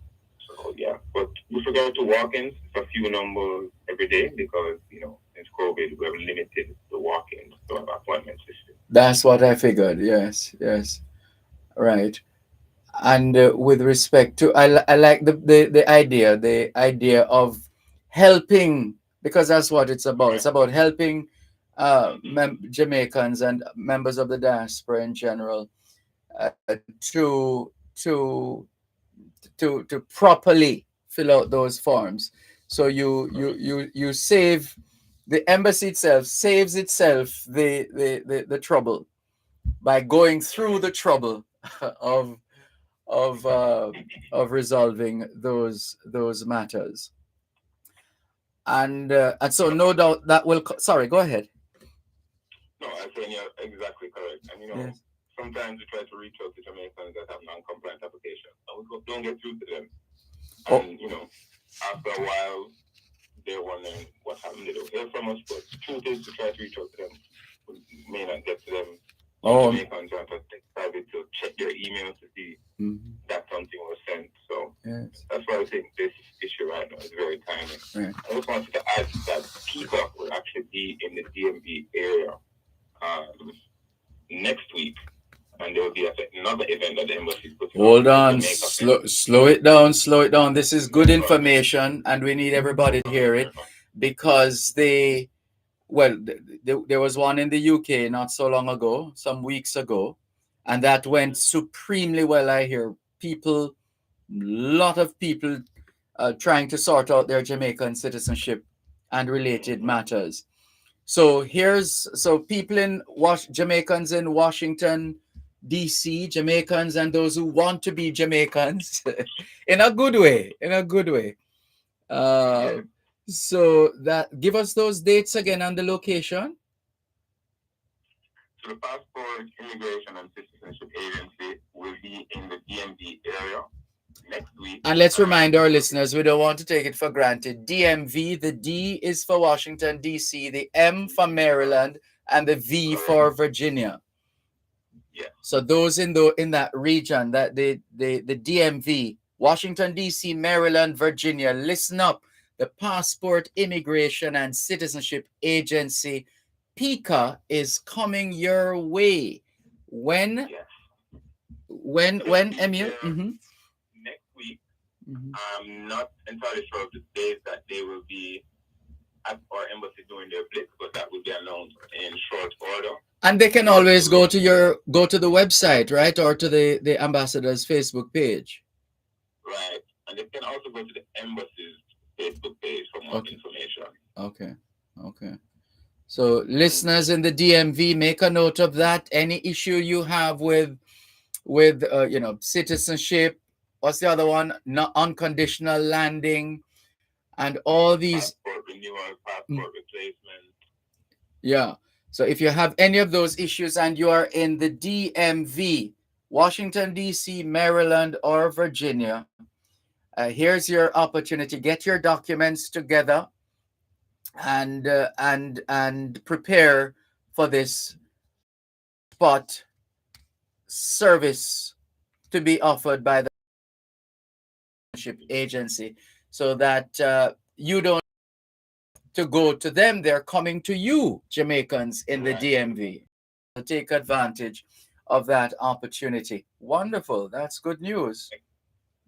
So yeah, but with regard to walk-ins, it's a few numbers every day because since COVID we have limited the walk-ins to our appointment system. That's what I figured. Yes, yes, right. And with respect to, I like the idea of helping, because that's what it's about. It's about helping Jamaicans and members of the diaspora in general to properly fill out those forms. So you save, the embassy itself saves itself the trouble by going through the trouble of of uh, of resolving those matters. And so no doubt that will sorry, go ahead. No, I think you're exactly correct. And Yes. sometimes we try to reach out to Jamaicans that have non-compliant applications, and we don't get through to them. Oh. And after a while, they're wondering what happened. They don't hear from us, but the truth is, to try to reach out to them, we may not get to them. Jamaicans have decided to check their emails to see that something was sent. So Yes. that's why I think this issue right now is very timely. Right. I just wanted to add that PICA will actually be in the DMV area next week, and there will be another event that the embassy is putting on. Hold on, slow it down. This is good information, and we need everybody to hear it, because there was one in the UK not so long ago, some weeks ago, and that went supremely well. I hear lot of people trying to sort out their Jamaican citizenship and related matters. So people Jamaicans in Washington, DC, Jamaicans and those who want to be Jamaicans, in a good way. So that, give us those dates again and the location. So the Passport, Immigration and Citizenship Agency will be in the DMV area next week. And let's remind our listeners, we don't want to take it for granted. DMV, the D is for Washington, D.C., the M for Maryland, and the V for Virginia. Yeah. So those in that region, that the DMV, Washington, D.C., Maryland, Virginia, listen up. The Passport, Immigration and Citizenship Agency, PICA, is coming your way. When? Yes. When, Emil? Mm-hmm. Next week. I'm not entirely sure of the days that they will be at our embassy doing their blitz, but that will be announced in short order. And they can always go to the website, right? Or to the ambassador's Facebook page. Right. And they can also go to the embassy's Facebook page for more information. Okay. So listeners in the DMV, make a note of that. Any issue you have with citizenship, what's the other one? Unconditional landing, and all these passport renewal, passport replacement. Yeah. So if you have any of those issues and you are in the DMV, Washington, D.C., Maryland, or Virginia, here's your opportunity. Get your documents together and prepare for this spot service to be offered by the agency, so that you don't to go to them, they're coming to you, Jamaicans in the DMV. To take advantage of that opportunity. Wonderful. That's good news.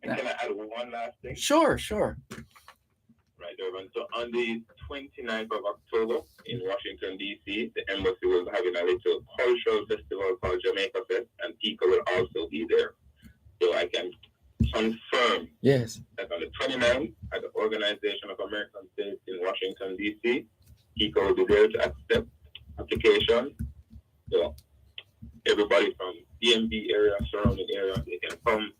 And can I add one last thing? Sure, sure. Right, Dervan. So on the 29th of October in Washington, D.C., the embassy will be having a little cultural festival called Jamaica Fest, and Pika will also be there. So I can confirm Yes. that on the 29th, at the Organization of American States in Washington, D.C., Pika will be there to accept applications. So everybody from DMV area, surrounding area, they can come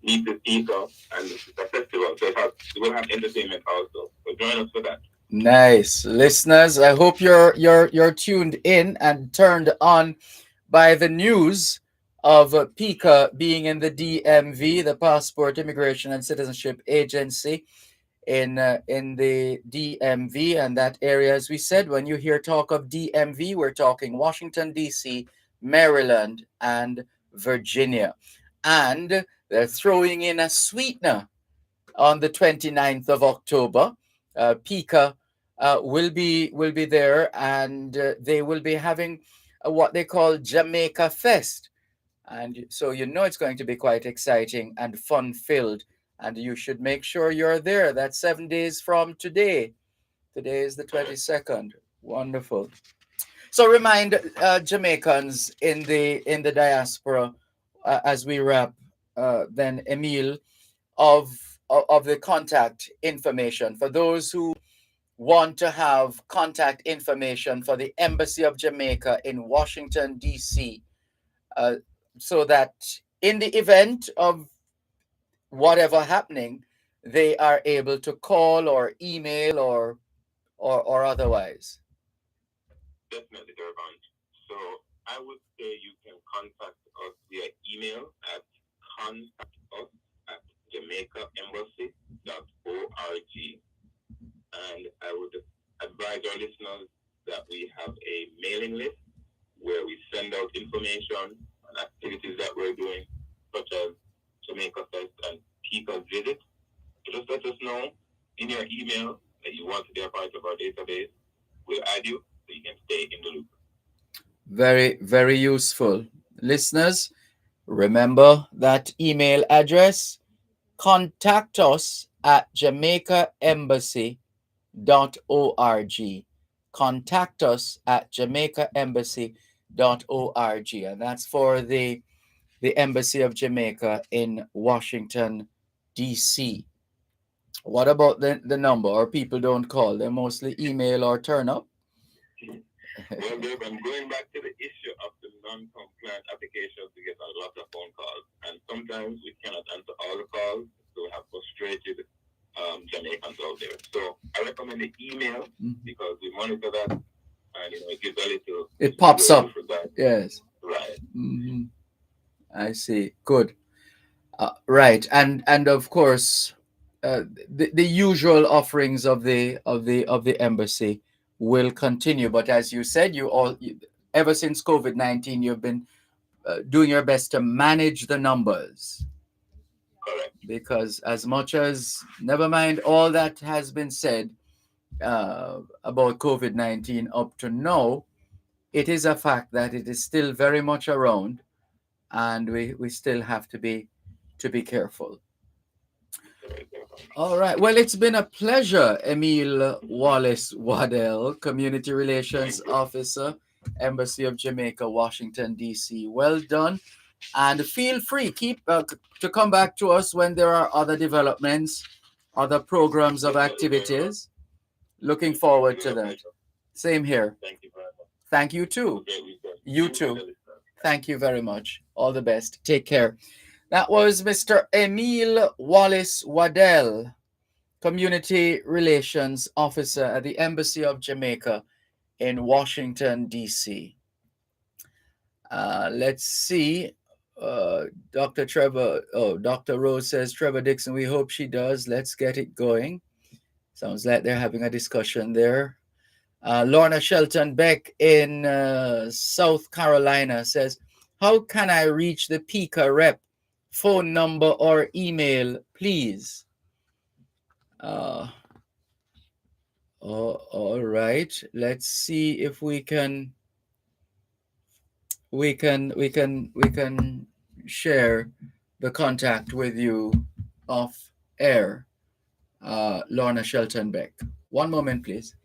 meet the people, and it's a festival. So we'll have entertainment also. So join us for that. Nice. Listeners, I hope you're tuned in and turned on by the news of PICA being in the DMV, the Passport Immigration and Citizenship Agency in the DMV and that area. As we said, when you hear talk of DMV, we're talking Washington D.C., Maryland, and Virginia. And they're throwing in a sweetener on the 29th of October. PICA will be there, and they will be having what they call Jamaica Fest. And so you know it's going to be quite exciting and fun filled. And you should make sure you're there. That's 7 days from today. Today is the 22nd. Wonderful. So remind Jamaicans in the diaspora as we wrap. Then Emil of the contact information for those who want to have contact information for the Embassy of Jamaica in Washington D.C. Uh, so that in the event of whatever happening, they are able to call or email or otherwise. Definitely, Dervan. So I would say you can contact us via email at contactus at jamaicaembassy.org. And I would advise our listeners that we have a mailing list where we send out information on activities that we're doing, such as Jamaica Fest and Pika's visit. Just let us know in your email that you want to be a part of our database. We'll add you so you can stay in the loop. Very, very useful. Listeners, remember that email address. Contact us at jamaicaembassy.org. Contact us at jamaicaembassy.org. And that's for the Embassy of Jamaica in Washington, D.C. What about the number? Or people don't call, they mostly email or turn up? Well, Dave, I'm going back to the issue of the non-compliant applications. We get a lot of phone calls, and sometimes we cannot answer all the calls, so we have frustrated Jamaicans out there. So I recommend the email because we monitor that, and it gives a little. It pops up. That. Yes. Right. Mm-hmm. I see. Good. Right, and of course, the usual offerings of the embassy will continue. But as you said, ever since COVID-19, you've been doing your best to manage the numbers. Correct. Because as much as, never mind all that has been said about COVID-19 up to now, it is a fact that it is still very much around, and we still have to be careful. All right. Well, it's been a pleasure, Emil Wallace Waddell, Community Relations Officer, Embassy of Jamaica, Washington, D.C. Well done. And feel free, keep to come back to us when there are other developments, other programs of activities. Looking forward to that. Same here. Thank you very much. Thank you too. You too. Thank you very much. All the best. Take care. That was Mr. Emil Wallace Waddell, Community Relations Officer at the Embassy of Jamaica in Washington, D.C. Let's see. Dr. Rose says, Trevor Dixon, we hope she does. Let's get it going. Sounds like they're having a discussion there. Lorna Shelton Beck in South Carolina says, how can I reach the PICA rep? Phone number or email, please. All right. Let's see if we can share the contact with you off air, Lorna Shelton Beck. One moment, please.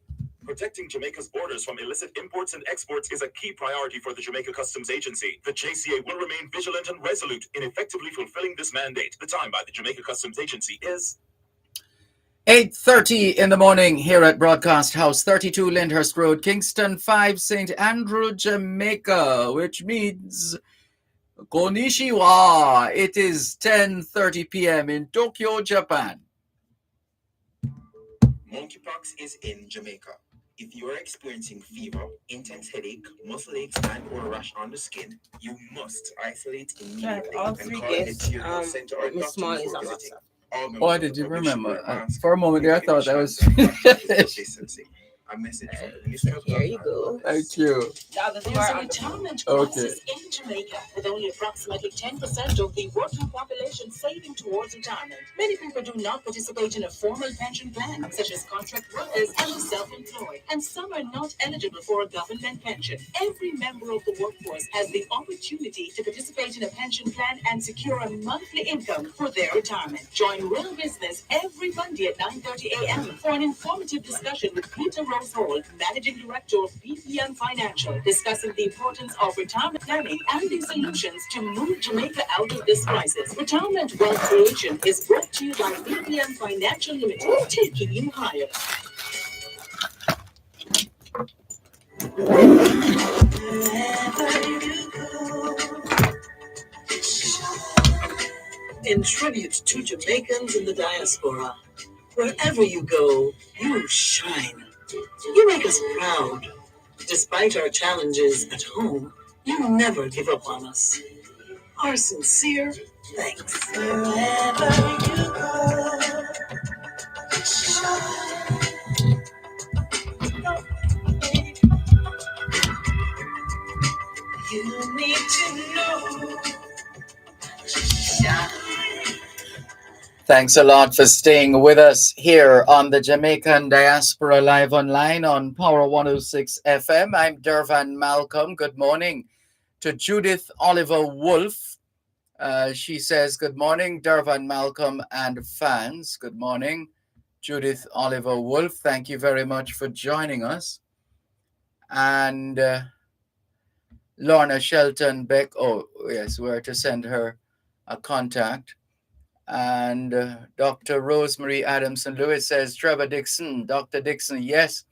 Protecting Jamaica's borders from illicit imports and exports is a key priority for the Jamaica Customs Agency. The JCA will remain vigilant and resolute in effectively fulfilling this mandate. The time by the Jamaica Customs Agency is 8:30 in the morning here at Broadcast House, 32 Lyndhurst Road, Kingston 5, St. Andrew, Jamaica, which means Konnichiwa. It is 10:30 p.m. in Tokyo, Japan. Monkeypox is in Jamaica. If you are experiencing fever, intense headache, muscle aches, and or rash on the skin, you must isolate immediately all and three call a guests, material center or Miss doctor Small is before on visiting. WhatsApp. All members Why of did the you public should remember? wear masks For a moment there, I when thought that given was chance to practice distancing. A message from the Minister of Here you Health go. and Thank you. There's a retirement crisis in Jamaica, with only approximately 10% of the working population saving towards retirement. Many people do not participate in a formal pension plan, such as contract workers and the self-employed, and some are not eligible for a government pension. Every member of the workforce has the opportunity to participate in a pension plan and secure a monthly income for their retirement. Join Real Business every Monday at 9:30 a.m. for an informative discussion with Peter Rose Hall, Managing Director of BPM Financial, discussing the importance of retirement planning and the solutions to move Jamaica out of this crisis. Retirement Wealth Creation is brought to you by BPM Financial Limited, taking you higher. In tribute to Jamaicans in the diaspora, wherever you go, you shine. You make us proud. Despite our challenges at home, you never give up on us. Our sincere thanks. Wherever you go, you need to know. Thanks a lot for staying with us here on the Jamaican Diaspora Live Online on Power 106 FM. I'm Dervan Malcolm. Good morning to Judith Oliver Wolf. She says, good morning, Dervan Malcolm and fans. Good morning, Judith Oliver Wolf. Thank you very much for joining us. And Lorna Shelton Beck. Oh, yes, we're to send her a contact. And Dr. Rosemary Adamson Lewis says, Trevor Dixon, Dr. Dixon, yes,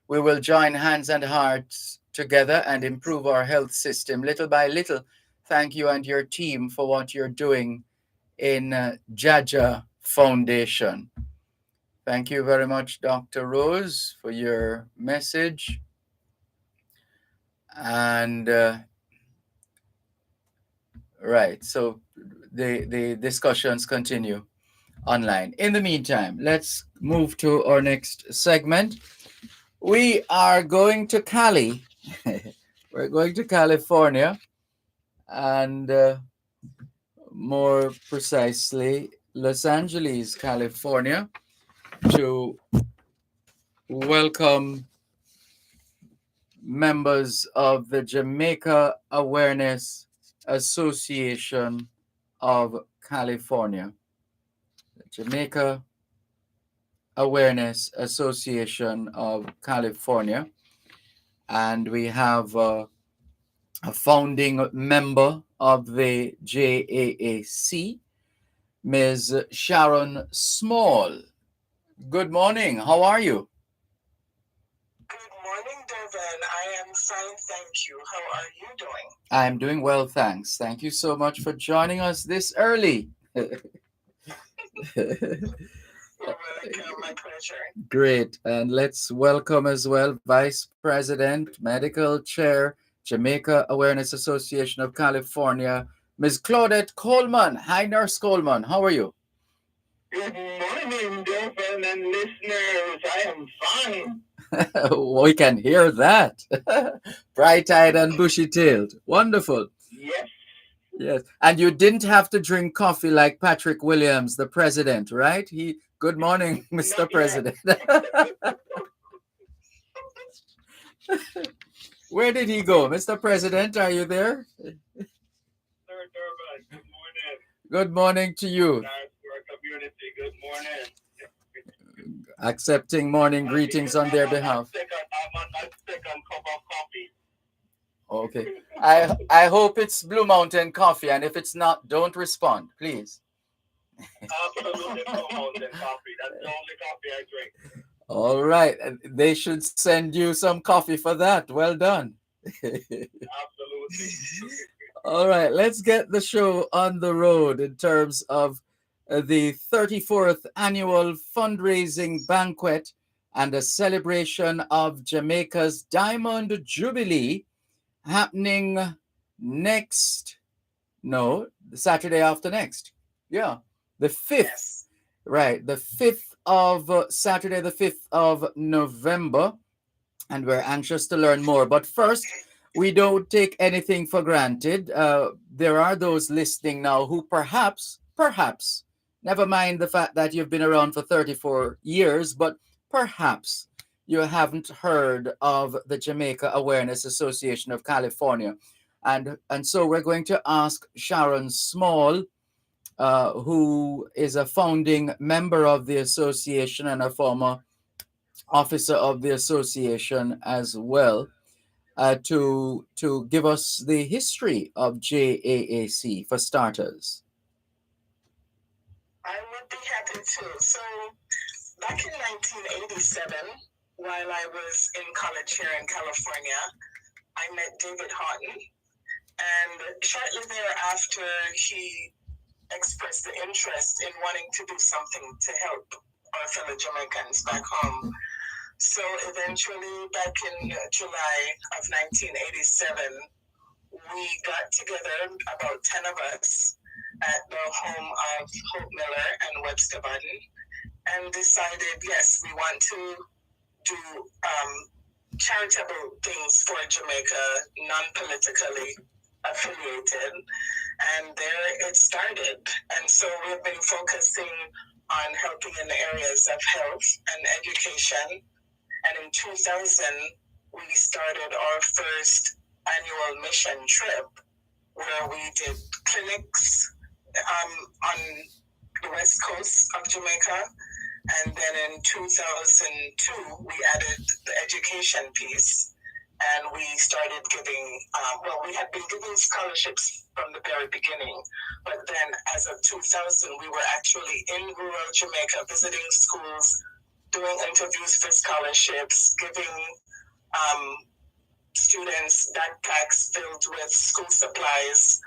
we will join hands and hearts together and improve our health system little by little. Thank you and your team for what you're doing in Jaja Foundation. Thank you very much, Dr. Rose, for your message. And right, so the discussions continue online. In the meantime, let's move to our next segment. We are going to Cali. We're going to California, and more precisely, Los Angeles, California, to welcome members of the Jamaica Awareness Association of California. The Jamaica Awareness Association of California. And we have a founding member of the JAAC, Ms. Sharon Small. Good morning. How are you? Good morning, Dervan. I am fine, thank you. How are you doing? I'm doing well, thanks. Thank you so much for joining us this early. You're welcome, my pleasure. Great. And let's welcome as well Vice President, Medical Chair, Jamaica Awareness Association of California, Ms. Claudette Coleman. Hi, Nurse Coleman. How are you? Good morning, Dervan and listeners. I am fine. We can hear that. Bright-eyed and bushy-tailed. Wonderful. Yes. Yes. And you didn't have to drink coffee like Patrick Williams, the president, right? Good morning, Mr. President. Where did he go? Mr. President, are you there? Sir Dervan, good morning. Good morning to you. Diaspora community. Accepting morning greetings on their behalf. I'm on my second cup of coffee. Okay. I hope it's Blue Mountain coffee, and if it's not, don't respond, please. Absolutely Blue Mountain coffee. That's the only coffee I drink. All right. They should send you some coffee for that. Well done. Absolutely. All right. Let's get the show on the road in terms of the 34th annual fundraising banquet and a celebration of Jamaica's Diamond Jubilee happening the Saturday after next. Yeah, the 5th. Yes. Right, the 5th of Saturday, the 5th of November. And we're anxious to learn more. But first, we don't take anything for granted. There are those listening now who perhaps, never mind the fact that you've been around for 34 years, but perhaps you haven't heard of the Jamaica Awareness Association of California. And so we're going to ask Sharon Small, who is a founding member of the association and a former officer of the association as well, to give us the history of JAAC for starters. I would be happy to. So, back in 1987, while I was in college here in California, I met David Houghton, and shortly thereafter, he expressed the interest in wanting to do something to help our fellow Jamaicans back home. So eventually, back in July of 1987, we got together, about 10 of us, at the home of Hope Miller and Webster Budden, and decided, yes, we want to do charitable things for Jamaica, non-politically affiliated, and there it started. And so we've been focusing on helping in the areas of health and education. And in 2000, we started our first annual mission trip where we did clinics on the west coast of Jamaica. And then in 2002, we added the education piece. And we started giving, we had been giving scholarships from the very beginning. But then as of 2000, we were actually in rural Jamaica visiting schools, doing interviews for scholarships, giving students backpacks filled with school supplies,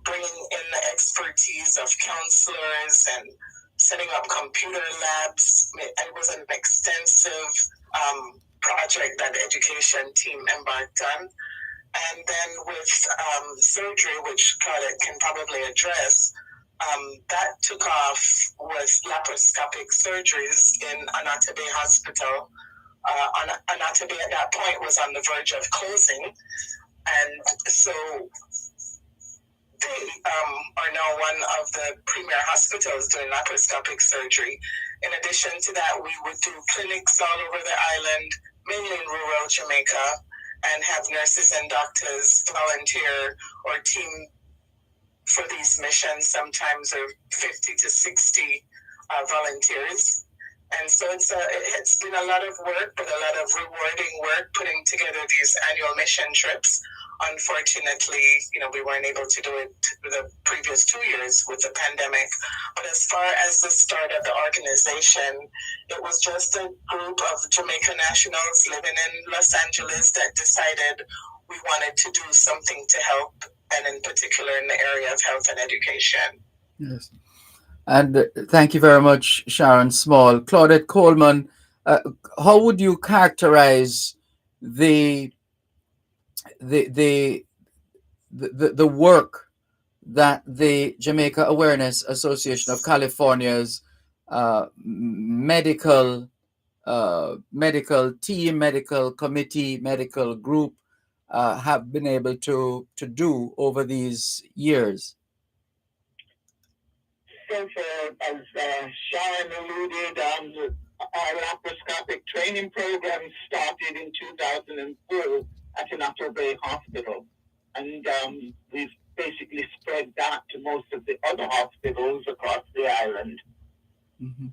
bringing in the expertise of counselors and setting up computer labs. It was an extensive project that the education team embarked on. And then with surgery, which Claudette can probably address, that took off with laparoscopic surgeries in Anata Bay Hospital. Anata Bay at that point was on the verge of closing. And so they are now one of the premier hospitals doing laparoscopic surgery. In addition to that, we would do clinics all over the island, mainly in rural Jamaica, and have nurses and doctors volunteer or team for these missions, sometimes of 50 to 60 volunteers. And so it's been a lot of work, but a lot of rewarding work putting together these annual mission trips. Unfortunately, we weren't able to do it the previous 2 years with the pandemic. But as far as the start of the organization, it was just a group of Jamaican nationals living in Los Angeles that decided we wanted to do something to help, and in particular in the area of health and education. Yes. And thank you very much, Sharon Small. Claudette Coleman, how would you characterize the work that the Jamaica Awareness Association of California's medical team, medical committee, medical group have been able to do over these years? So, as Sharon alluded, our laparoscopic training program started in 2004 at Anata Bay Hospital. And we've basically spread that to most of the other hospitals across the island. Mm-hmm.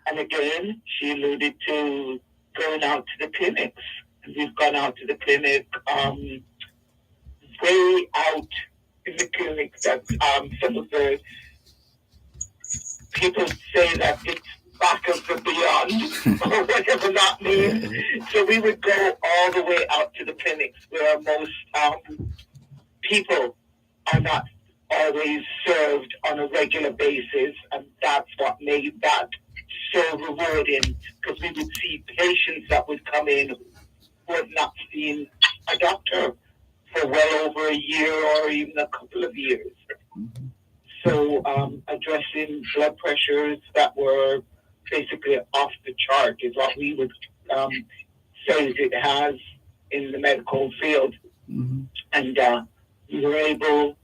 And again, she alluded to going out to the clinics. And we've gone out to the clinic, way out in the clinics that some of the people say that it's back of the beyond or whatever that means. So we would go all the way out to the clinics where most people are not always served on a regular basis, and that's what made that so rewarding, because we would see patients that would come in who had not seen a doctor for well over a year or even a couple of years. So addressing blood pressures that were basically off the chart is what we would say it has in the medical field. Mm-hmm. And we were able,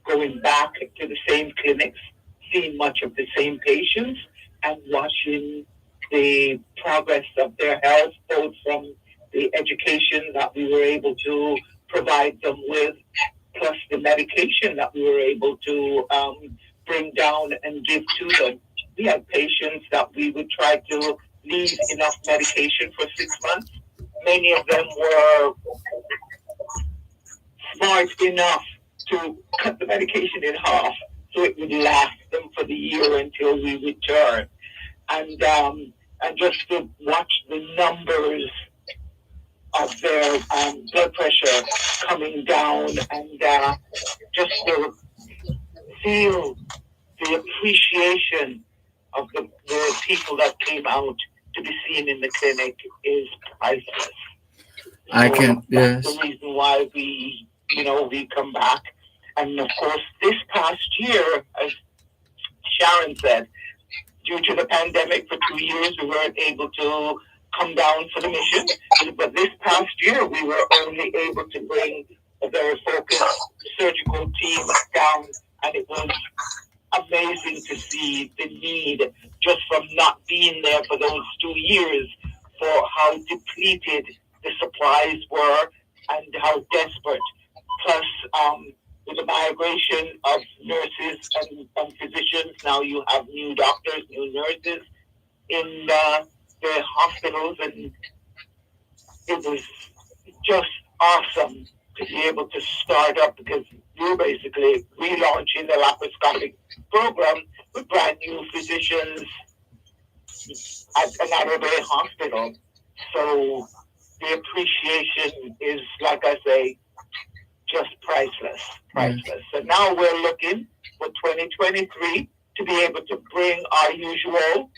going back to the same clinics, seeing much of the same patients, and watching the progress of their health, both from the education that we were able to provide them with, plus the medication that we were able to bring down and give to them. We had patients that we would try to leave enough medication for 6 months. Many of them were smart enough to cut the medication in half so it would last them for the year until we return. And just to watch the numbers of their blood pressure coming down, and just to feel the appreciation of the people that came out to be seen in the clinic is priceless. I can, yes. That's the reason why we come back. And of course, this past year, as Sharon said, due to the pandemic for 2 years, we weren't able to come down for the mission. But this past year, we were only able to bring a very focused surgical team down, and it was amazing to see the need just from not being there for those 2 years, for how depleted the supplies were and how desperate. Plus, with the migration of nurses and physicians, now you have new doctors, new nurses in the hospitals, and it was just awesome to be able to start up, because we're basically relaunching the laparoscopic program with brand new physicians at another day hospital. So the appreciation is, like I say, just priceless. So now we're looking for 2023 to be able to bring our usual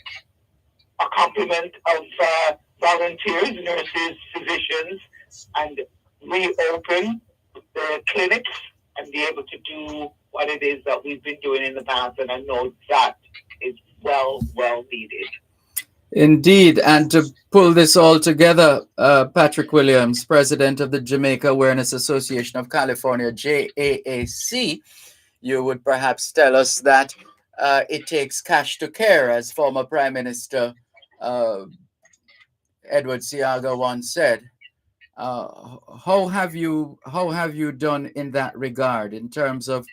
a complement of volunteers, nurses, physicians, and reopen the clinics and be able to do what it is that we've been doing in the past. And I know that is well needed. Indeed. And to pull this all together, Patrick Williams, president of the Jamaica Awareness Association of California, JAAC, you would perhaps tell us that it takes cash to care, as former Prime Minister Edward Seaga once said. How have you done in that regard, in terms of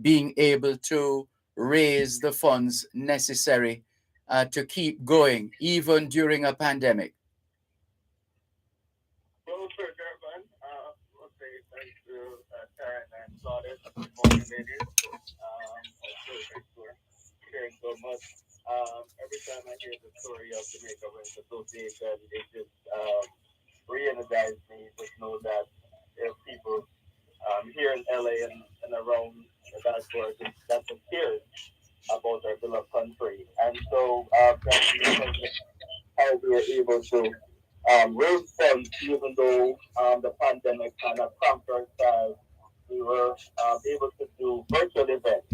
being able to raise the funds necessary to keep going even during a pandemic? Well, for Dervan, we'll say thanks to Karen and Claudia, motivated. For sharing so much. Every time I hear the story of Jamaica Awareness Association, it just re-energized me. Just know that there are people here in LA and around the diaspora that cares about our beloved country. And so that's how we were able to raise funds, even though the pandemic kind of conquered us. We were able to do virtual events.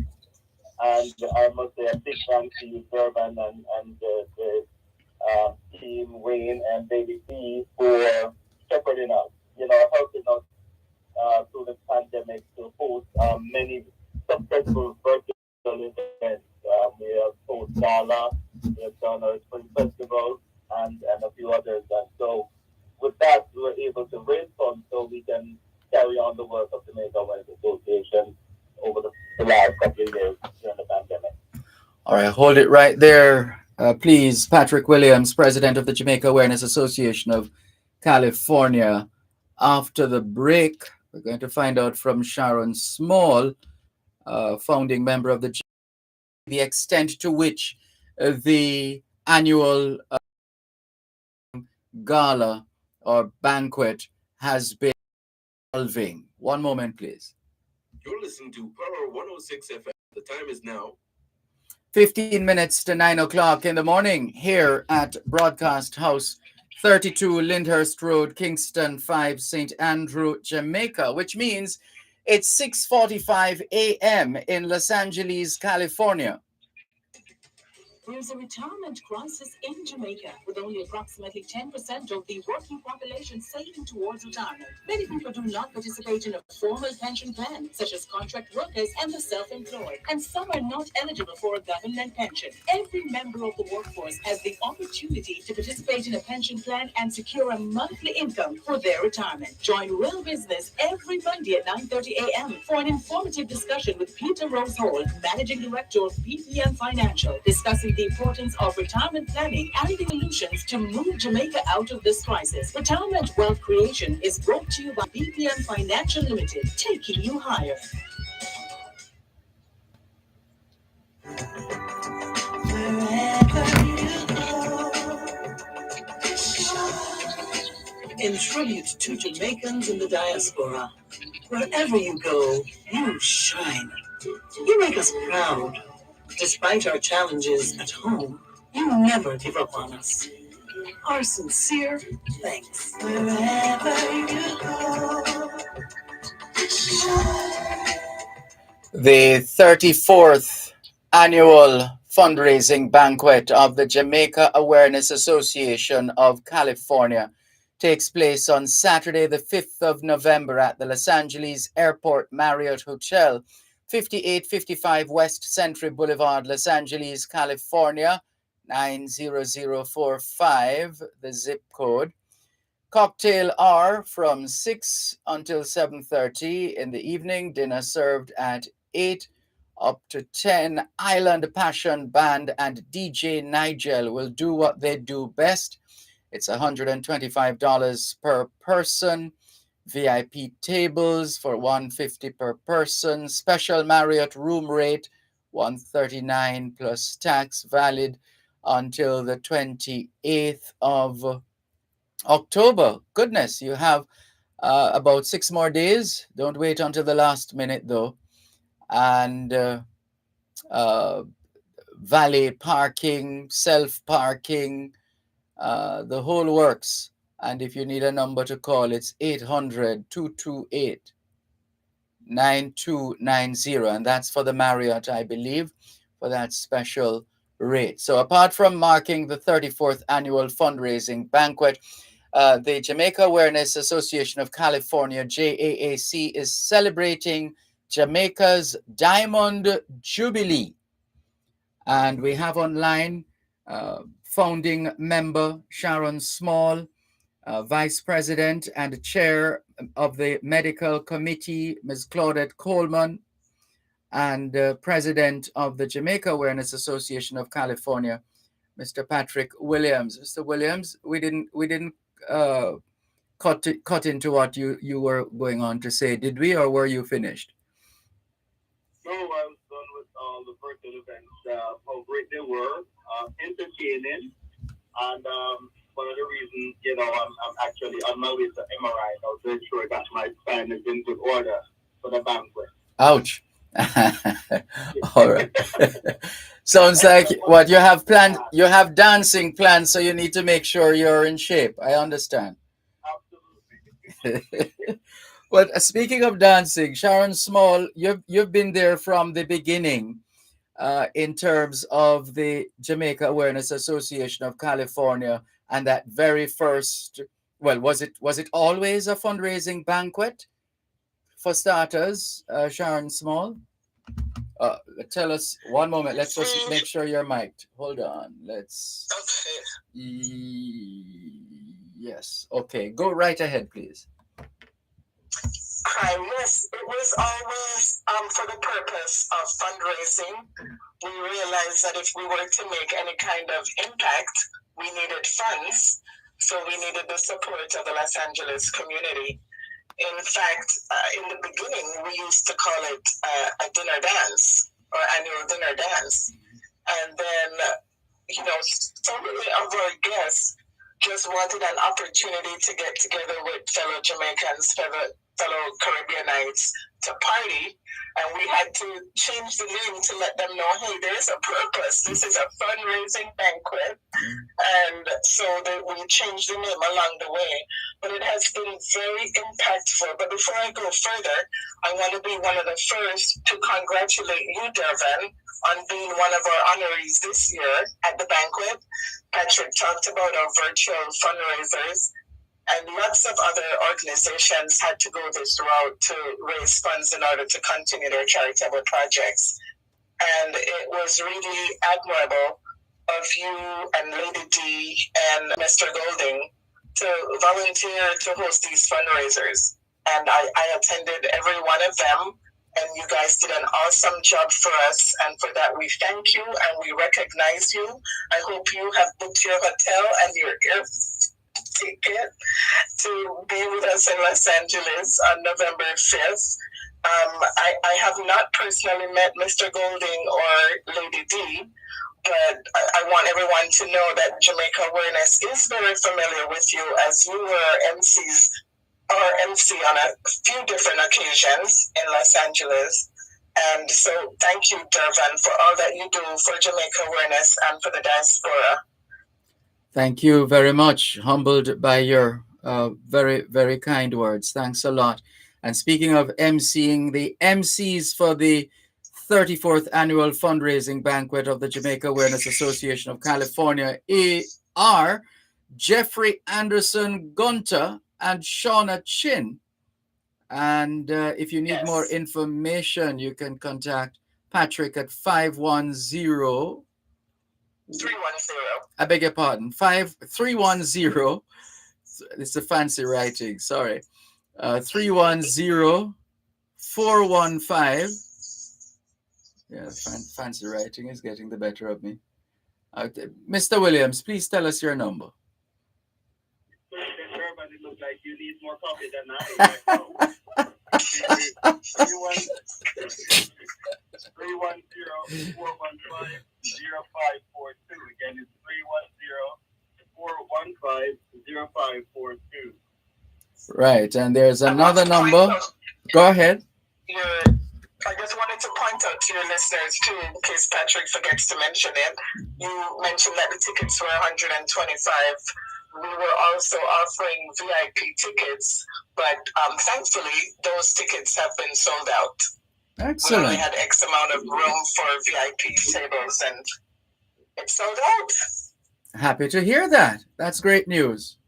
And I must say a big thank to you, Dervan, and the team, Wayne and Baby C, for shepherding us, helping us through the pandemic to host many successful virtual events. We have host Gala, we have done our Spring Festival, and a few others. And so with that, we were able to raise funds so we can carry on the work of the Jamaica Awareness Association over the last couple of years during the pandemic. All right, hold it right there. Please, Patrick Williams, President of the Jamaica Awareness Association of California. After the break, we're going to find out from Sharon Small, founding member of the extent to which the annual gala or banquet has been evolving. One moment, please. You're listening to Power 106 FM. The time is now 15 minutes to 9 o'clock in the morning here at Broadcast House 32 Lyndhurst Road, Kingston 5, St. Andrew, Jamaica, which means it's 6:45 a.m. in Los Angeles, California. There's a retirement crisis in Jamaica, with only approximately 10% of the working population saving towards retirement. Many people do not participate in a formal pension plan, such as contract workers and the self-employed, and some are not eligible for a government pension. Every member of the workforce has the opportunity to participate in a pension plan and secure a monthly income for their retirement. Join Real Business every Monday at 9:30 a.m. for an informative discussion with Peter Rose Hall, Managing Director of BPM Financial, discussing the importance of retirement planning and the solutions to move Jamaica out of this crisis. Retirement Wealth Creation is brought to you by BPM Financial Limited, taking you higher. In tribute to Jamaicans in the diaspora, wherever you go, you shine. You make us proud. Despite our challenges at home, you never give up on us. Our sincere thanks. Wherever you go. The 34th annual fundraising banquet of the Jamaica Awareness Association of California takes place on Saturday, the 5th of November at the Los Angeles Airport Marriott Hotel, 5855 West Century Boulevard, Los Angeles, California, 90045, the zip code. Cocktail hour from 6 until 7:30 in the evening. Dinner served at 8 up to 10. Island Passion Band and DJ Nigel will do what they do best. It's $125 per person. VIP tables for $150 per person. Special Marriott room rate $139 plus tax, valid until the 28th of October. Goodness, you have about 6 more days. Don't wait until the last minute, though. And valet parking, self parking, the whole works. And if you need a number to call, it's 800-228-9290. And that's for the Marriott, I believe, for that special rate. So apart from marking the 34th annual fundraising banquet, the Jamaica Awareness Association of California, JAAC, is celebrating Jamaica's Diamond Jubilee. And we have online founding member Sharon Small, Vice President and Chair of the Medical Committee, Ms. Claudette Coleman, and President of the Jamaica Awareness Association of California, Mr. Patrick Williams. Mr. Williams, we didn't cut into what you were going on to say, did we, or were you finished? No, I was done with all the virtual events. How great they were, entertaining, and one of the reasons, I'm actually on my way to MRI. I was very sure that my spine is in good order for the banquet. Ouch. All right. Sounds like what you have planned. You have dancing plans, so you need to make sure you're in shape. I understand. Absolutely. Well, speaking of dancing, Sharon Small, you've been there from the beginning, in terms of the Jamaica Awareness Association of California, and that very first. Well, was it always a fundraising banquet? For starters, Sharon Small, tell us, one moment. Let's just make sure you're mic'd. Hold on. Let's. Yes. Okay. Go right ahead, please. I Yes, it was always for the purpose of fundraising. We realized that if we were to make any kind of impact, we needed funds. So we needed the support of the Los Angeles community. In fact, in the beginning, we used to call it a dinner dance or annual dinner dance. And then, so many of our guests just wanted an opportunity to get together with fellow Jamaicans, fellow Caribbeanites to party. And we had to change the name to let them know, hey, there's a purpose. This is a fundraising banquet. And so we changed the name along the way. But it has been very impactful. But before I go further, I want to be one of the first to congratulate you, Dervan, on being one of our honorees this year at the banquet. Patrick talked about our virtual fundraisers, and lots of other organizations had to go this route to raise funds in order to continue their charitable projects. And it was really admirable of you and Lady D and Mr. Golding to volunteer to host these fundraisers. And I attended every one of them, and you guys did an awesome job for us. And for that, we thank you and we recognize you. I hope you have booked your hotel and your air ticket to be with us in Los Angeles on November 5th. I have not personally met Mr. Golding or Lady D, but I want everyone to know that Jamaica Awareness is very familiar with you, as you were MC on a few different occasions in Los Angeles. And so thank you, Dervan, for all that you do for Jamaica Awareness and for the diaspora. Thank you very much. Humbled by your very, very kind words. Thanks a lot. And speaking of emceeing, the MCs for the 34th annual fundraising banquet of the Jamaica Awareness Association of California are Jeffrey Anderson Gunter and Shauna Chin. And if you need more information, you can contact Patrick at 510 310. I beg your pardon. 310. It's a fancy writing. Sorry. 310 415. Yeah, fancy writing is getting the better of me. Mr. Williams, please tell us your number. Everybody looks like you need more coffee than I. 310 415 0542. Again, it's 310-415-0542. Right, and there's another number. Go ahead. I just wanted to point out to your listeners too, in case Patrick forgets to mention it. You mentioned that the tickets were $125. We were also offering VIP tickets, but thankfully those tickets have been sold out. Excellent. We only had X amount of room for VIP tables, and it's sold out. Happy to hear that. That's great news.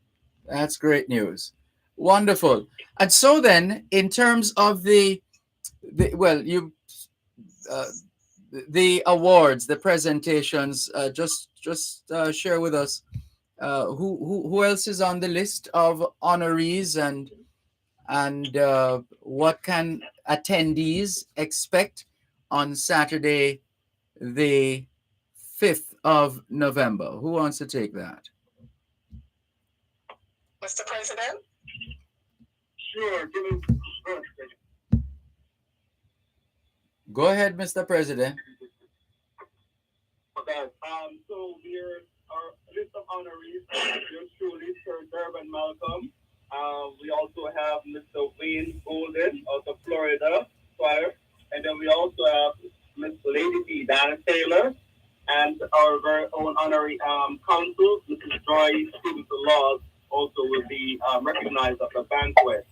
That's great news. Wonderful. And so then, in terms of the awards, the presentations, just share with us who else is on the list of honorees and what can attendees expect on Saturday, the 5th of November. Who wants to take that? Mr. President? Sure. Go ahead, Mr. President. Okay. So our list of honorees, yours truly, Sir Dervan Malcolm. We also have Mr. Wayne Golden out of Florida, and then we also have Miss Lady D, Dana Taylor, and our very own honorary counsel, Mrs. Joy Stevens Laws, also will be recognized at the banquet.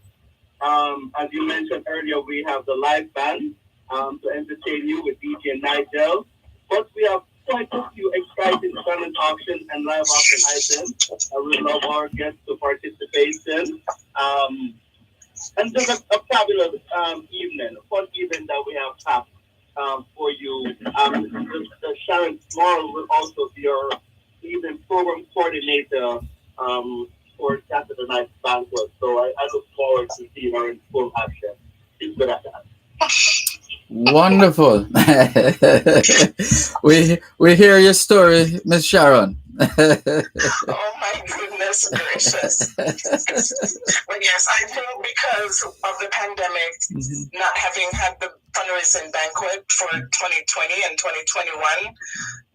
As you mentioned earlier, we have the live band to entertain you with DJ Nigel. But we have quite a few exciting silent auction and live auction items. We love our guests to participate in. And just a fabulous evening, a fun evening that we have packed for you. The Sharon Small will also be our evening program coordinator for Saturday night's banquet. So I look forward to seeing her in full action. He's good at that. Wonderful. we hear your story, Miss Sharon. Oh my goodness gracious. But yes, I think because of the pandemic, not having had the fundraising banquet for 2020 and 2021,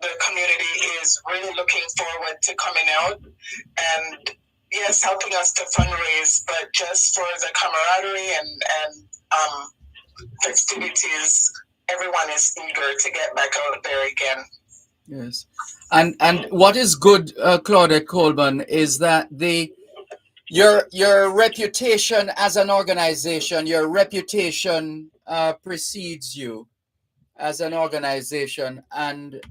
the community is really looking forward to coming out and yes, helping us to fundraise, but just for the camaraderie and festivities, everyone is eager to get back out there again. Yes, and what is good, Claudette Coleman, is that your reputation as an organization, your reputation precedes you as an organization, and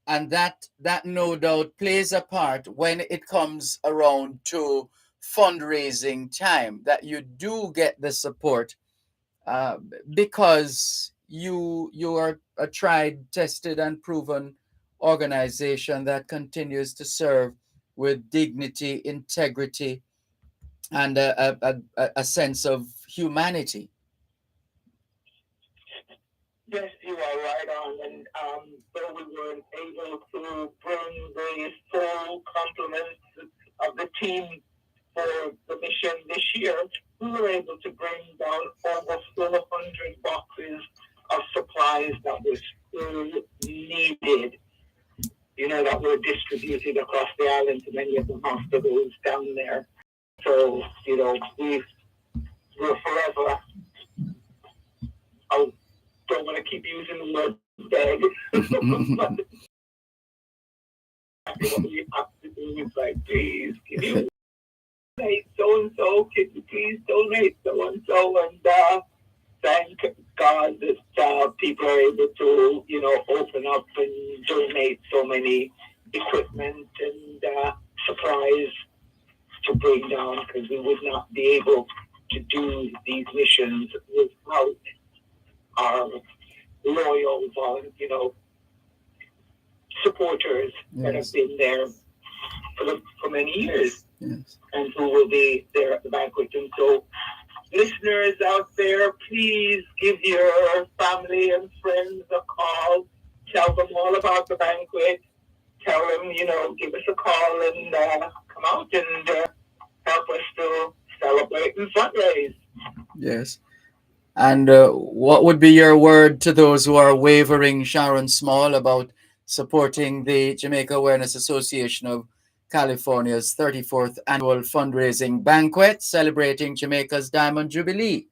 that no doubt plays a part when it comes around to fundraising time, that you do get the support uh, because you are a tried, tested, and proven organization that continues to serve with dignity, integrity, and a sense of humanity. Yes, you are right on. And though we weren't able to bring the full complement of the team for the mission this year, we were able to bring down over 400 boxes of supplies that were still needed, that were distributed across the island to many of the hospitals down there. So, we're forever, I don't want to keep using the word beg, but what we have to do is like, please, can you donate so-and-so? Can you please donate so-and-so? And thank God that people are able to, open up and donate so many equipment and supplies to bring down, because we would not be able to do these missions without our loyal, supporters that have been there for many years, and who will be there at the banquet. And so, listeners out there, please give your family and friends a call. Tell them all about the banquet. Tell them, give us a call and come out and help us to celebrate and fundraise. Yes. And what would be your word to those who are wavering, Sharon Small, about supporting the Jamaica Awareness Association of California's 34th annual fundraising banquet celebrating Jamaica's Diamond Jubilee?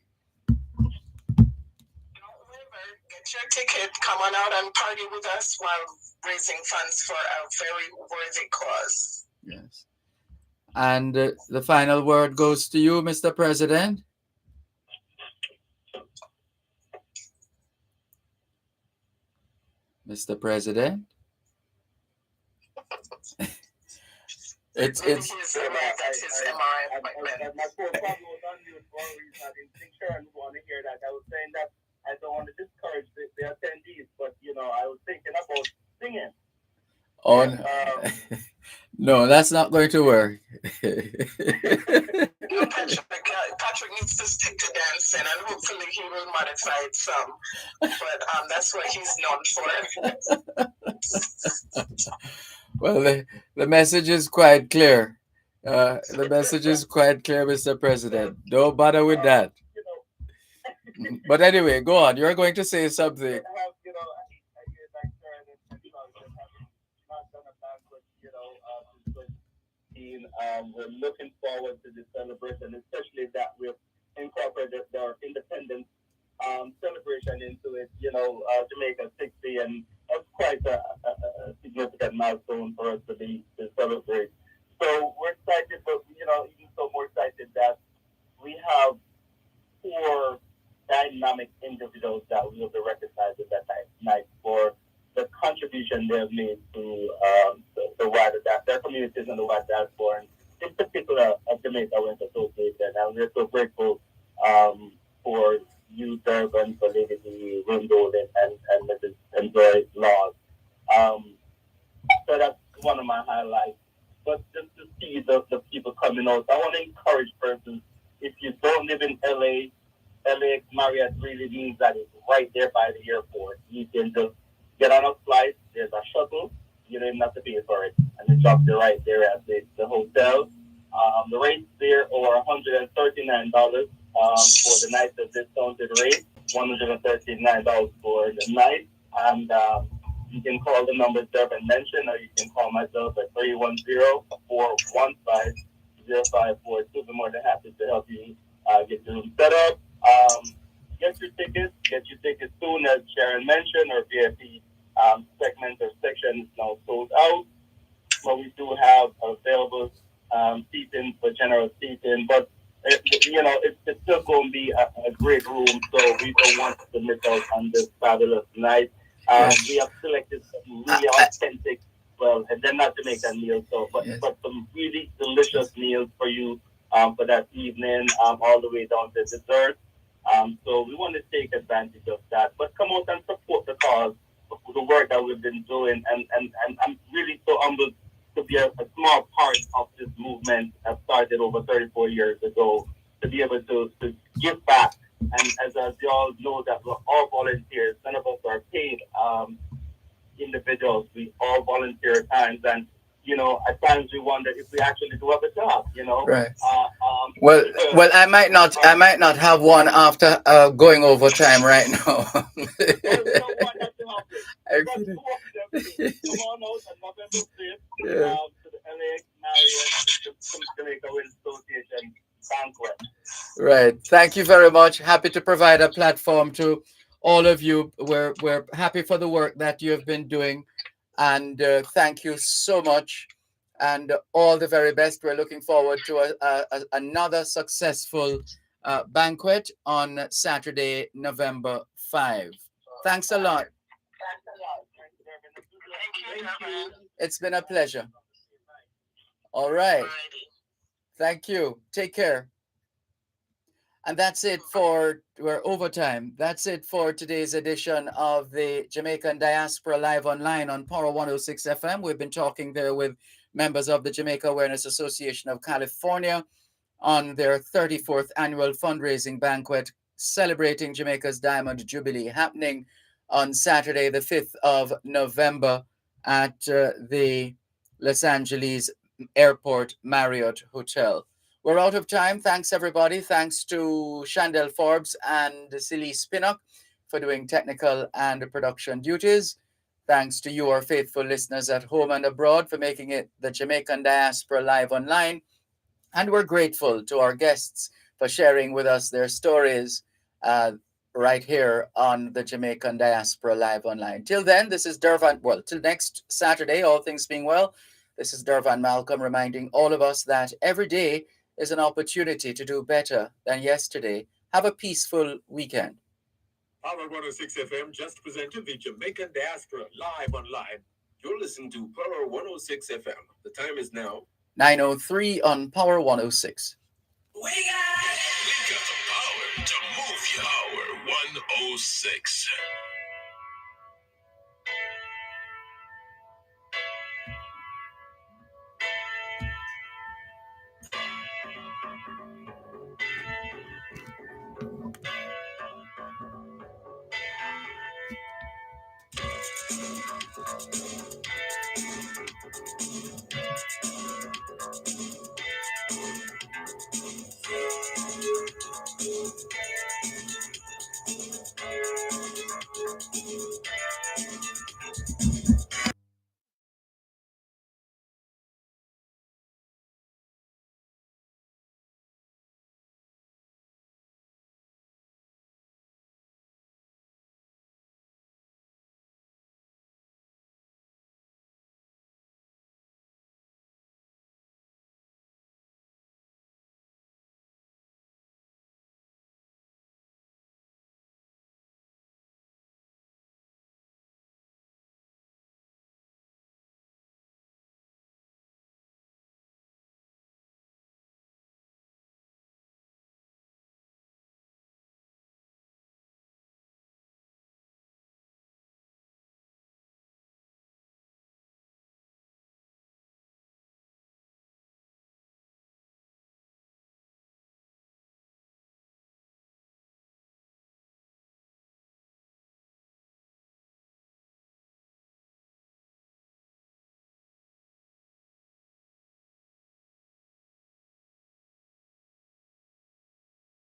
Get your ticket, come on out and party with us while raising funds for a very worthy cause. Yes. And the final word goes to you, Mr. President. Mr. President. It's his MRI appointment. My poor father was on mute for a reason. I didn't think Sharon would want to hear that. I was saying that I don't want to discourage the attendees, but I was thinking about singing. Oh, no, that's not going to work. No, Patrick needs to stick to dancing, and hopefully he will modify it some. But that's what he's known for. Well, the message is quite clear. The message is quite clear, Mr. President. Don't bother with that. But anyway, go on. You're going to say something. We're looking forward to this celebration, especially that we've incorporated our independence celebration into it. Jamaica 60, and that's quite a significant milestone for us to celebrate. So we're excited, but even so more excited that we have 4 dynamic individuals that will be recognized at that night for the contribution they've made to the wider their communities and the wider diaspora, and in particular of Jamaica Awareness Association. And we're so grateful for you, Dervan, for Lady Rundle and Mrs. Enjoy Laws. So that's one of my highlights. But just to see the people coming out, I want to encourage persons, if you don't live in LA, LAX Marriott really means that it's right there by the airport. You can just get on a flight. There's a shuttle. You don't even have to pay for it, and they drop you right there at the hotel. The rates there are $139 for the night, the discounted rate. $139 for the night, and you can call the number Dervan mentioned, or you can call myself at 310-415-0542. Be more than happy to help you get your room set up. Get your tickets. Get your tickets soon, as Sharon mentioned. Our VIP segment or section is now sold out, but we do have available seating for general seating. But it's still going to be a great room, so we don't want to miss out on this fabulous night. We have selected some really authentic, well, and they're not Jamaican meals, so but some really delicious meals for you for that evening, all the way down to dessert. So we want to take advantage of that, but come out and support the cause, the work that we've been doing, and I'm really so humbled to be a small part of this movement that started over 34 years ago, to be able to give back. And as you all know, that we're all volunteers. None of us are paid individuals. We all volunteer at times. And, at times we wonder if we actually do have a job. Right. Well, I might not have one after going overtime right now. Come on out on November 5th to the LAX Marriott Jamaica Wind Association banquet. Right. Thank you very much. Happy to provide a platform to all of you. We're happy for the work that you have been doing, and thank you so much, and all the very best. We're looking forward to another successful banquet on Saturday, November 5. Thanks a lot. It's been a pleasure. All right. Thank you. Take care. And that's it we're overtime. That's it for today's edition of the Jamaican Diaspora Live Online on Power 106 FM. We've been talking there with members of the Jamaica Awareness Association of California on their 34th annual fundraising banquet celebrating Jamaica's Diamond Jubilee, happening on Saturday, the 5th of November at the Los Angeles Airport Marriott Hotel. We're out of time. Thanks, everybody. Thanks to Chandel Forbes and Celise Pinnock for doing technical and production duties. Thanks to you, our faithful listeners at home and abroad, for making it the Jamaican Diaspora Live Online. And we're grateful to our guests for sharing with us their stories right here on the Jamaican Diaspora Live Online. Till then, this is Dervan. Well, till next Saturday, all things being well, this is Dervan Malcolm reminding all of us that every day is an opportunity to do better than yesterday. Have a peaceful weekend. Power 106 FM just presented the Jamaican Diaspora Live Online. You're listening to Power 106 FM. The time is now 9:03 on Power 106. We got the power to move you. Power 106.